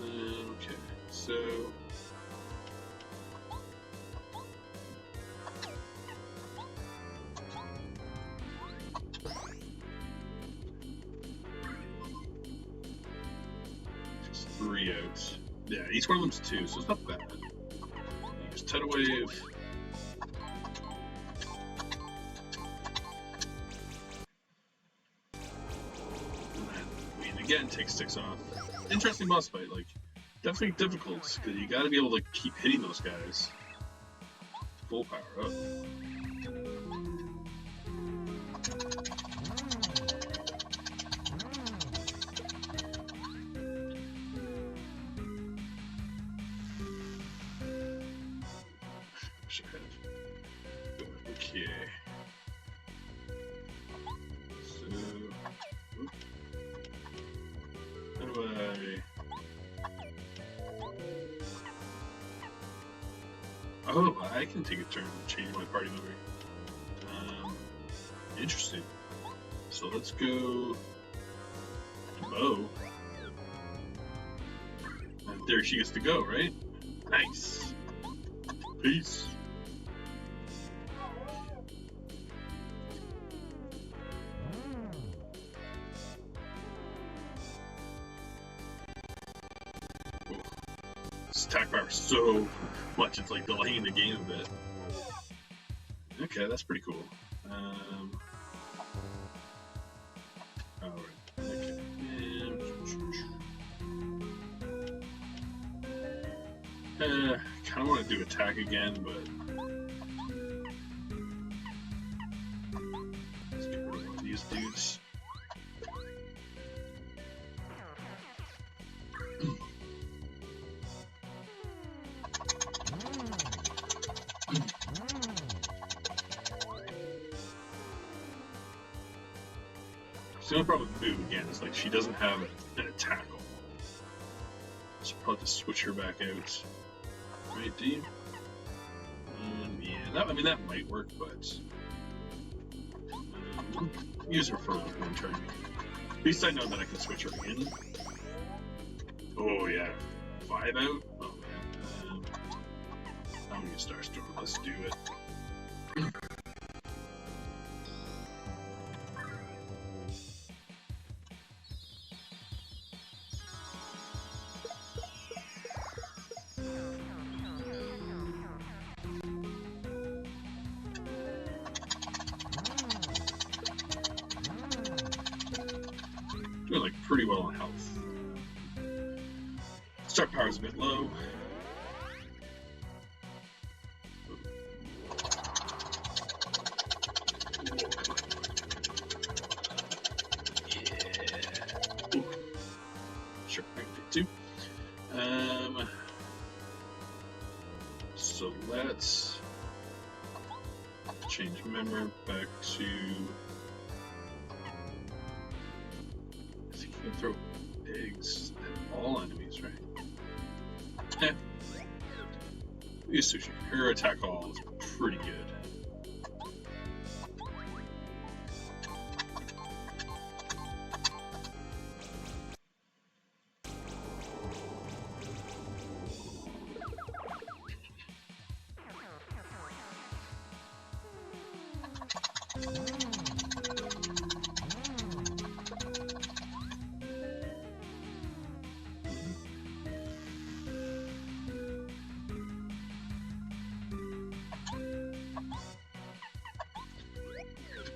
Okay, so out. Yeah, each one of them's 2, so it's not bad. Use Tidal Wave. Again, take sticks off. Interesting boss fight, like, definitely difficult, because you gotta be able to keep hitting those guys. Full power up. Okay. Oh, I can take a turn and change my party member. Interesting. So let's go to Bo. And there she gets to go, right? Nice. Peace. This attack power is so much, it's like delaying the game a bit. Okay, that's pretty cool. Alright, okay. Kinda want to do attack again, but let's get rid of one of these dudes. The only problem with Boo, again, is like she doesn't have an attack. So I'll probably just switch her back out. Right, do you? Yeah, I mean, that might work, but use her for like one turn. At least I know that I can switch her in. Oh, yeah. 5 out? Oh, man. I'm gonna Starstorm. Let's do it. Doing like pretty well on health. Start power's a bit low. Yeah. Ooh. Sure, I can do 2. So let's change member back to. You can throw eggs at all enemies, right? Eh. Use Sushi. Her attack all is pretty good.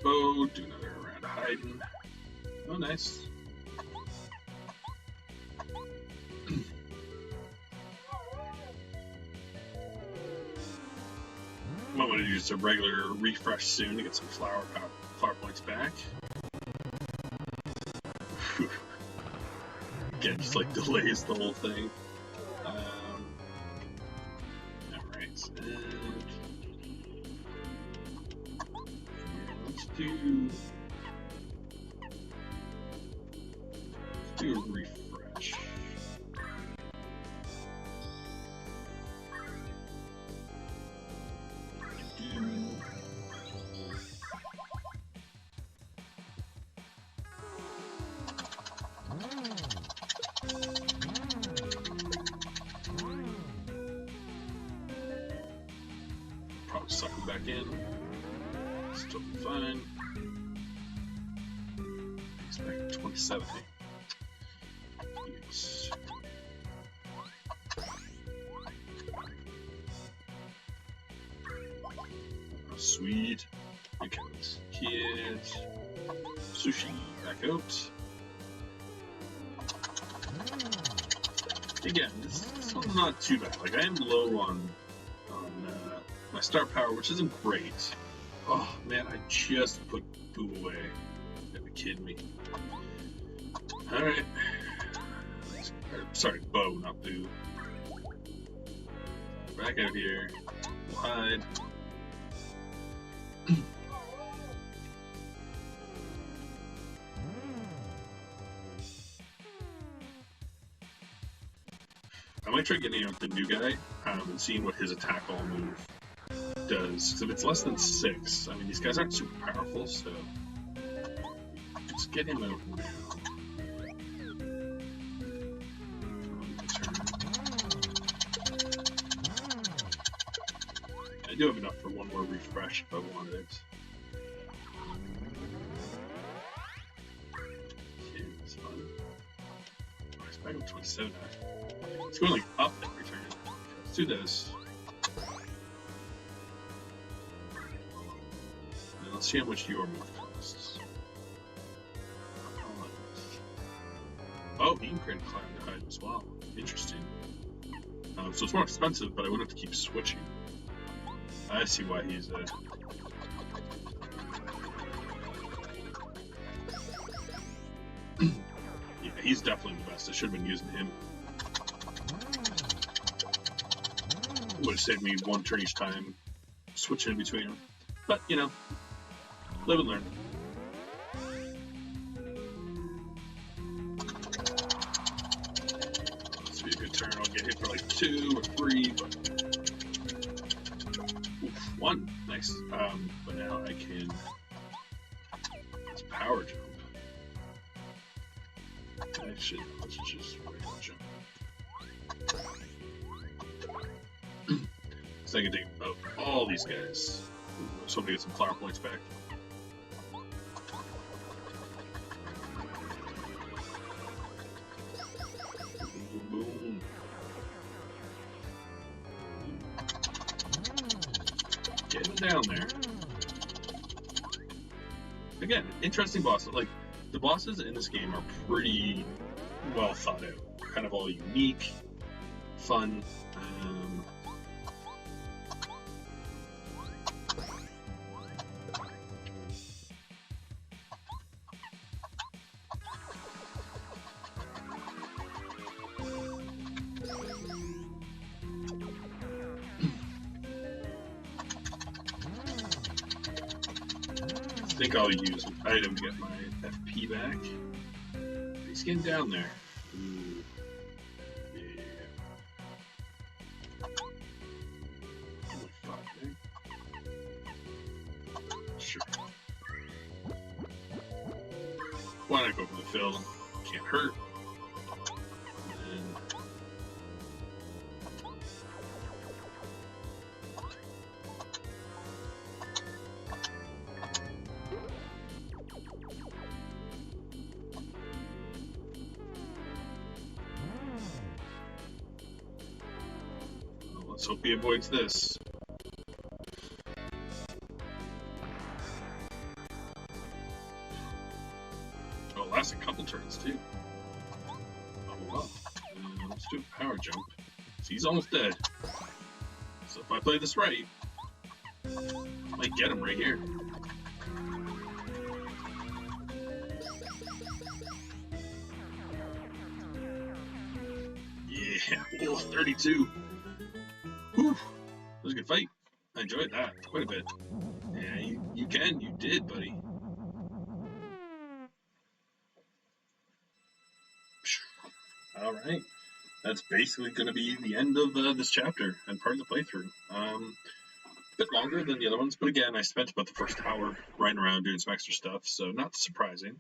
Bo, do another round of hiding. Oh, nice. Might want to use a regular refresh soon to get some flower points back. Again, just like delays the whole thing. Alright, let's do a refresh. Probably suck him back in. Still fine. He's back at 27. Yes. Sweet. Okay, let's get sushi back out. Again, this one's not too bad. Like, I am low on my star power, which isn't great. Oh man, I just put Boo away. You gotta be kidding me. Alright. Sorry, Bo, not Boo. Back out here. We'll hide. I might try getting out the new guy and seeing what his attack all move does. Because if it's less than 6, I mean, these guys aren't super powerful, so let's get him out now. I do have enough for one more refresh if I wanted it. Okay, that's fun. It's back up 27 now. It's going like up every turn. Let's do this. And let's see how much your move costs. Oh, he can create a cloud to hide as well. Interesting. So it's more expensive, but I wouldn't have to keep switching. I see why he's there. Yeah, he's definitely the best. I should have been using him. Would have saved me one turn each time, switching in between them. But, you know, live and learn. This will be a good turn. I'll get hit for like 2 or 3, but... Oof, 1. Nice. But now I can... It's power jump. Actually, let's just regular jump. So I can take out all these guys. So I'm gonna get some flower points back. Boom, boom. Getting down there. Again, interesting bosses. Like, the bosses in this game are pretty well thought out. Kind of all unique, fun. I think I'll use an item to get my FP back. He's getting down there. Ooh. Yeah. Oh, fuck, eh? Sure. Why not go for the fill? Can't hurt. Let's hope he avoids this. Oh, it lasts a couple turns too. Oh well. Let's do a power jump. So he's almost dead. So if I play this right, I might get him right here. Yeah, oh, 32. Whew, that was a good fight. I enjoyed that quite a bit. Yeah, you did, buddy. Alright, that's basically going to be the end of this chapter and part of the playthrough. A bit longer than the other ones, but again, I spent about the first hour riding around doing some extra stuff, so not surprising.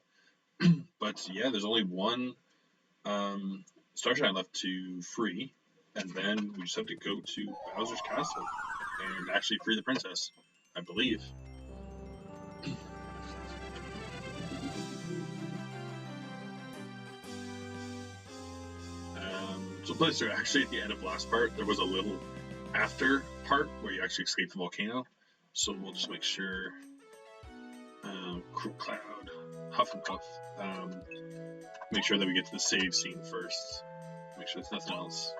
But yeah, there's only one Starshine left to free, and then we just have to go to Bowser's Castle and actually free the princess, I believe. So places actually at the end of last part, there was a little after part where you actually escape the volcano. So we'll just make sure Crew Cloud, Huff and Puff. Make sure that we get to the save scene first. Make sure there's nothing else.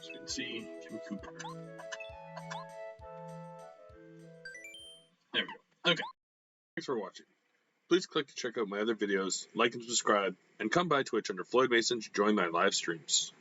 So we can see Kimmy Cooper. There we go. Okay. Thanks for watching. Please click to check out my other videos, like and subscribe, and come by Twitch under Floyd Mason to join my live streams.